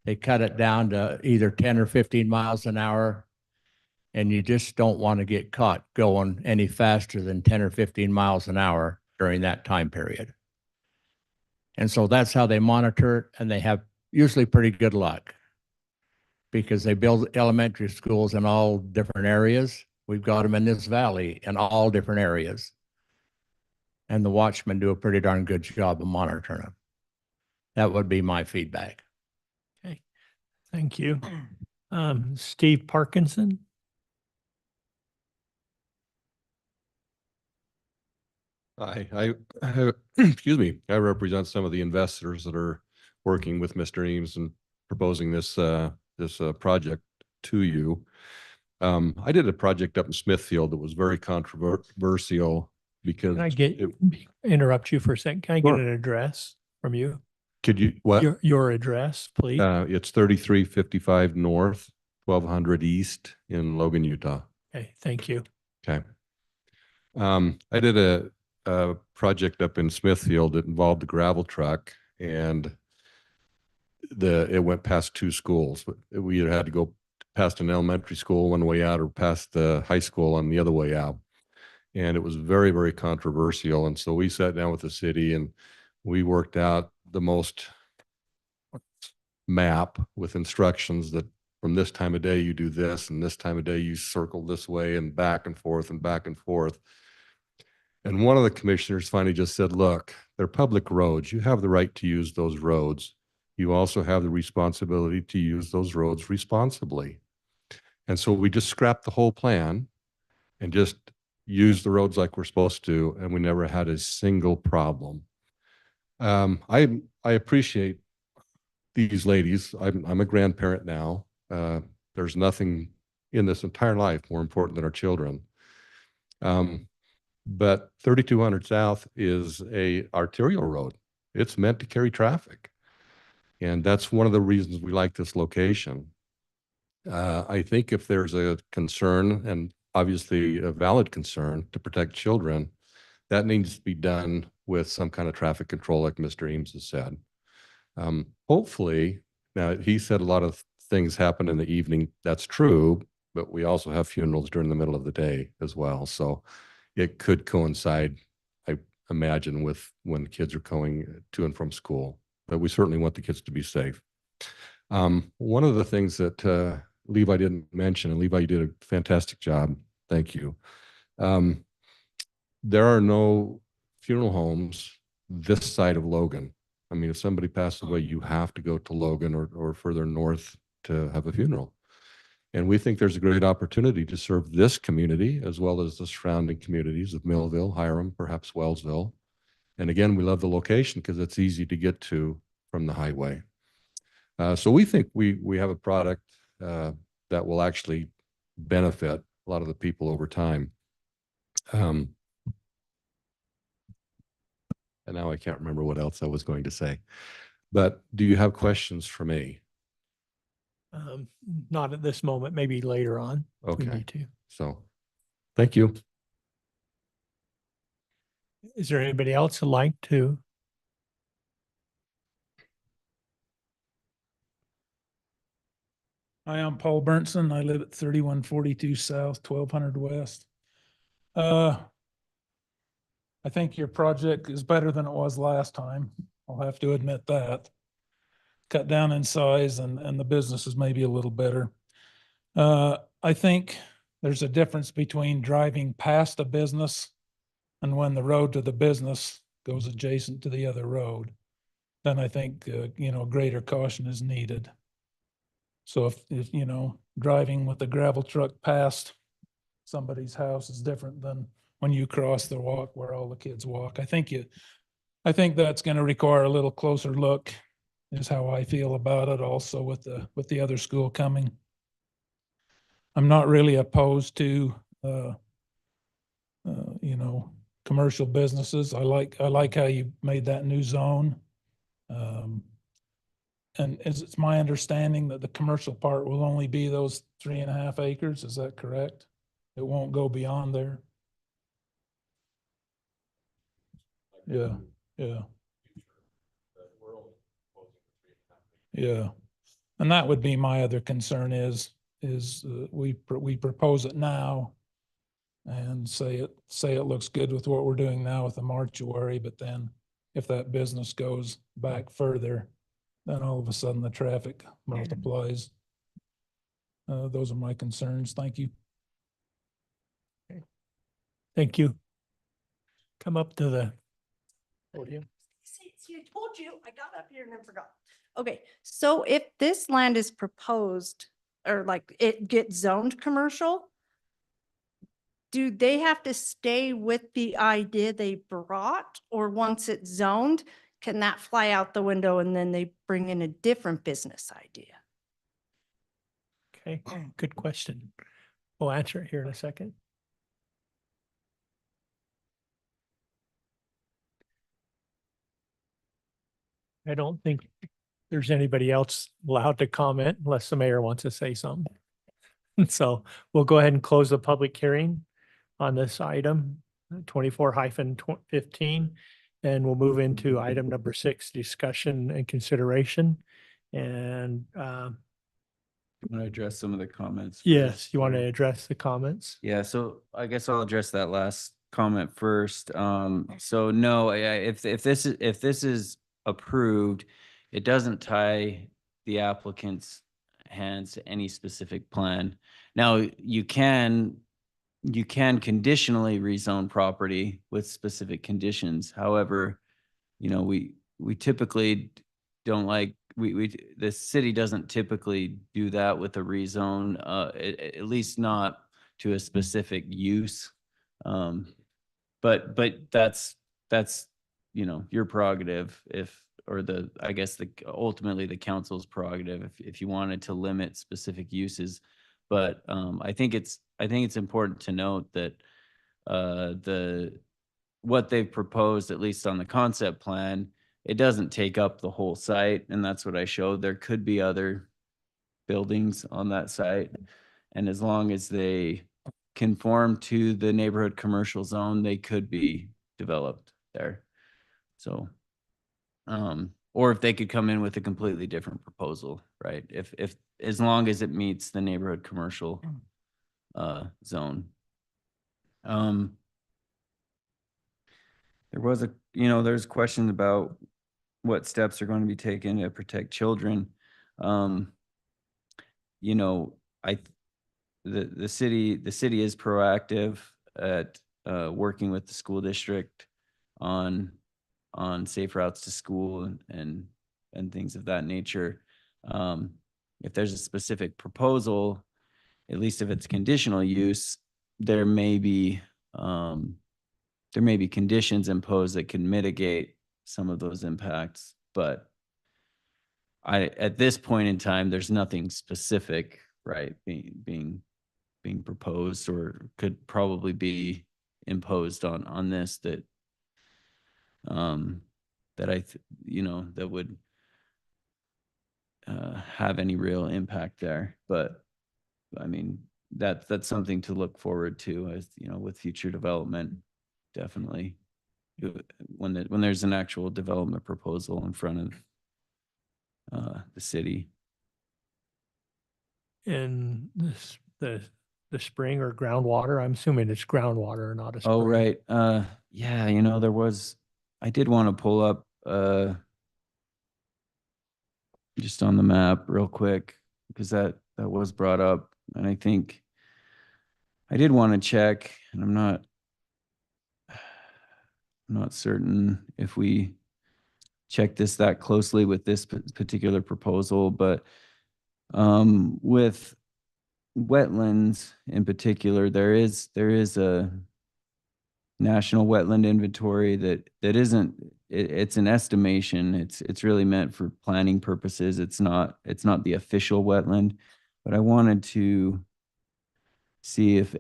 they cut it down to either 10 or 15 miles an hour. And you just don't want to get caught going any faster than 10 or 15 miles an hour during that time period. And so that's how they monitor it, and they have usually pretty good luck, because they build elementary schools in all different areas. We've got them in this valley in all different areas. And the watchmen do a pretty darn good job of monitoring them. That would be my feedback. Okay, thank you. Steve Parkinson. I excuse me, I represent some of the investors that are working with Mr. Eames and proposing this project to you. I did a project up in Smithfield that was very controversial because Can I interrupt you for a second? Can I get an address from you? Could you, what? Your address, please. It's 3355 North, 1200 East in Logan, Utah. Okay, thank you. Okay. I did a project up in Smithfield that involved the gravel truck, and it went past two schools. We either had to go past an elementary school one way out or past the high school on the other way out. And it was very, very controversial. And so we sat down with the city and we worked out the most map with instructions that from this time of day you do this, and this time of day you circle this way, and back and forth and back and forth. And one of the commissioners finally just said, look, they're public roads. You have the right to use those roads. You also have the responsibility to use those roads responsibly. And so we just scrapped the whole plan and just used the roads like we're supposed to, and we never had a single problem. I appreciate these ladies. I'm a grandparent now. There's nothing in this entire life more important than our children. But 3200 South is a arterial road. It's meant to carry traffic. And that's one of the reasons we like this location. I think if there's a concern, and obviously a valid concern, to protect children, that needs to be done with some kind of traffic control, like Mr. Eames has said. Hopefully, now he said a lot of things happen in the evening. That's true, but we also have funerals during the middle of the day as well. So it could coincide, I imagine, with when kids are going to and from school. But we certainly want the kids to be safe. One of the things that Levi didn't mention, and Levi, you did a fantastic job. Thank you. There are no funeral homes this side of Logan. I mean, if somebody passes away, you have to go to Logan or further north to have a funeral. And we think there's a great opportunity to serve this community as well as the surrounding communities of Millville, Hiram, perhaps Wellsville. And again, we love the location because it's easy to get to from the highway. So we think we have a product that will actually benefit a lot of the people over time. And now I can't remember what else I was going to say. But do you have questions for me? Not at this moment, maybe later on. If we Okay. need to. So, thank you. Is there anybody else who'd like to? Hi, I'm Paul Burnson. I live at 3142 South, 1200 West. I think your project is better than it was last time. I'll have to admit that. Cut down in size and the business is maybe a little better. I think there's a difference between driving past a business and when the road to the business goes adjacent to the other road. Then I think, greater caution is needed. So if driving with a gravel truck past somebody's house is different than when you cross the walk where all the kids walk. I think that's going to require a little closer look, is how I feel about it, also with the other school coming. I'm not really opposed to commercial businesses. I like how you made that new zone. And it's my understanding that the commercial part will only be those 3.5 acres. Is that correct? It won't go beyond there. Yeah, yeah. Yeah. And that would be my other concern is we propose it now and say it looks good with what we're doing now with the mortuary, but then if that business goes back further, then all of a sudden the traffic multiplies. Those are my concerns. Thank you. Okay. Thank you. Come up to the podium. See, I told you, I got up here and then forgot. Okay, so if this land is proposed or like it gets zoned commercial, do they have to stay with the idea they brought, or once it's zoned, can that fly out the window and then they bring in a different business idea? Okay, good question. We'll answer it here in a second. I don't think there's anybody else allowed to comment unless the mayor wants to say something. So we'll go ahead and close the public hearing on this item 24-15, and we'll move into item number 6, discussion and consideration. And I'm going to address some of the comments. yes, first. you want to address the comments? Yeah, so I guess I'll address that last comment first. So no, if this is approved, it doesn't tie the applicant's hands to any specific plan. Now, you can conditionally rezone property with specific conditions. However, we typically don't like, the city doesn't typically do that with a rezone, at least not to a specific use. But that's, your prerogative I guess ultimately the council's prerogative if you wanted to limit specific uses. But I think it's important to note that what they've proposed, at least on the concept plan, it doesn't take up the whole site, and that's what I showed. There could be other buildings on that site, and as long as they conform to the neighborhood commercial zone, they could be developed there. So, or if they could come in with a completely different proposal, right? If as long as it meets the neighborhood commercial zone. There was there's questions about what steps are going to be taken to protect children. The city is proactive at working with the school district on safe routes to school and things of that nature. If there's a specific proposal, at least if it's conditional use, there may be conditions imposed that can mitigate some of those impacts. But at this point in time, there's nothing specific, right, being proposed or could probably be imposed on this that that would have any real impact there. But I mean, that's something to look forward to as with future development. Definitely, when there's an actual development proposal in front of the city. In the spring or groundwater, I'm assuming it's groundwater, not a spring. Oh, right. Yeah, I did want to pull up just on the map real quick because that was brought up, and I think I did want to check, and I'm not certain if we checked this that closely with this particular proposal, but with wetlands in particular, there is a national wetland inventory that isn't, it's an estimation. It's really meant for planning purposes. It's not the official wetland, but I wanted to see if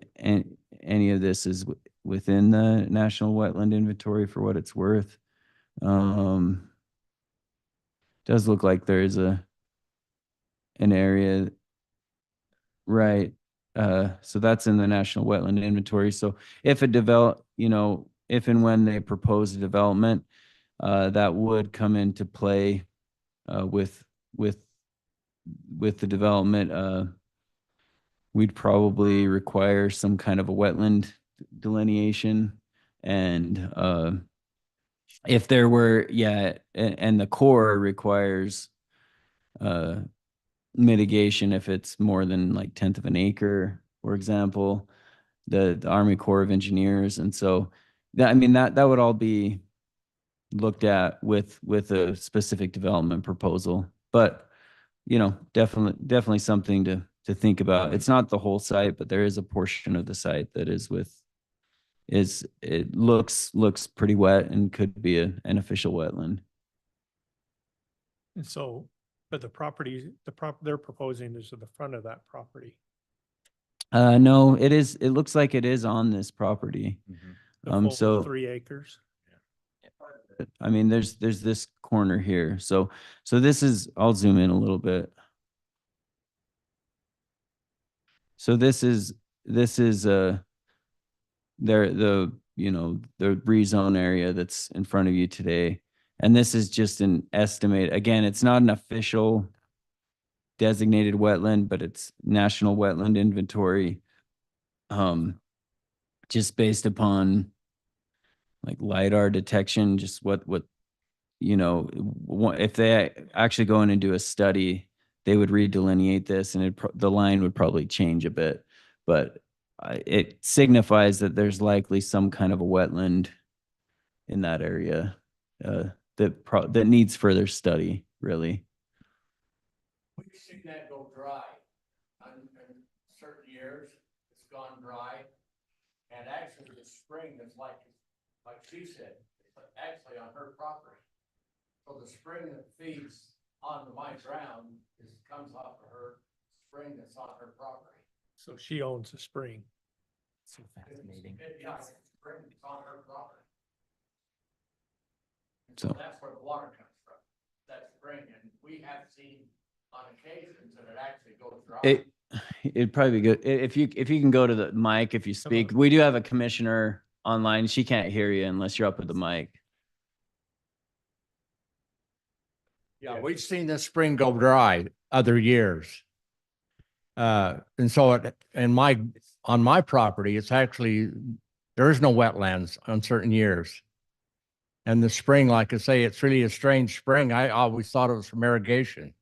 any of this is within the national wetland inventory for what it's worth. Does look like there is an area, right? So that's in the national wetland inventory. So if if and when they propose a development, that would come into play with the development. We'd probably require some kind of a wetland delineation, and if there were, and the Corps requires mitigation if it's more than like 1/10 of an acre, for example, the Army Corps of Engineers. And so that would all be looked at with a specific development proposal. But definitely something to think about. It's not the whole site, but there is a portion of the site that it looks pretty wet and could be an official wetland. And so, but they're proposing is to the front of that property. No, it looks like it is on this property. The full So 3 acres. I mean, there's this corner here. So this is, I'll zoom in a little bit. So this is the rezone area that's in front of you today. And this is just an estimate. Again, it's not an official designated wetland, but it's national wetland inventory. Just based upon like LiDAR detection, just what if they actually go in and do a study, they would redelineate this and the line would probably change a bit, but it signifies that there's likely some kind of a wetland in that area that needs further study, really. We've seen that go dry. In certain years, it's gone dry. And actually the spring is like she said, it's actually on her property. So the spring that feeds onto my ground comes off of her spring that's on her property. So she owns the spring. So fascinating. Yeah, it's spring that's on her property. And So- that's where the water comes from, that spring. And we have seen on occasions that it actually goes dry. It'd probably be good if you can go to the mic if you speak. We do have a commissioner online. She can't hear you unless you're up with the mic. Yeah, we've seen this spring go dry other years. And so on my property, it's actually, there is no wetlands on certain years. And the spring, like I say, it's really a strange spring. I always thought it was from irrigation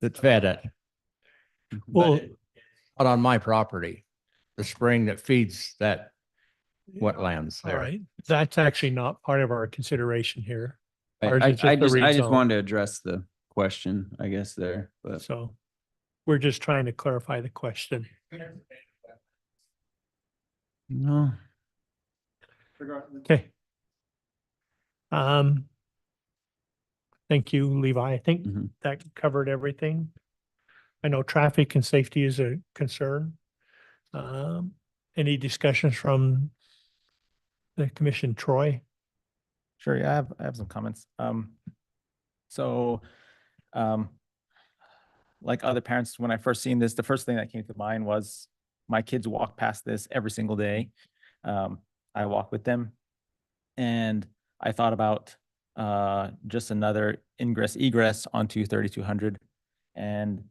that fed it. Well, But it's not on my property, the spring that feeds that wetlands all there. right, that's actually not part of our consideration here. Ours I is just the just rezone. wanted to address the question, I guess, there, but So we're just trying to clarify the question. no. Okay. Thank you, Levi. I think Mhm. that covered everything. I know traffic and safety is a concern. Any discussions from the commission, Troy? Sure, yeah, I have some comments. So, like other parents, when I first seen this, the first thing that came to mind was my kids walk past this every single day. I walk with them, and I thought about just another ingress egress onto 3200. And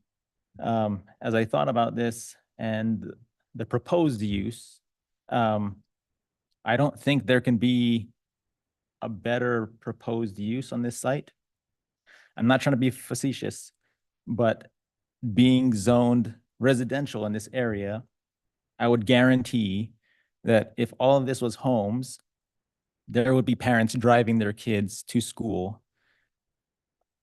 as I thought about this and the proposed use, I don't think there can be a better proposed use on this site. I'm not trying to be facetious, but being zoned residential in this area, I would guarantee that if all of this was homes, there would be parents driving their kids to school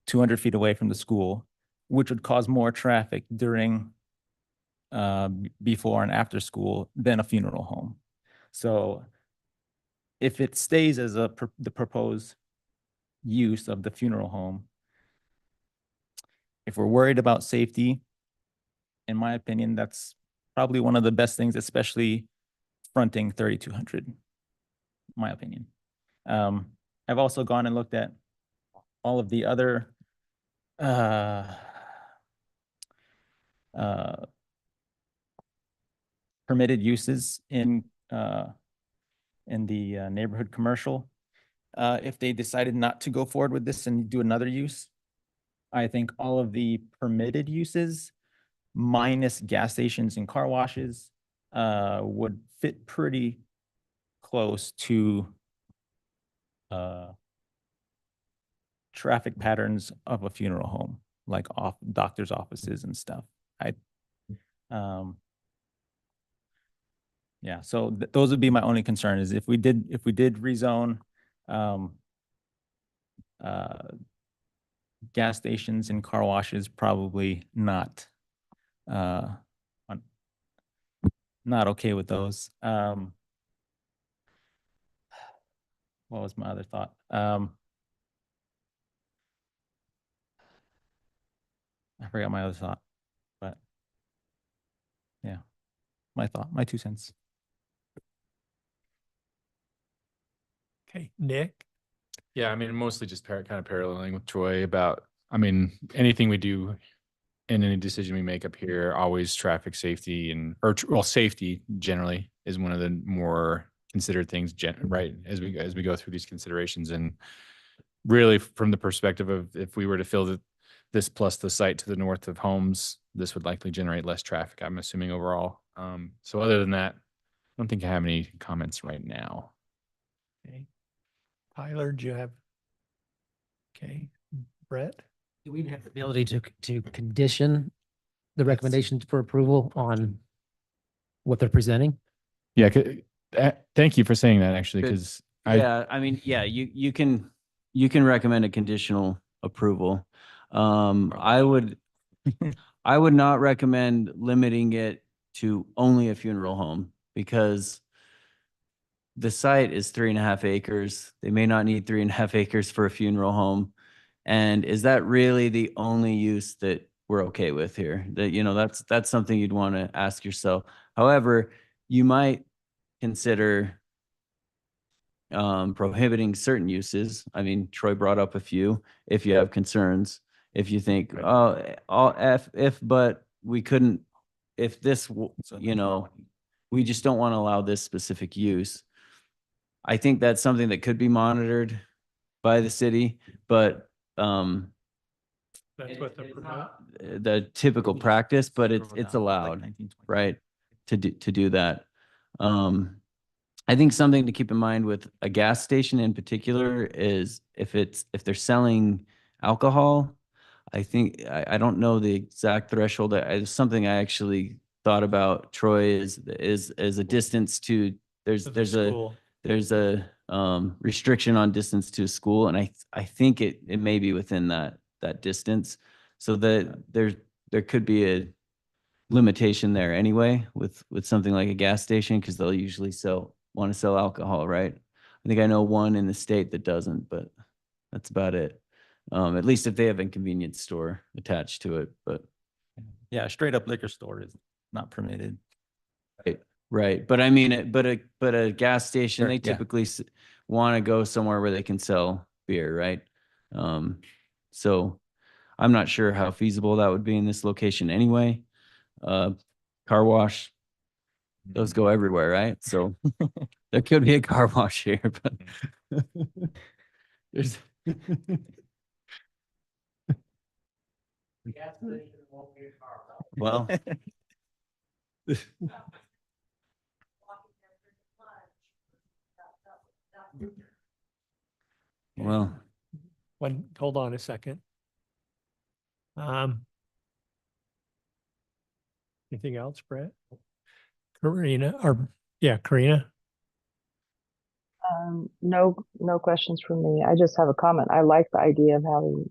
200 feet away from the school, which would cause more traffic during before and after school than a funeral home. So if it stays as the proposed use of the funeral home, if we're worried about safety, in my opinion, that's probably one of the best things, especially fronting 3200, my opinion. I've also gone and looked at all of the other permitted uses in the neighborhood commercial. If they decided not to go forward with this and do another use, I think all of the permitted uses minus gas stations and car washes would fit pretty close to traffic patterns of a funeral home, like off doctor's offices and stuff. Yeah, so those would be my only concern is if we did rezone gas stations and car washes, probably not not okay with those. What was my other thought? I forgot my other thought, but yeah, my 2 cents. Okay, Nick? Yeah, I mean, mostly just kind of paralleling with Troy about, I mean, anything we do and any decision we make up here, always traffic safety well, safety generally is one of the more considered things, right? As we go through these considerations, and really from the perspective of if we were to fill this plus the site to the north of homes, this would likely generate less traffic, I'm assuming overall. So other than that, I don't think I have any comments right now. Okay. Tyler, do you have? Okay, Brett? Do we have the ability to condition the recommendations for approval on what they're presenting? Yeah, thank you for saying that actually, Good. because Yeah, I mean, yeah, you can recommend a conditional approval. I would not recommend limiting it to only a funeral home because the site is 3.5 acres. They may not need 3.5 acres for a funeral home. And is that really the only use that we're okay with here? That, you know, that's something you'd want to ask yourself. However, you might consider prohibiting certain uses. I mean, Troy brought up a few. If you have concerns, if you think, oh, but we couldn't, if this, you know, we just don't want to allow this specific use. I think that's something that could be monitored by the city, but That's what the permit. the typical practice, but it's allowed, right? To do that. I think something to keep in mind with a gas station in particular is if they're selling alcohol, I think, I don't know the exact threshold. It's something I actually thought about, Troy, is a distance to, there's a restriction on distance to a school. And I think it may be within that distance. So that there could be a limitation there anyway with something like a gas station, because they'll usually want to sell alcohol, right? I think I know one in the state that doesn't, but that's about it. At least if they have a convenience store attached to it, but. Yeah, a straight up liquor store is not permitted. Right. But I mean, but a gas station, Sure, they yeah. typically want to go somewhere where they can sell beer, right? So I'm not sure how feasible that would be in this location anyway. Car wash, those go everywhere, right? So there could be a car wash here, but there's. Well. Well, Hold on a second. Anything else, Brett? Karina, Karina? No questions from me. I just have a comment. I like the idea of having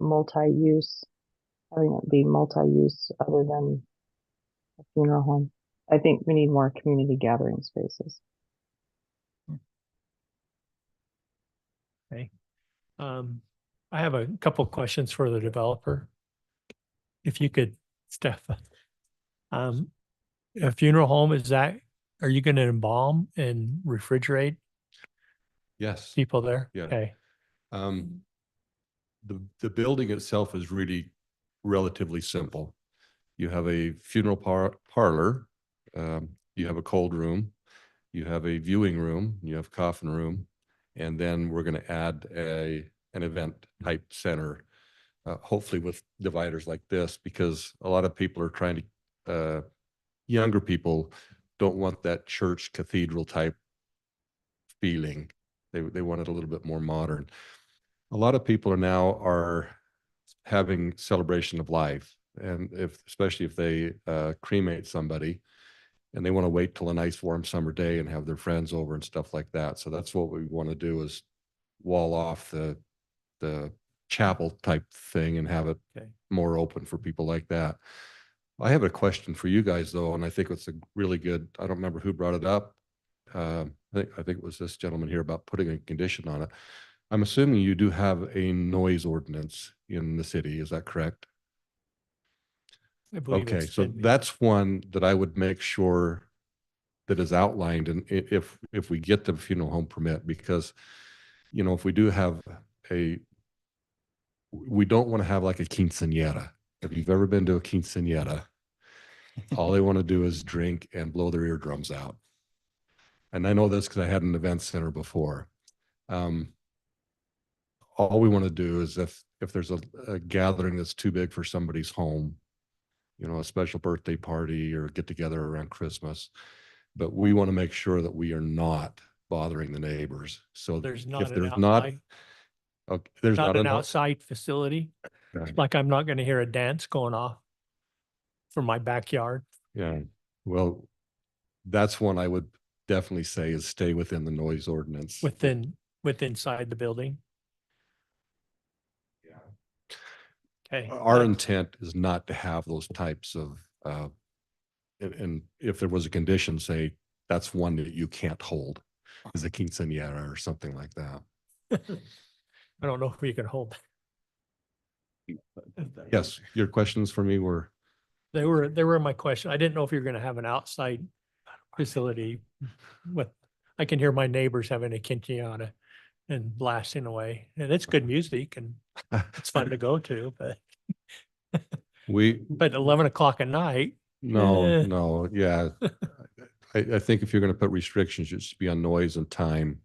having it be multi-use other than a funeral home. I think we need more community gathering spaces. Okay. I have a couple questions for the developer. If you could, Steph, a funeral home, are you going to embalm and refrigerate Yes. people there? Yeah. Okay. The building itself is really relatively simple. You have a funeral parlor, you have a cold room, you have a viewing room, you have coffin room, and then we're going to add an event type center, hopefully with dividers like this, because a lot of people are trying to, younger people don't want that church cathedral type feeling. They want it a little bit more modern. A lot of people are having celebration of life, and especially if they cremate somebody, and they want to wait till a nice warm summer day and have their friends over and stuff like that. So that's what we want to do, is wall off the chapel type thing and have it more open for people like that. I have a question for you guys though, and I think it's a really good, I don't remember who brought it up. I think it was this gentleman here about putting a condition on it. I'm assuming you do have a noise ordinance in the city. Is that correct? I believe Okay, it's so that's one that I would make sure that is outlined, and if we get the funeral home permit, because, you know, if we do have we don't want to have like a quinceañera. If you've ever been to a quinceañera, all they want to do is drink and blow their eardrums out. And I know this because I had an event center before. All we want to do is if there's a gathering that's too big for somebody's home, you know, a special birthday party or get together around Christmas, but we want to make sure that we are not bothering the neighbors. So there's not if an there's outside, not, okay, there's not not an outside facility. Like I'm not going to hear a dance going off from my backyard. Yeah, well, that's one I would definitely say is stay within the noise ordinance. With inside the building. Yeah. Okay. Our intent is not to have those types of, and if there was a condition, say, that's one that you can't hold, is a quinceañera or something like that. I don't know if we can hold. Yes, your questions for me were, They were my question. I didn't know if you're going to have an outside facility with, I can hear my neighbors having a quinceañera and blasting away, and it's good music and it's fun to go to, but but 11 o'clock at night. no, yeah. I think if you're going to put restrictions, it should be on noise and time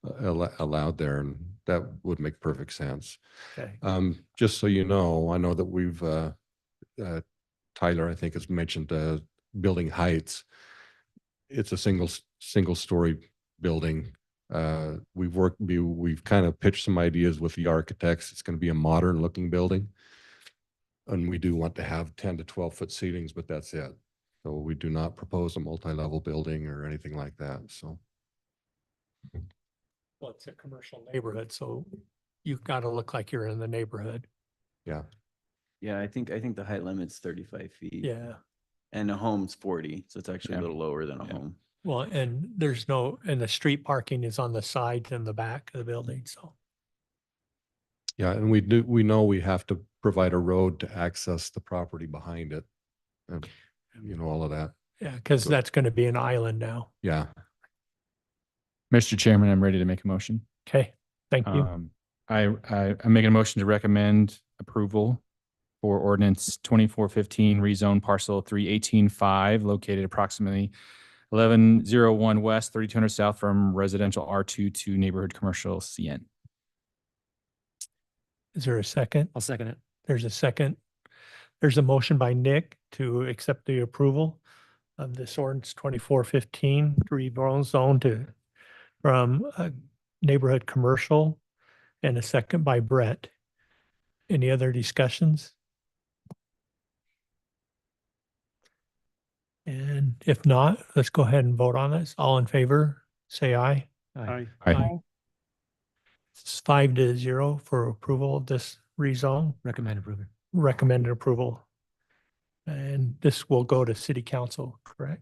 allowed there, and that would make perfect sense. Okay. Just so you know, I know that we've, Tyler, I think, has mentioned building heights. It's a single story building. We've kind of pitched some ideas with the architects. It's going to be a modern looking building. And we do want to have 10 to 12 foot ceilings, but that's it. So we do not propose a multi-level building or anything like that. So. Well, it's a commercial neighborhood, so you've got to look like you're in the neighborhood. Yeah. Yeah, I think the height limit's 35 feet. Yeah. And a home's 40, so it's actually a little lower than a home. Well, and and the street parking is on the sides and the back of the building, so. Yeah, and we know we have to provide a road to access the property behind it. And, all of that. Yeah, because that's going to be an island now. Yeah. Mr. Chairman, I'm ready to make a motion. Okay, thank you. I'm making a motion to recommend approval for ordinance 2415 rezone parcel 318-5 located approximately 1101 west, 3200 south from residential R2 to neighborhood commercial CN. Is there a second? I'll second it. There's a second. There's a motion by Nick to accept the approval of this ordinance 2415 rezone from neighborhood commercial, and a second by Brett. Any other discussions? And if not, let's go ahead and vote on this. All in favor, say aye. Aye. Aye. It's 5-0 for approval of this rezone. Recommend approval. Recommended approval. And this will go to city council, correct?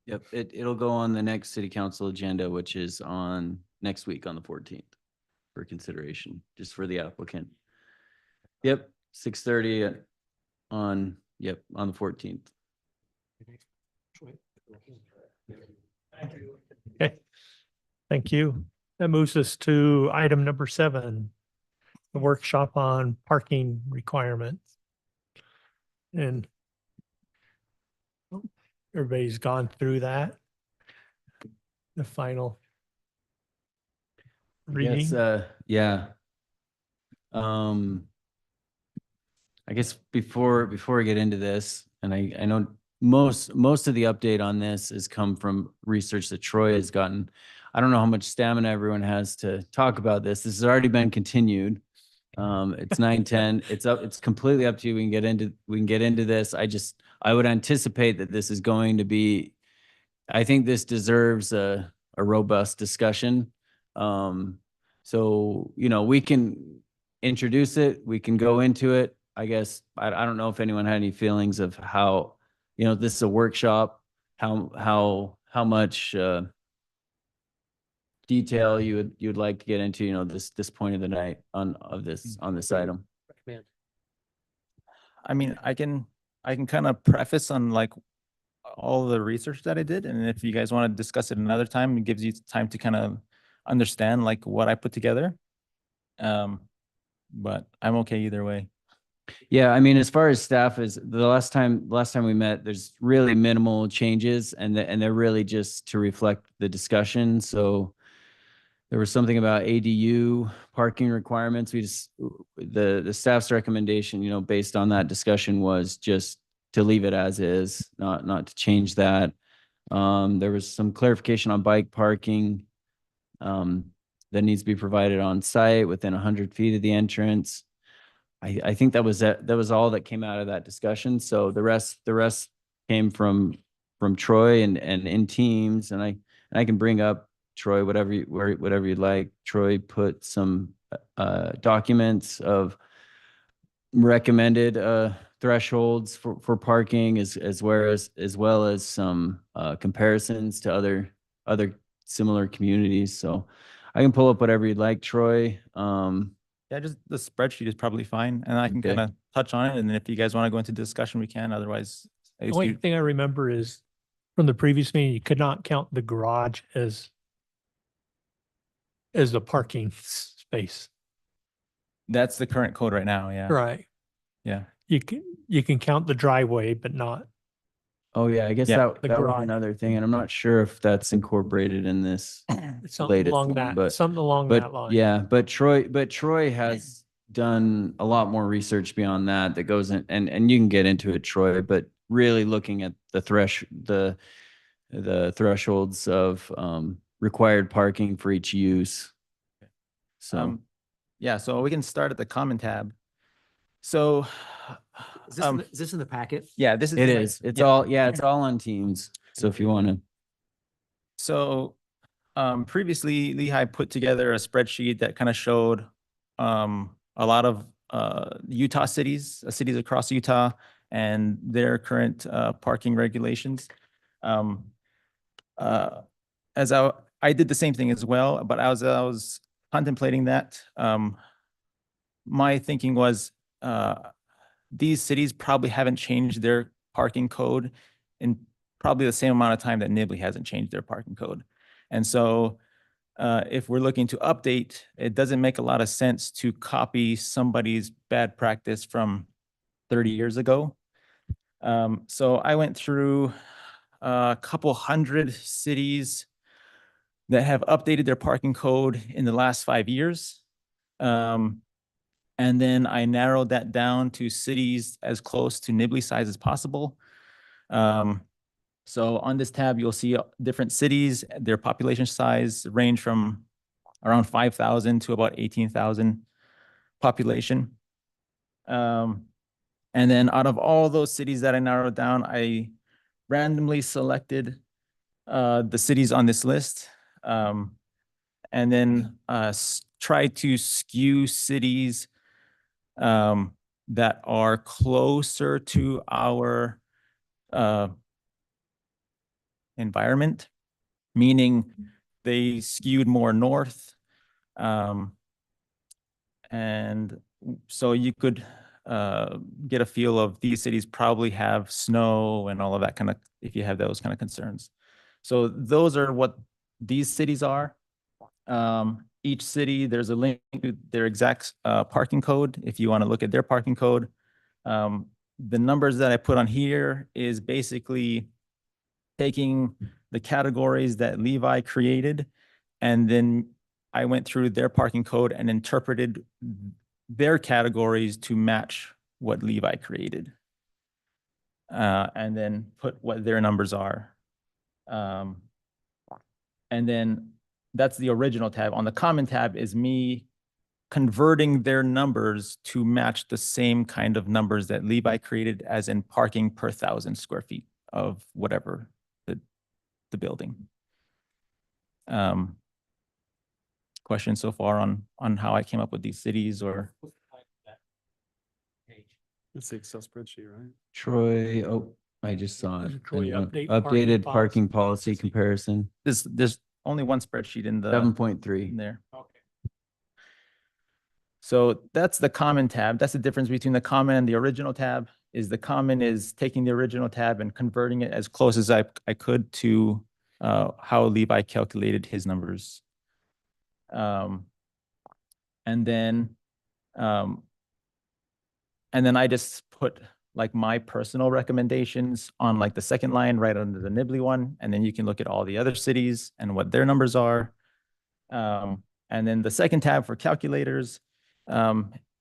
Yep, it'll go on the next city council agenda, which is on next week on the 14th for consideration, just for the applicant. Yep, 6:30 on the 14th. Okay, thank you. That moves us to item number 7, the workshop on parking requirements. And everybody's gone through that. The final reading. Yeah. I guess before we get into this, and I know most of the update on this has come from research that Troy has gotten. I don't know how much stamina everyone has to talk about this. This has already been continued. It's 9:10. It's completely up to you. We can get into this. I would anticipate that this is going to be, I think this deserves a robust discussion. So, we can introduce it. We can go into it. I guess, I don't know if anyone had any feelings of how, this is a workshop, how much, detail you'd like to get into, this point of the night on this item. Recommend. I mean, I can kind of preface on like all the research that I did. And if you guys want to discuss it another time, it gives you time to kind of understand like what I put together. But I'm okay either way. Yeah, I mean, as far as staff is, the last time we met, there's really minimal changes, and they're really just to reflect the discussion. So there was something about ADU parking requirements. The staff's recommendation, based on that discussion, was just to leave it as is, not to change that. There was some clarification on bike parking that needs to be provided on site within 100 feet of the entrance. I think that was all that came out of that discussion. So the rest came from Troy and in teams, and I can bring up Troy, whatever you'd like. Troy put some documents of recommended thresholds for parking as well as some comparisons to other similar communities. So I can pull up whatever you'd like, Troy. Yeah, just the spreadsheet is probably fine, and I can Okay. kind of touch on it, and then if you guys want to go into discussion, we can. Otherwise, I The guess only you- thing I remember is from the previous meeting, you could not count the garage as a parking space. that's the current code right now. Yeah. Right. Yeah. You can count the driveway, but not. Oh yeah, I guess Yeah. that The was garage. another thing, and I'm not sure if that's incorporated in this It's something latest along one, that, but something along that line. yeah, but Troy has done a lot more research beyond that goes in, and you can get into it, Troy, but really looking at the thresholds of required parking for each use. So Yeah, so we can start at the common tab. So, Is this in the packet? yeah, this is. it is. It's yeah. all on Teams. So if you want to. So, previously Lehigh put together a spreadsheet that kind of showed, a lot of, Utah cities across Utah and their current, parking regulations. As I did the same thing as well, but as I was contemplating that, my thinking was, these cities probably haven't changed their parking code in probably the same amount of time that Nibley hasn't changed their parking code. And so, if we're looking to update, it doesn't make a lot of sense to copy somebody's bad practice from 30 years ago. So I went through a couple hundred cities that have updated their parking code in the last 5 years. And then I narrowed that down to cities as close to Nibley size as possible. So on this tab, you'll see different cities, their population size range from around 5,000 to about 18,000 population. And then out of all those cities that I narrowed down, I randomly selected the cities on this list. And then try to skew cities that are closer to our environment, meaning they skewed more north. And so you could get a feel of these cities probably have snow and all of that kind of, if you have those kind of concerns. So those are what these cities are. Each city, there's a link to their exact parking code if you want to look at their parking code. The numbers that I put on here is basically taking the categories that Levi created, and then I went through their parking code and interpreted their categories to match what Levi created. And then put what their numbers are. And then that's the original tab. On the common tab is me converting their numbers to match the same kind of numbers that Levi created, as in parking per 1,000 square feet of whatever the building. Questions so far on how I came up with these cities, or? It's the Excel spreadsheet, right? Troy, I just saw There's it. a Troy Anyone- update Updated parking parking policy comparison, There's only one spreadsheet in the 7.3. in there. Okay. So that's the common tab. That's the difference between the common and the original tab. Is the common is taking the original tab and converting it as close as I could to how Levi calculated his numbers. And then I just put like my personal recommendations on like the second line right under the Nibley one. And then you can look at all the other cities and what their numbers are. And then the second tab for calculators,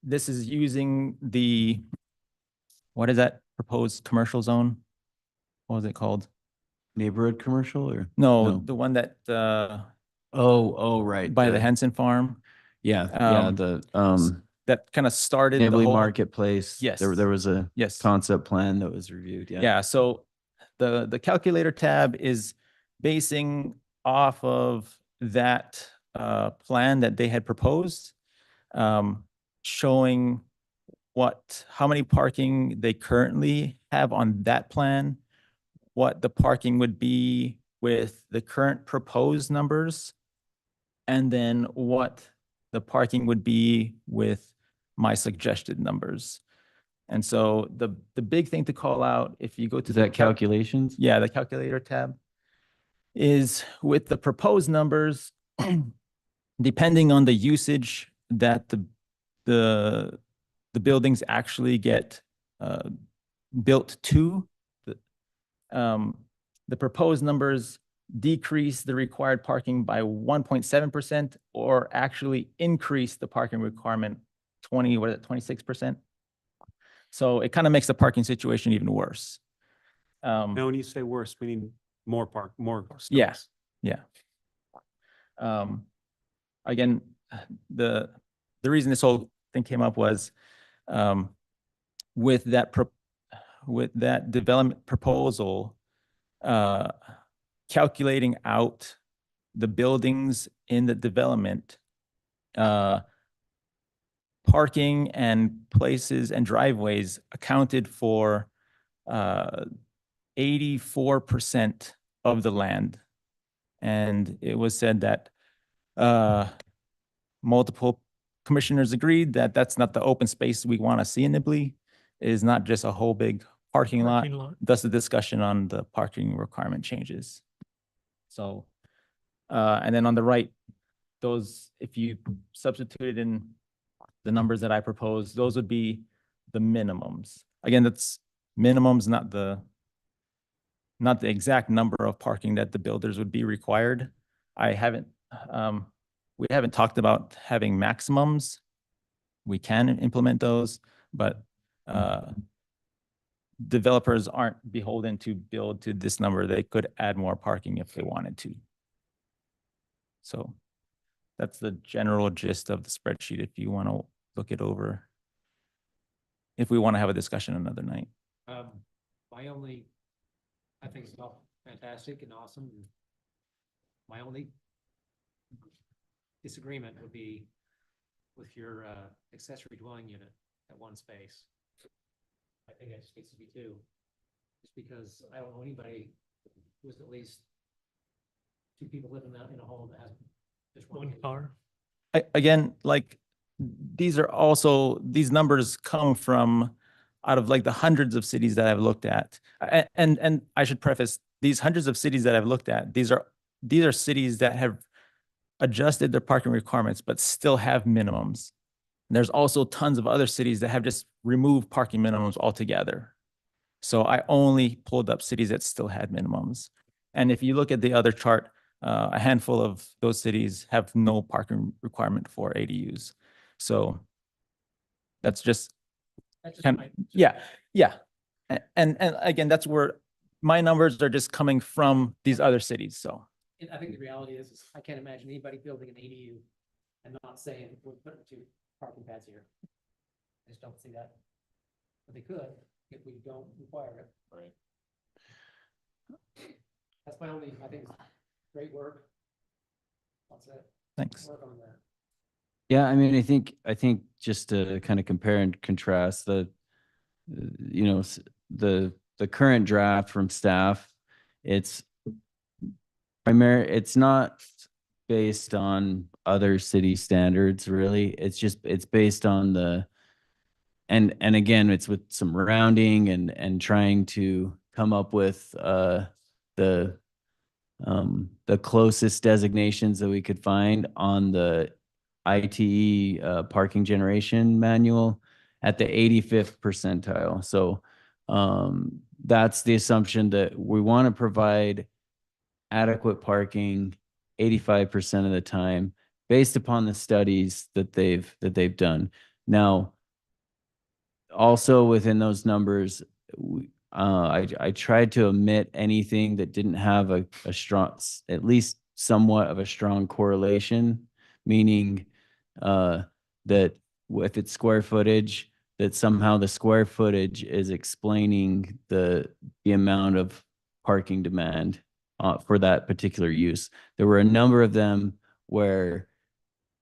this is using what is that proposed commercial zone? What was it called? Neighborhood commercial or? No, the one that, Oh, right. by the Henson farm. Yeah, Um, the, that kind of started the Nibley whole. Marketplace. Yes. There was a Yes. concept plan that was reviewed. Yeah. Yeah, so the calculator tab is basing off of that plan that they had proposed, showing how many parking they currently have on that plan, what the parking would be with the current proposed numbers, and then what the parking would be with my suggested numbers. And so the big thing to call out, if you go to Is that calculations? yeah, the calculator tab, is with the proposed numbers, depending on the usage that the buildings actually get built to, the proposed numbers decrease the required parking by 1.7% or actually increase the parking requirement 26%. So it kind of makes the parking situation even worse. Now, when you say worse, meaning more space. Yeah, yeah. Again, the reason this whole thing came up was with that development proposal, calculating out the buildings in the development, parking and places and driveways accounted for 84% of the land. And it was said that multiple commissioners agreed that that's not the open space we want to see in Nibley. It is not just a whole big parking lot. Thus the discussion on the parking requirement changes. So, and then on the right, those, if you substituted in the numbers that I proposed, those would be the minimums. Again, that's minimums, not the exact number of parking that the builders would be required. We haven't talked about having maximums. We can implement those, but developers aren't beholden to build to this number. They could add more parking if they wanted to. So that's the general gist of the spreadsheet if you want to look it over. If we want to have a discussion another night. I think it's all fantastic and awesome. My only disagreement would be with your accessory dwelling unit at one space. I think it just needs to be two, just because I don't know anybody who's at least two people living in a home that has just one car. Again, like these numbers come from out of like the hundreds of cities that I've looked at. And I should preface, these hundreds of cities that I've looked at, these are cities that have adjusted their parking requirements, but still have minimums. And there's also tons of other cities that have just removed parking minimums altogether. So I only pulled up cities that still had minimums. And if you look at the other chart, a handful of those cities have no parking requirement for ADUs. So that's just yeah. And again, that's where my numbers are just coming from these other cities. So I think the reality is I can't imagine anybody building an ADU and not saying we're putting two parking pads here. I just don't see that. But they could if we don't require it. Right. That's my only, I think, great work. That's it. Thanks. Work on that. Yeah, I mean, I think just to kind of compare and contrast the current draft from staff, it's not based on other city standards, really. It's based on and again, it's with some rounding and trying to come up with the closest designations that we could find on the ITE parking generation manual at the 85th percentile. So that's the assumption that we want to provide adequate parking 85% of the time based upon the studies that they've done. Now, also within those numbers, I tried to omit anything that didn't have a strong, at least somewhat of a strong correlation, meaning that if it's square footage, that somehow the square footage is explaining the amount of parking demand for that particular use. There were a number of them where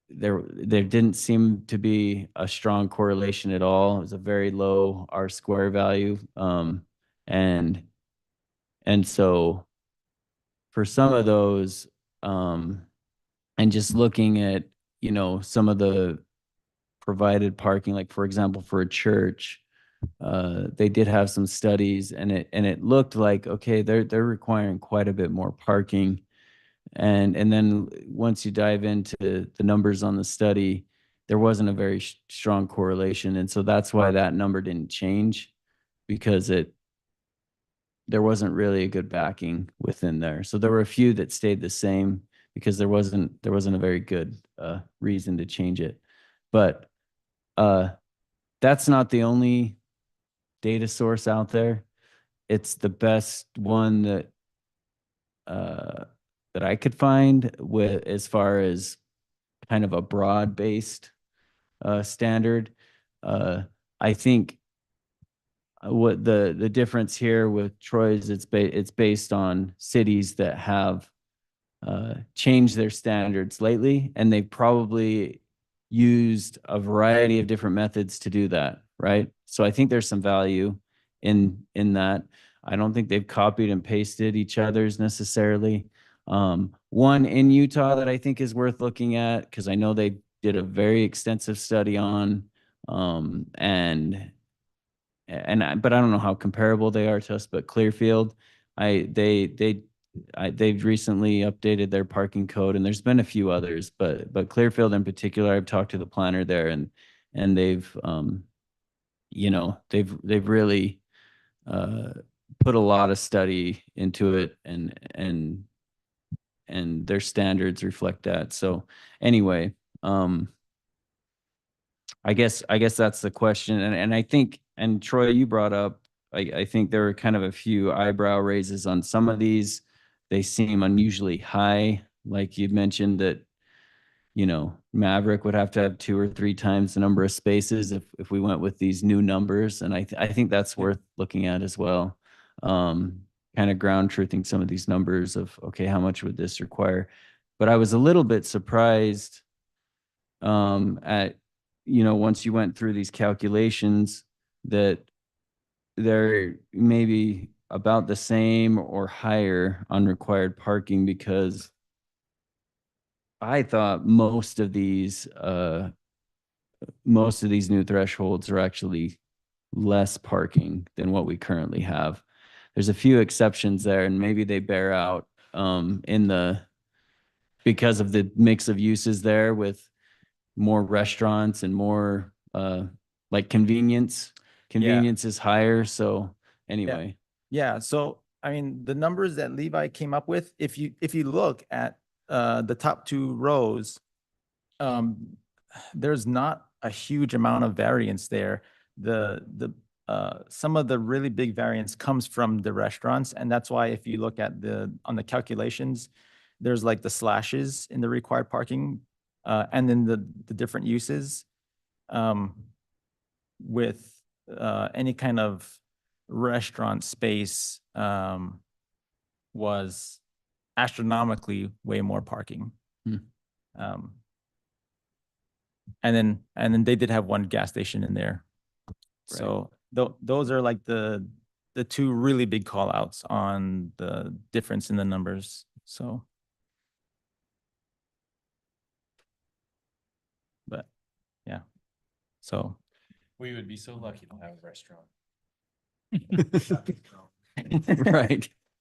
there didn't seem to be a strong correlation at all. It was a very low R square value. And so for some of those, and just looking at, some of the provided parking, like for example, for a church, they did have some studies and it looked like, okay, they're requiring quite a bit more parking. And then once you dive into the numbers on the study, there wasn't a very strong correlation. And so that's why that number didn't change, because there wasn't really a good backing within there. So there were a few that stayed the same because there wasn't a very good reason to change it. But that's not the only data source out there. It's the best one that I could find with, as far as kind of a broad-based standard. I think what the difference here with Troy is it's based on cities that have changed their standards lately, and they've probably used a variety of different methods to do that, right? So I think there's some value in that. I don't think they've copied and pasted each other's necessarily. One in Utah that I think is worth looking at, because I know they did a very extensive study on, but I don't know how comparable they are to us. But Clearfield, they've recently updated their parking code, and there's been a few others, but Clearfield in particular, I've talked to the planner there, and they've they've really put a lot of study into it, and their standards reflect that. So anyway, I guess that's the question. And I think, and Troy, you brought up, I think there were kind of a few eyebrow raises on some of these. They seem unusually high. Like you mentioned that, Maverick would have to have 2 or 3 times the number of spaces if we went with these new numbers. And I think that's worth looking at as well. Kind of ground truthing some of these numbers of, okay, how much would this require? But I was a little bit surprised at, once you went through these calculations, that they're maybe about the same or higher on required parking, because I thought most of these new thresholds are actually less parking than what we currently have. There's a few exceptions there, and maybe they bear out because of the mix of uses there, with more restaurants and more like convenience. Convenience is higher. So anyway. Yeah. So I mean, the numbers that Levi came up with, if you look at the top 2 rows, there's not a huge amount of variance there. Some of the really big variance comes from the restaurants, and that's why if you look at on the calculations, there's like the slashes in the required parking, and then the different uses, with any kind of restaurant space was astronomically way more parking. And then they did have one gas station in there. Right. So those are like the 2 really big call outs on the difference in the numbers. So, but yeah, so we would be so lucky to have a restaurant.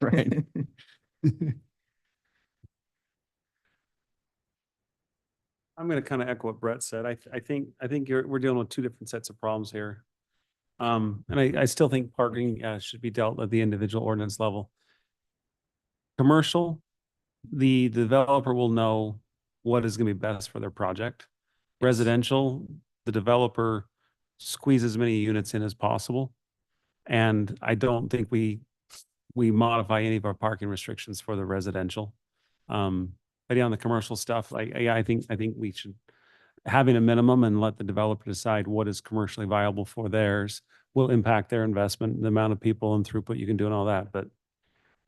Right. I'm going to kind of echo what Brett said. I think we're dealing with 2 different sets of problems here. And I still think parking should be dealt at the individual ordinance level. Commercial, the developer will know what is going to be best for their project. Residential, the developer squeezes as many units in as possible. And I don't think we modify any of our parking restrictions for the residential. But yeah, on the commercial stuff, I think we should, having a minimum and let the developer decide what is commercially viable for theirs will impact their investment, the amount of people and throughput you can do and all that. But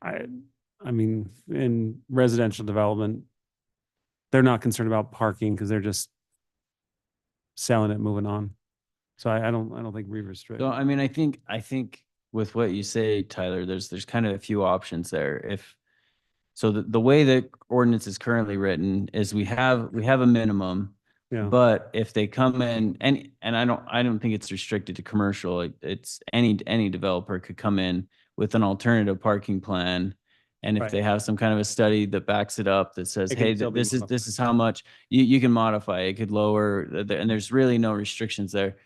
I mean, in residential development, they're not concerned about parking because they're just selling it, moving on. So I don't think we restrict. So, I mean, I think with what you say, Tyler, there's kind of a few options there. So the way the ordinance is currently written is we have a minimum, Yeah. but if they come in and I don't think it's restricted to commercial. It's any developer could come in with an alternative parking plan. And if Right. they have some kind of a study that backs it up that says, It can hey, still be this is how much you can modify, it could lower, and there's really no restrictions there.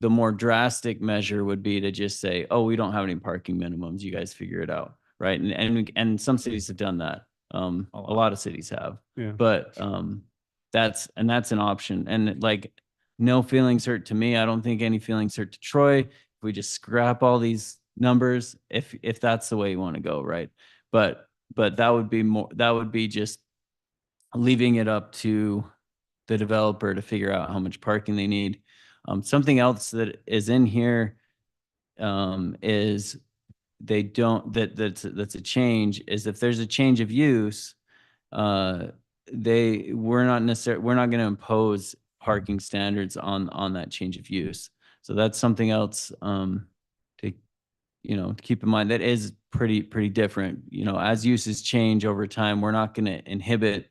The more drastic measure would be to just say, oh, we don't have any parking minimums. You guys figure it out. Right. And some cities have done that. A lot of cities have. Yeah. But that's an option. And like, no feelings hurt to me. I don't think any feelings hurt to Troy. If we just scrap all these numbers, if that's the way you want to go, right? But that would be just leaving it up to the developer to figure out how much parking they need. Something else that is in here is they don't, that's a change, is if there's a change of use, we're not going to impose parking standards on that change of use. So that's something else to keep in mind. That is pretty different. As uses change over time, we're not going to inhibit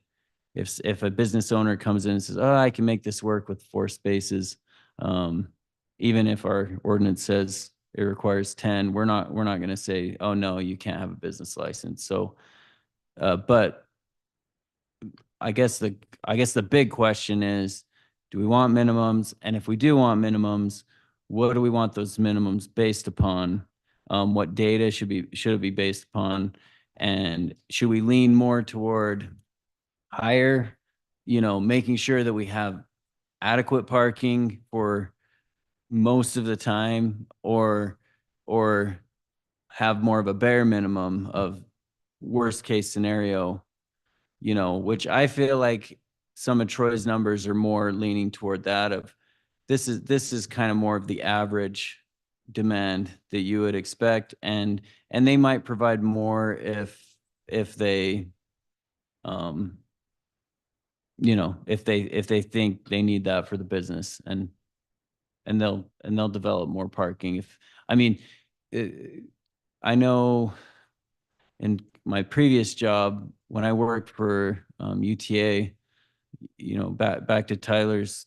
if a business owner comes in and says, oh, I can make this work with 4 spaces, even if our ordinance says it requires 10, we're not going to say, oh no, you can't have a business license. So, but I guess the big question is, do we want minimums? And if we do want minimums, what do we want those minimums based upon? What data should it be based upon? And should we lean more toward higher, making sure that we have adequate parking for most of the time, or have more of a bare minimum of worst case scenario, which I feel like some of Troy's numbers are more leaning toward that of this is kind of more of the average demand that you would expect. And they might provide more if they, if they think they need that for the business, and they'll develop more parking. I know in my previous job when I worked for UTA, back to Tyler's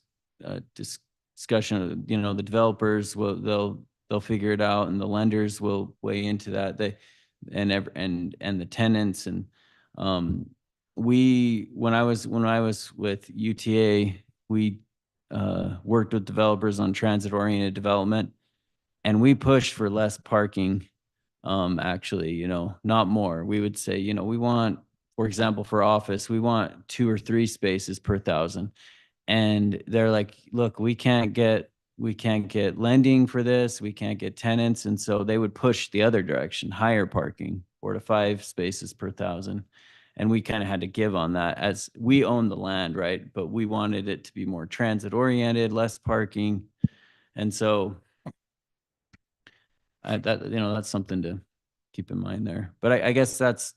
discussion, the developers they'll figure it out, and the lenders will weigh into that. And the tenants, and when I was with UTA, we worked with developers on transit oriented development, and we pushed for less parking. Actually, not more. We would say, we want, for example, for office, we want 2 or 3 spaces per 1,000. And they're like, look, we can't get lending for this. We can't get tenants. And so they would push the other direction, higher parking, 4 to 5 spaces per 1,000. And we kind of had to give on that, as we own the land, right? But we wanted it to be more transit oriented, less parking. And so that's something to keep in mind there. But I guess that's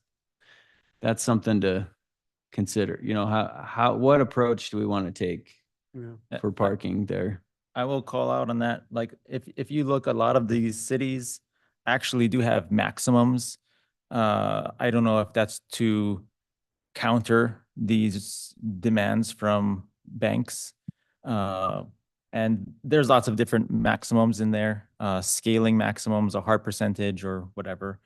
something to consider. What approach do we want to take for parking there? I will call out on that. Like if you look, a lot of these cities actually do have maximums. I don't know if that's to counter these demands from banks. And there's lots of different maximums in there, scaling maximums, a hard percentage or whatever.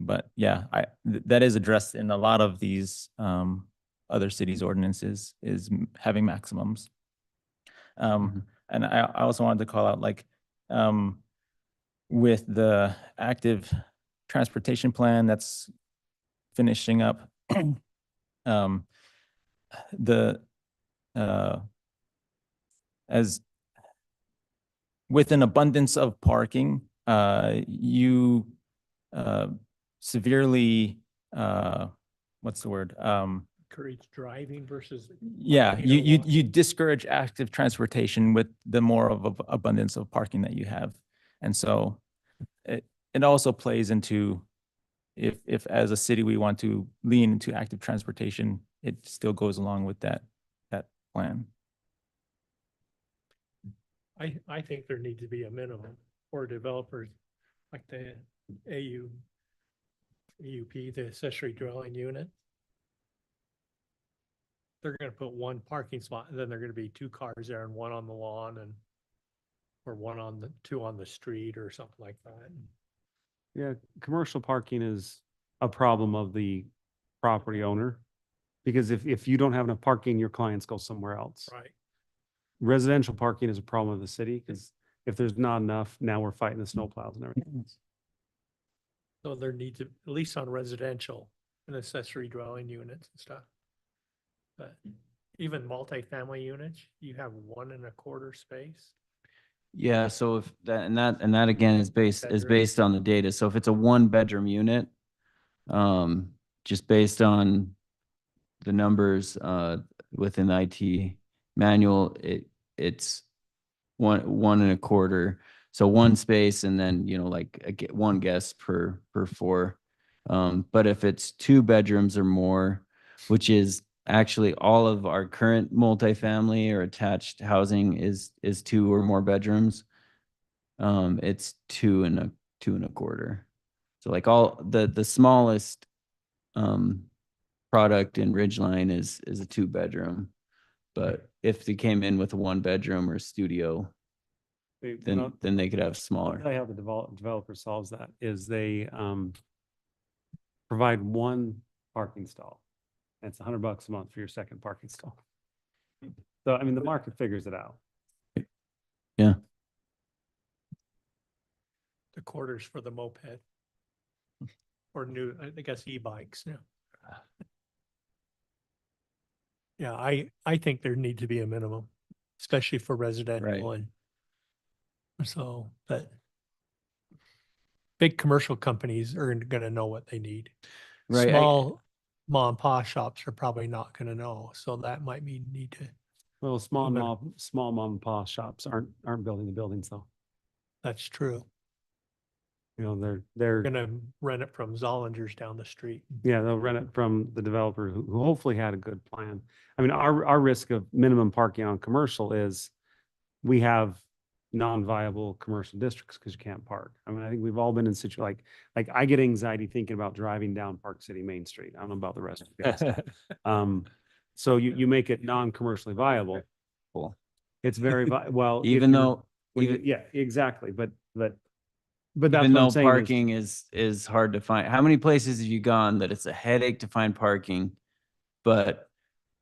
But yeah, that is addressed in a lot of these other cities' ordinances, is having maximums. And I also wanted to call out, like, with the active transportation plan that's finishing up, as with an abundance of parking, you severely, what's the word? Encourage driving versus. Yeah, parking or you walking. discourage active transportation with the more of abundance of parking that you have. And so it also plays into if as a city we want to lean into active transportation, it still goes along with that plan. I think there needs to be a minimum for developers like the AUP, the accessory dwelling unit. They're gonna put one parking spot and then they're gonna be two cars there and one on the lawn and or one on the two on the street or something like that. Yeah, commercial parking is a problem of the property owner. Because if you don't have enough parking, your clients go somewhere else. Right. Residential parking is a problem of the city because if there's not enough, now we're fighting the snowplows and everything else. So there needs to, at least on residential and accessory dwelling units and stuff. But even multifamily units, you have 1.25 space. Yeah, so if that again is based on the data. So if it's a 1-bedroom unit, just based on the numbers within the IT manual, it's 1.25. So 1 space and then, like 1 guest per 4. But if it's 2 bedrooms or more, which is actually all of our current multifamily or attached housing is 2 or more bedrooms, it's 2.25. So like all the smallest product in Ridgeline is a 2-bedroom. But if they came in with a 1-bedroom or studio, then they could have I'll smaller. tell you how the developer solves that is they provide 1 parking stall. And it's $100 a month for your second parking stall. So, I mean, the market figures it out. Yeah. The quarters for the moped. Or new, I guess e-bikes now. Yeah, I think there need to be a minimum, especially for residential and so, but big commercial companies are gonna know what they need. Right, Small mom and pop shops are probably not gonna know, so that might mean need to, Well, small better. mom and pop shops aren't building the buildings though. that's true. You know, They're they're gonna rent it from Zollinger's down the street. yeah, they'll rent it from the developer who hopefully had a good plan. I mean, our risk of minimum parking on commercial is we have non-viable commercial districts because you can't park. I mean, I think we've all been in like I get anxiety thinking about driving down Park City Main Street. I don't know about the rest of you guys. So you make it non-commercially viable. Cool. It's very well. Even though, yeah, exactly. But that's even what I'm though saying is- parking is hard to find. How many places have you gone that it's a headache to find parking, but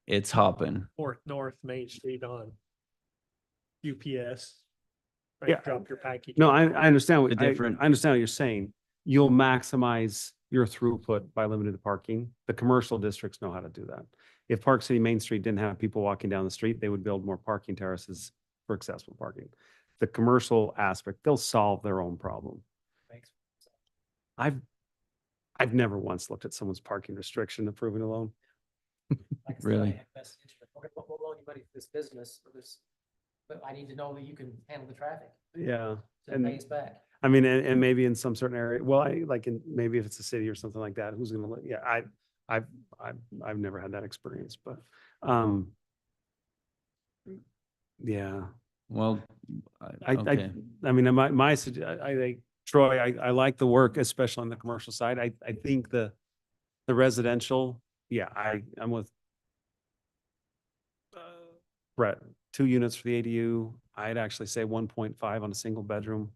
it's hopping? North Main Street on UPS. Right, Yeah. drop your package. No, I understand what The different- I understand what you're saying. You'll maximize your throughput by limiting the parking. The commercial districts know how to do that. If Park City Main Street didn't have people walking down the street, they would build more parking terraces for accessible parking. The commercial aspect, they'll solve their own problem. I've never once looked at someone's parking restriction approving a loan. Really? Okay, what loan you money for this business or this, but I need to know that you can handle the traffic. Yeah. So it And pays back. I mean, and maybe in some certain area, well, maybe if it's a city or something like that, who's gonna, yeah, I've never had that experience, but, yeah. Well, okay. I mean, I think, Troy, I like the work, especially on the commercial side. I think the residential, yeah, I'm with Brett, 2 units for the ADU. I'd actually say 1.5 on a single bedroom.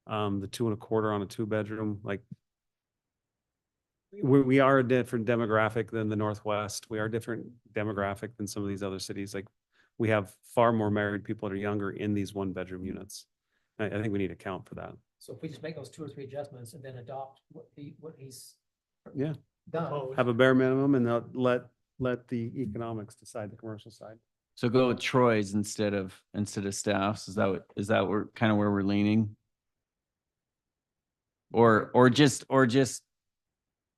The 2.25 on a 2-bedroom, like we are a different demographic than the Northwest. We are a different demographic than some of these other cities. Like we have far more married people that are younger in these 1-bedroom units. I think we need to account for that. So if we just make those 2 or 3 adjustments and then adopt what he's Yeah. done. Have a bare minimum and let the economics decide the commercial side. So go with Troy's instead of staff's. Is that where kind of where we're leaning? Or just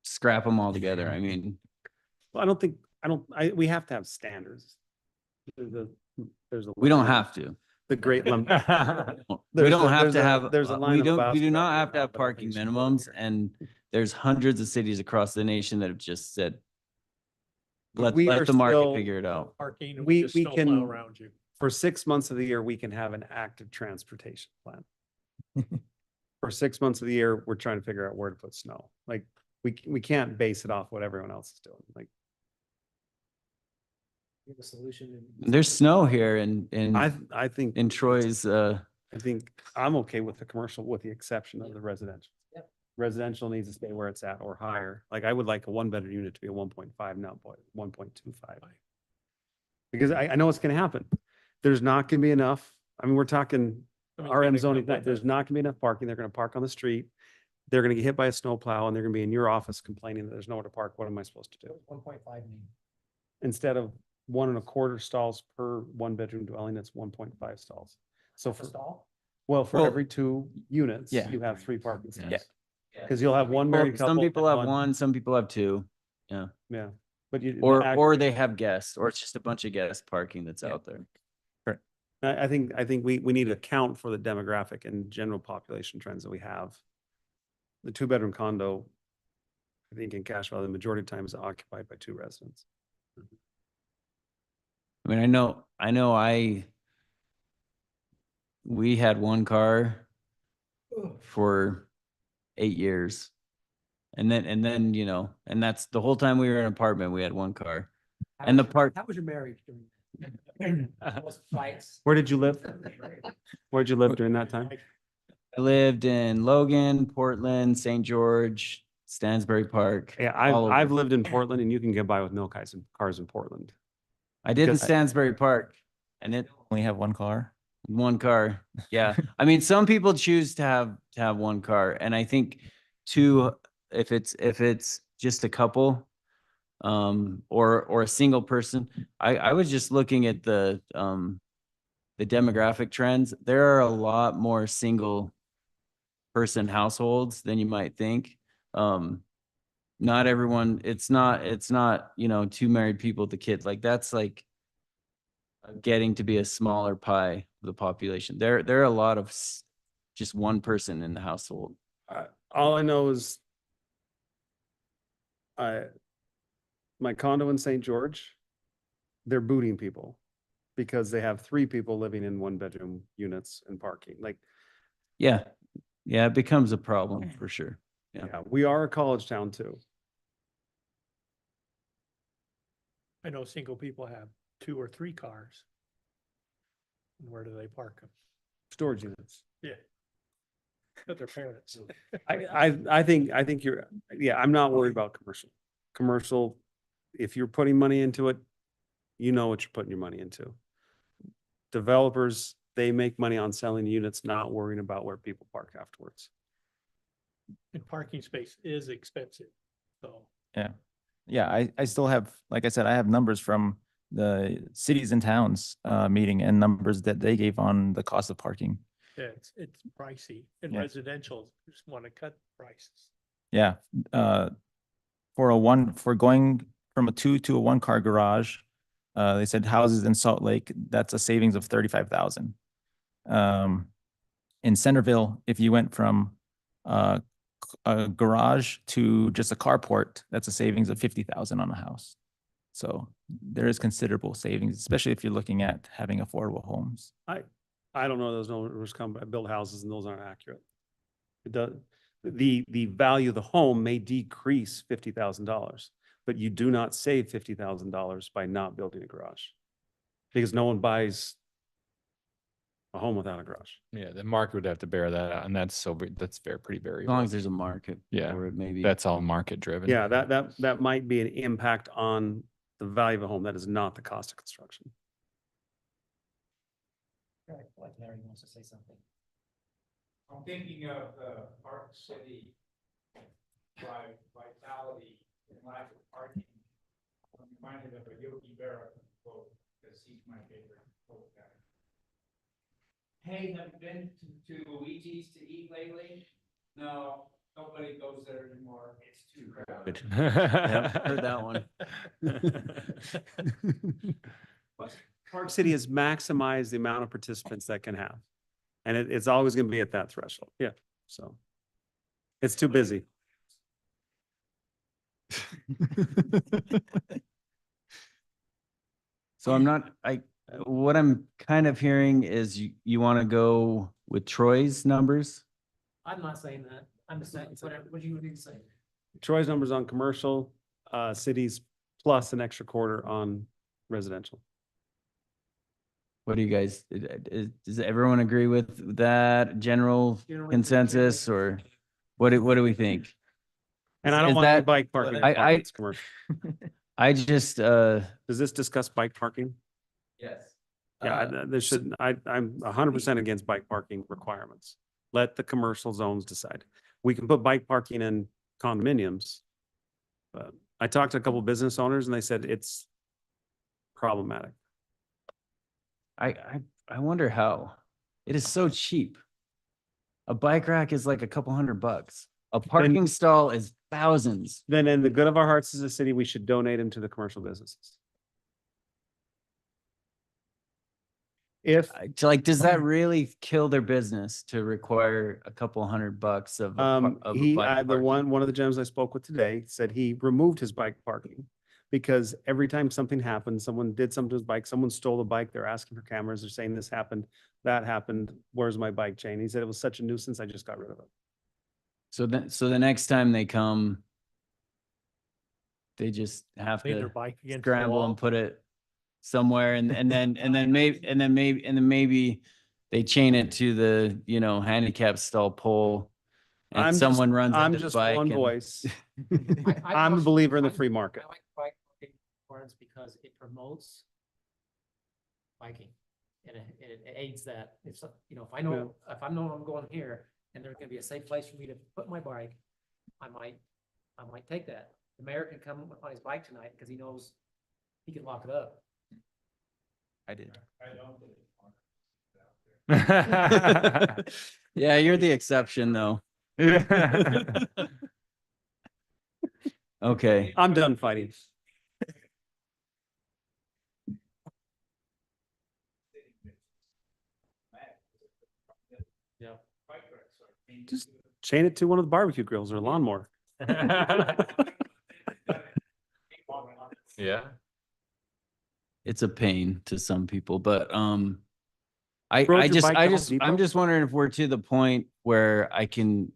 scrap them all together. I mean, Well, I don't think we have to have standards. There's a. We don't line- have to. The great limit. We There's don't a- have there's to a- have, there's a line we of don't, we do basketball not have to now, have but I think parking it's minimums, important. and there's hundreds of cities across the nation that have just said, let We are the market still- figure it out. Parking, and We- just we snowplow can- around you. For 6 months of the year, we can have an active transportation plan. For 6 months of the year, we're trying to figure out where to put snow. Like, we can't base it off what everyone else is doing. Like, The solution. There's snow here in I think. in Troy's, I think I'm okay with the commercial, with the exception of the residential. Yep. Residential needs to stay where it's at or higher. Like, I would like a 1-bedroom unit to be a 1.5, not 1.25. Because I know what's gonna happen. There's not gonna be enough. I mean, we're talking RM zoning, there's not gonna be enough parking. They're gonna park on the street. They're gonna get hit by a snowplow and they're gonna be in your office complaining that there's nowhere to park. What am I supposed to do? 1.5 mean. Instead of 1.25 stalls per 1-bedroom dwelling, it's 1.5 stalls. So for, well, for Well, every 2 units, yeah. you have 3 parking stalls. Yeah. Because you'll have one married couple. some people have and one, some people have two. Yeah. Yeah, but you. the Or aggregate- they have guests, or it's just a bunch of guest parking that's out there. I think we need to account for the demographic and general population trends that we have. The 2-bedroom condo, I think in Cache Valley, the majority of the time is occupied by 2 residents. I mean, we had one car for 8 years. And then, you know, and that's the whole time we were in an apartment, we had one car. And the park, How was your marriage during? Those fights. Where did you live? Where'd you live during that time? I lived in Logan, Portland, St. George, Stansbury Park. Yeah, all over. I've lived in Portland and you can get by with no cars in Portland. I did in because- Stansbury Park, and it Only have one car. one car. Yeah. I mean, some people choose to have one car, and I think two, if it's just a couple, or a single person. I was just looking at the demographic trends. There are a lot more single person households than you might think. Not everyone, it's not, you know, 2 married people with a kid. Like, that's like getting to be a smaller pie of the population. There are a lot of just one person in the household. All I know is my condo in St. George, they're booting people because they have 3 people living in 1-bedroom units and parking. Like, Yeah. Yeah, it becomes a problem for sure. Yeah. yeah, we are a college town too. I know single people have 2 or 3 cars. And where do they park them? Storage units. Yeah. At their parents. I think you're, yeah, I'm not worried about commercial. Commercial, if you're putting money into it, you know what you're putting your money into. Developers, they make money on selling units, not worrying about where people park afterwards. And parking space is expensive, so. Yeah, I still have, like I said, I have numbers from the cities and towns meeting and numbers that they gave on the cost of parking. Yeah, it's pricey, and Yeah. residential just want to cut prices. Yeah, for going from a 2 to a 1-car garage, they said houses in Salt Lake, that's a savings of 35,000. In Centerville, if you went from a garage to just a carport, that's a savings of 50,000 on a house. So there is considerable savings, especially if you're looking at having affordable homes. I don't know, those numbers come, I build houses and those aren't accurate. It does, the value of the home may decrease $50,000, but you do not save $50,000 by not building a garage. Because no one buys a home without a garage. Yeah, the market would have to bear that out, and that's pretty As variable. long as there's a market. Yeah, for it, maybe. That's all market driven. Yeah, that might be an impact on the value of a home. That is not the cost of construction. Like Larry wants to say something. I'm thinking of Park City vitality and lack of parking. I'm reminded of a Yogi Berra quote, because he's my favorite quote guy. Hey, have you been to Luigi's to eat lately? No. Nobody goes there anymore. It's too crowded. Yep, heard that one. Park City has maximized the amount of participants that can have. And it's always going to be at that threshold. Yeah. So it's too busy. So what I'm kind of hearing is you want to go with Troy's numbers? I'm not saying that. I'm just saying, whatever, what do you say? Troy's numbers on commercial, cities plus an extra quarter on residential. What do you guys, does everyone agree with that general consensus, or what do we think? And I don't Is want any that- bike parking. I- It's commercial. I just, Does this discuss bike parking? yes. Yeah, there should, I'm 100% against bike parking requirements. Let the commercial zones decide. We can put bike parking in condominiums. But I talked to a couple business owners and they said it's problematic. I wonder how. It is so cheap. A bike rack is like a couple $100. A parking stall is thousands. Then in the good of our hearts as a city, we should donate them to the commercial businesses. If Like, does that really kill their business to require a couple $100 of a bike the parking? one of the gentlemen I spoke with today said he removed his bike parking because every time something happened, someone did something to his bike, someone stole the bike, they're asking for cameras, they're saying this happened, that happened, where's my bike chain? He said it was such a nuisance, I just got rid of it. So the next time they come, they just have Lean their to bike against the scramble wall. and put it somewhere, and then maybe they chain it to the, handicap stall pole, and someone runs I'm into the just bike. one and- voice. I'm a believer in the free market. I like bike parking requirements because it promotes biking. And it aids that. If, if I know, if I know I'm going here and there's gonna be a safe place for me to put my bike, I might take that. The mayor can come on his bike tonight because he knows he can lock it up. I did. I don't. Yeah, you're the exception, though. Okay. I'm done fighting. Yeah. Just chain it to one of the barbecue grills or a lawnmower. Yeah. It's a pain to some people, but Rode your bike to Home Depot? I'm just wondering if we're to the point where I can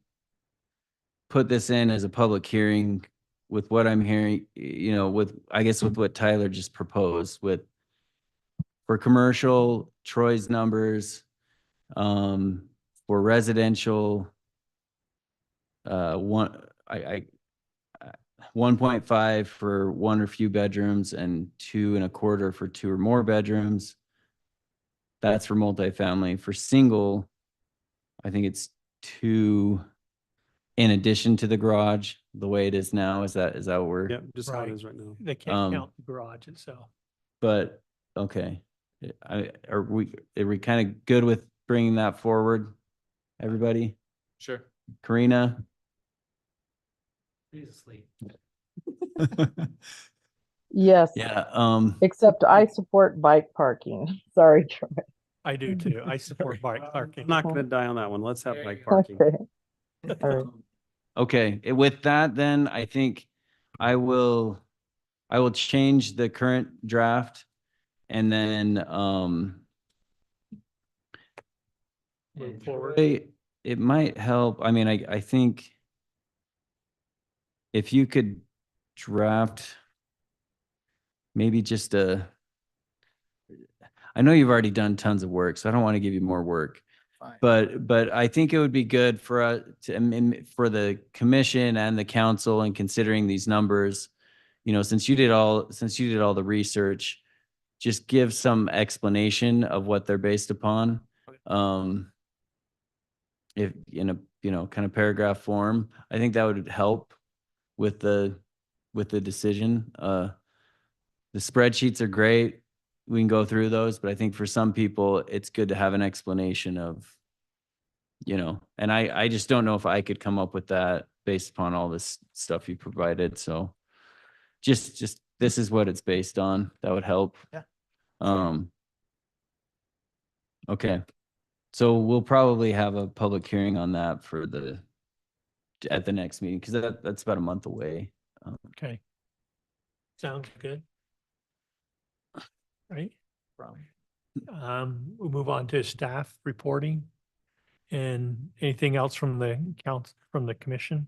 put this in as a public hearing with what I'm hearing, with what Tyler just proposed for commercial, Troy's numbers, for residential, 1.5 for one or few bedrooms and 2.25 for 2 or more bedrooms. That's for multifamily. For single, I think it's 2 in addition to the garage, the way it is now. Is that what we're? Yep, just how it Right. is right now. They can't count the garage itself. But, okay. Are we kind of good with bringing that forward? Everybody? Sure. Karina? He's asleep. Yes. Yeah, Except I support bike parking. Sorry, Troy. I do too. I support bike parking. I'm not gonna die on that one. Let's have bike parking. Okay. All right. okay. With that, then I think I will change the current draft, and then, it might help. I mean, I think if you could draft maybe just I know you've already done tons of work, so I don't want to give you more work. But I think it would be good for us for the commission and the council, and considering these numbers, since you did all the research, just give some explanation of what they're based upon. If in a kind of paragraph form, I think that would help with the decision. The spreadsheets are great. We can go through those, but I think for some people, it's good to have an explanation of, and I just don't know if I could come up with that based upon all this stuff you provided. So just this is what it's based on. That would help. Yeah. Okay. So we'll probably have a public hearing on that at the next meeting, because that's about a month away. Okay. Sounds good. Right? We'll move on to staff reporting. And anything else from the council, from the commission?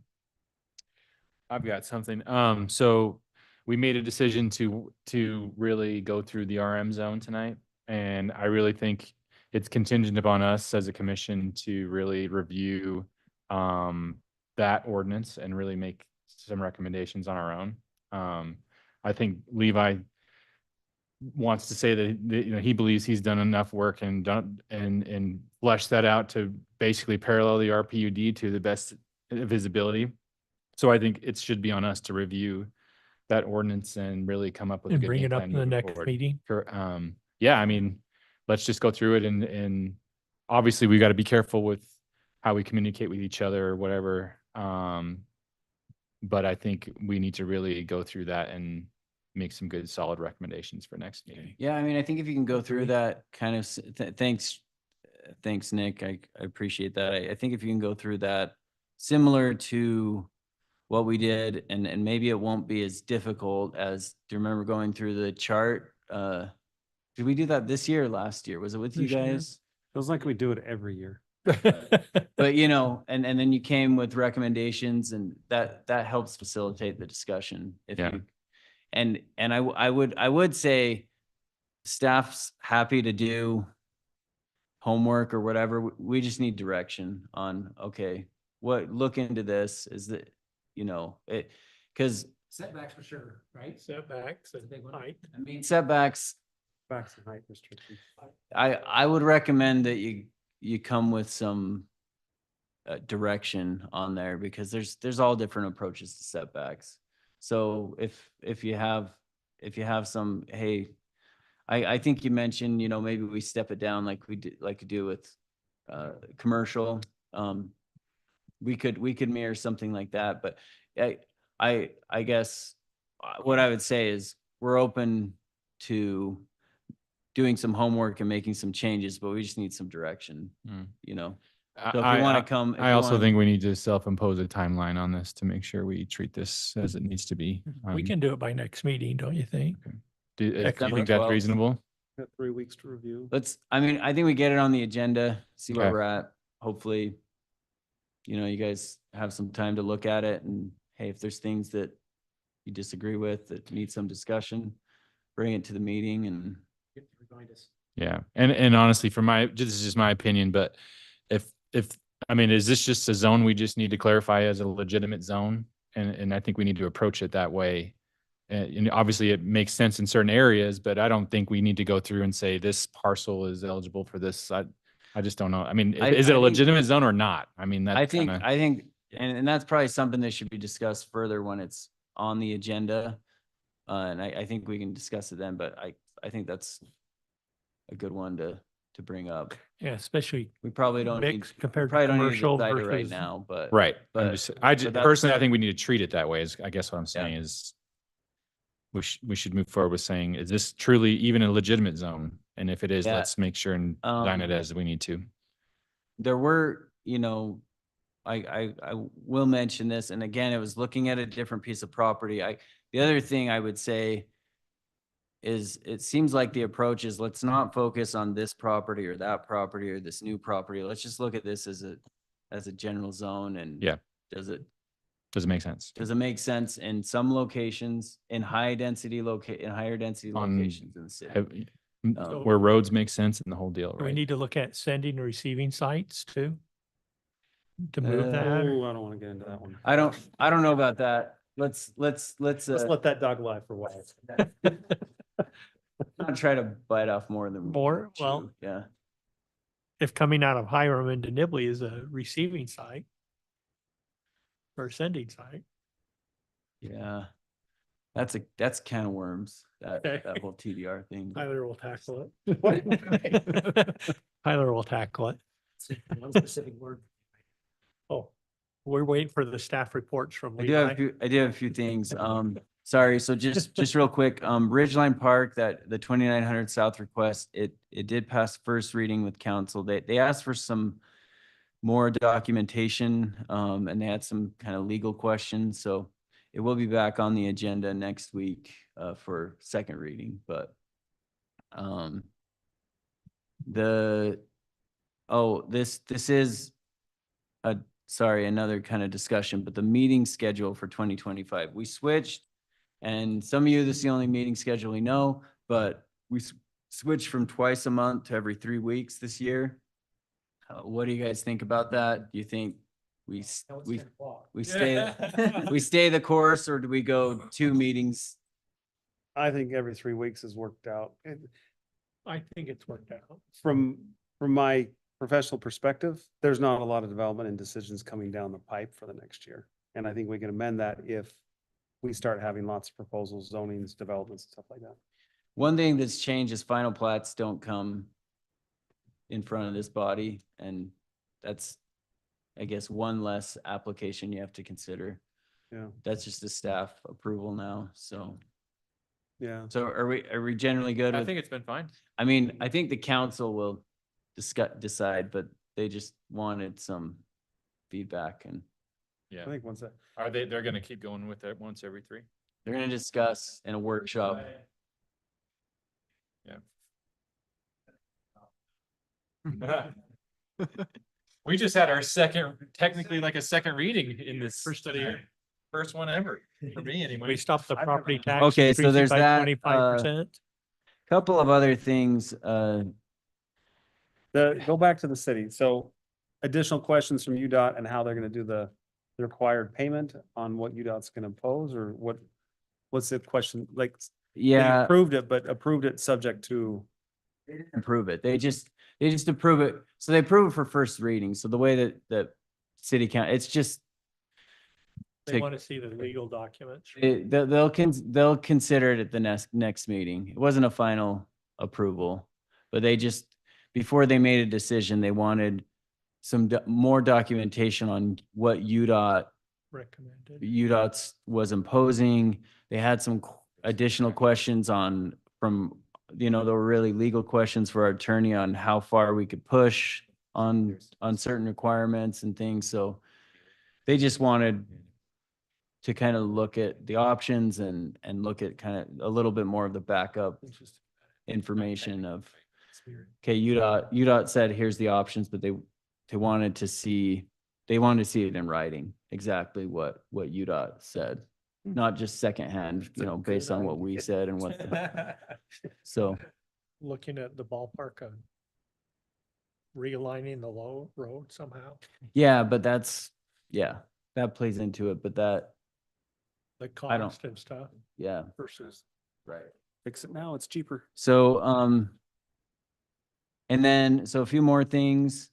I've got something. So we made a decision to really go through the RM zone tonight. And I really think it's contingent upon us as a commission to really review that ordinance and really make some recommendations on our own. I think Levi wants to say that he believes he's done enough work and done and fleshed that out to basically parallel the RPUD to the best of his ability. So I think it should be on us to review that ordinance and really come up with a And good bring game it up plan in the moving next forward. meeting? Yeah, I mean, let's just go through it and obviously we got to be careful with how we communicate with each other or whatever. But I think we need to really go through that and make some good solid recommendations for next meeting. Yeah, I mean, I think if you can go through that kind of, thanks, Nick. I appreciate that. I think if you can go through that similar to what we did, and maybe it won't be as difficult as, do you remember going through the chart? Did we do that this year or last year? Was it with you This year. guys? Feels like we do it every year. But and then you came with recommendations, and that helps facilitate the discussion. If Yeah. you, and I would say staff's happy to do homework or whatever. We just need direction on, okay, look into this. Is that, it, because Setbacks for sure, right? Setbacks and height. I mean, setbacks, Backs and height restrictions. I would recommend that you come with some direction on there, because there's all different approaches to setbacks. So if you have some, hey, I think you mentioned, maybe we step it down like we do with commercial. We could mirror something like that, but I guess what I would say is we're open to doing some homework and making some changes, but we just need some direction, So if you want to come, I also think we need to self-impose a timeline on this to make sure we treat this as it needs to be. We can do it by next meeting, don't you think? Do you December think that's 12th. reasonable? Got 3 weeks to review. I think we get it on the agenda, see where Okay. we're at. Hopefully, you guys have some time to look at it, and hey, if there's things that you disagree with that need some discussion, bring it to the meeting. And Yeah. And honestly, this is just my opinion, but if is this just a zone we just need to clarify as a legitimate zone? And I think we need to approach it that way. And obviously it makes sense in certain areas, but I don't think we need to go through and say this parcel is eligible for this. I just don't know. I mean, is it a legitimate zone or not? I mean, that's I think, and that's probably something that should be discussed further when it's on the agenda. And I think we can discuss it then, but I think that's a good one to bring up. Yeah, especially We probably don't need, mix compared to probably don't need to commercial decide it right versus. now, but. right. But, I just that's- personally, I think we need to treat it that way. Is I guess what I'm saying is we should move forward with saying, is this truly even a legitimate zone? And if it is, Yeah. let's make sure and design it as we need to. There were, I will mention this, and again, it was looking at a different piece of property. The other thing I would say is, it seems like the approach is, let's not focus on this property or that property or this new property. Let's just look at this as a general zone. And Yeah. does it make sense? Does it make sense in some locations, in higher density locations in the city? Where roads make sense in the whole deal, We right? need to look at sending and receiving sites too. To move that. Oh, I don't want to get into that one. I don't know about that. Let's Let's let that dog lie for a while. not try to bite off more than. More, chew. well- Yeah. If coming out of Hiram into Nibley is a receiving site. Or sending site. Yeah. That's a can of worms, Okay. that whole TDR thing. Tyler will tackle it. Tyler will tackle it. One specific word. Oh, We're waiting for the staff reports from I do have a Levi. few, I do have a few things. Sorry, so just real quick, Ridgeline Park, that the 2900 South request, it did pass first reading with council. They asked for some more documentation, and they had some kind of legal questions, so it will be back on the agenda next week, for second reading, but, this is another kind of discussion, but the meeting schedule for 2025, we switched. And some of you, this is the only meeting schedule we know, but we switched from twice a month to every 3 weeks this year. What do you guys think about that? Do you think we stay, we stay the course, or do we go 2 meetings? I think every 3 weeks has worked out. I think it's worked out. From my professional perspective, there's not a lot of development and decisions coming down the pipe for the next year. And I think we can amend that if we start having lots of proposals, zonings, developments, and stuff like that. One thing that's changed is final plats don't come in front of this body, and that's, I guess, one less application you have to consider. Yeah. That's just a staff approval now, so. Yeah. So are we generally good I with? think it's been fine. I mean, I think the council will decide, but they just wanted some feedback, and Yeah. I think once that, They're gonna keep going with it once every 3? they're gonna discuss in a workshop. We just had our technically like a second reading in this. First of the year. First one ever, for me anyway. We stopped the property tax. Okay, so there's that, 25%. Couple of other things, go back to the city. So additional questions from UDOT and how they're gonna do the required payment on what UDOT's gonna impose, or what's the question? Like, they yeah, approved it, but approved it subject to. approve it. They just approve it. So they approve it for first reading. So the way that city count, it's just, They want to see the legal documents. they'll consider it at the next meeting. It wasn't a final approval, but they just, before they made a decision, they wanted some more documentation on what UDOT was imposing. They had some additional questions from, there were really legal questions for our attorney on how far we could push on certain requirements and things. So they just wanted to kind of look at the options and look at kind of a little bit more of the backup information of, okay, UDOT said, here's the options, but they wanted to see it in writing, exactly what UDOT said, not just secondhand, based on what we said and what. So. Looking at the ballpark of realigning the low road somehow, Yeah, but that plays into it, but that, the I don't- cost and stuff yeah, versus. right. Fix it now, it's cheaper. So, and then, so a few more things.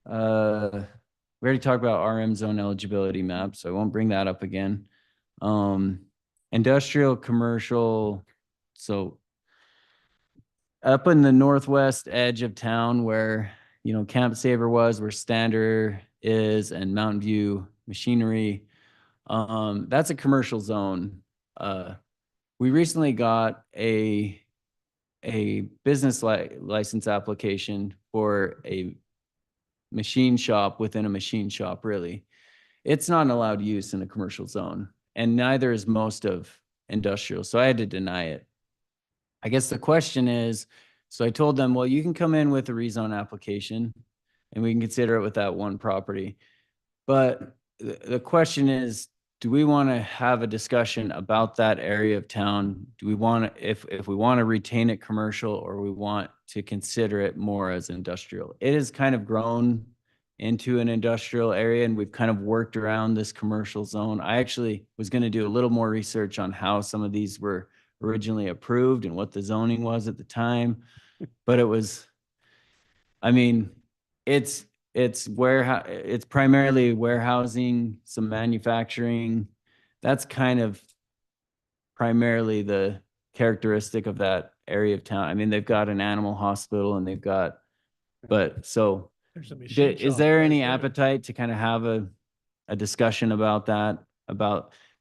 We already talked about RM zone eligibility map, so I won't bring that up again. Industrial, commercial, so up in the northwest edge of town where, Camp Saver was, where Stander is, and Mountain View Machinery, that's a commercial zone. We recently got a business license application for a machine shop within a machine shop, really. It's not an allowed use in a commercial zone, and neither is most of industrial, so I had to deny it. I guess the question is, so I told them, well, you can come in with a rezone application and we can consider it with that one property. But the question is, do we want to have a discussion about that area of town? Do we want to, if we want to retain it commercial, or we want to consider it more as industrial? It has kind of grown into an industrial area, and we've kind of worked around this commercial zone. I actually was going to do a little more research on how some of these were originally approved and what the zoning was at the time. But it was, it's primarily warehousing, some manufacturing. That's kind of primarily the characteristic of that area of town. They've got an animal hospital, and There's a machine is shop there right any there. appetite to kind of have a discussion about that,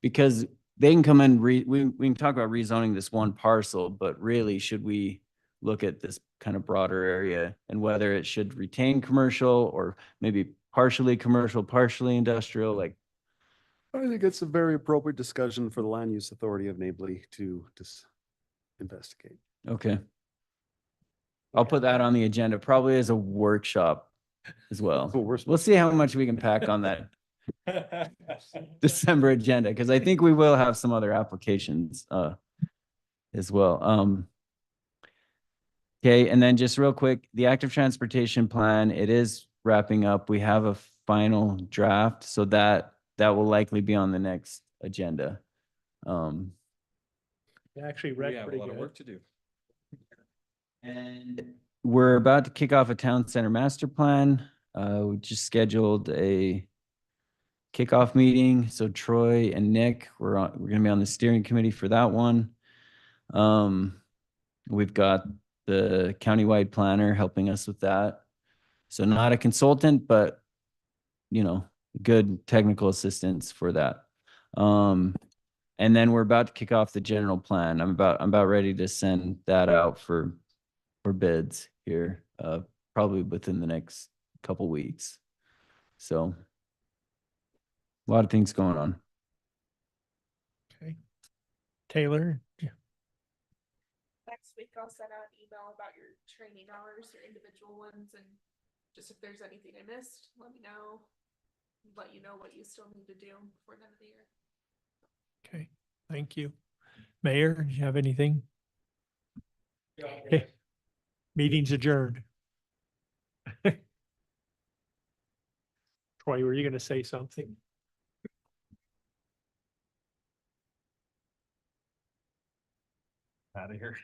because they can come in, we can talk about rezoning this one parcel, but really should we look at this kind of broader area and whether it should retain commercial or maybe partially commercial, partially industrial, like, I think it's a very appropriate discussion for the Land Use Authority of Nibley to just investigate. okay. I'll put that on the agenda, probably as a workshop as well. We'll see how much we can pack on that December agenda, because I think we will have some other applications as well. Okay, and then just real quick, the active transportation plan, it is wrapping up. We have a final draft, so that will likely be on the next agenda. Actually We read have a pretty lot of good. work to do. And we're about to kick off a town center master plan. We just scheduled a kickoff meeting. So Troy and Nick, we're gonna be on the steering committee for that one. We've got the countywide planner helping us with that. So not a consultant, but good technical assistance for that. And then we're about to kick off the general plan. I'm about ready to send that out for bids here, probably within the next couple weeks. So a lot of things going on. Okay. Taylor? Next week, I'll send out an email about your training hours, your individual ones, and just if there's anything I missed, let me know. Let you know what you still need to do before the end of the year. Okay, thank you. Mayor, do you have anything? Okay. Meeting's adjourned. Troy, were you going to say something? Out of here.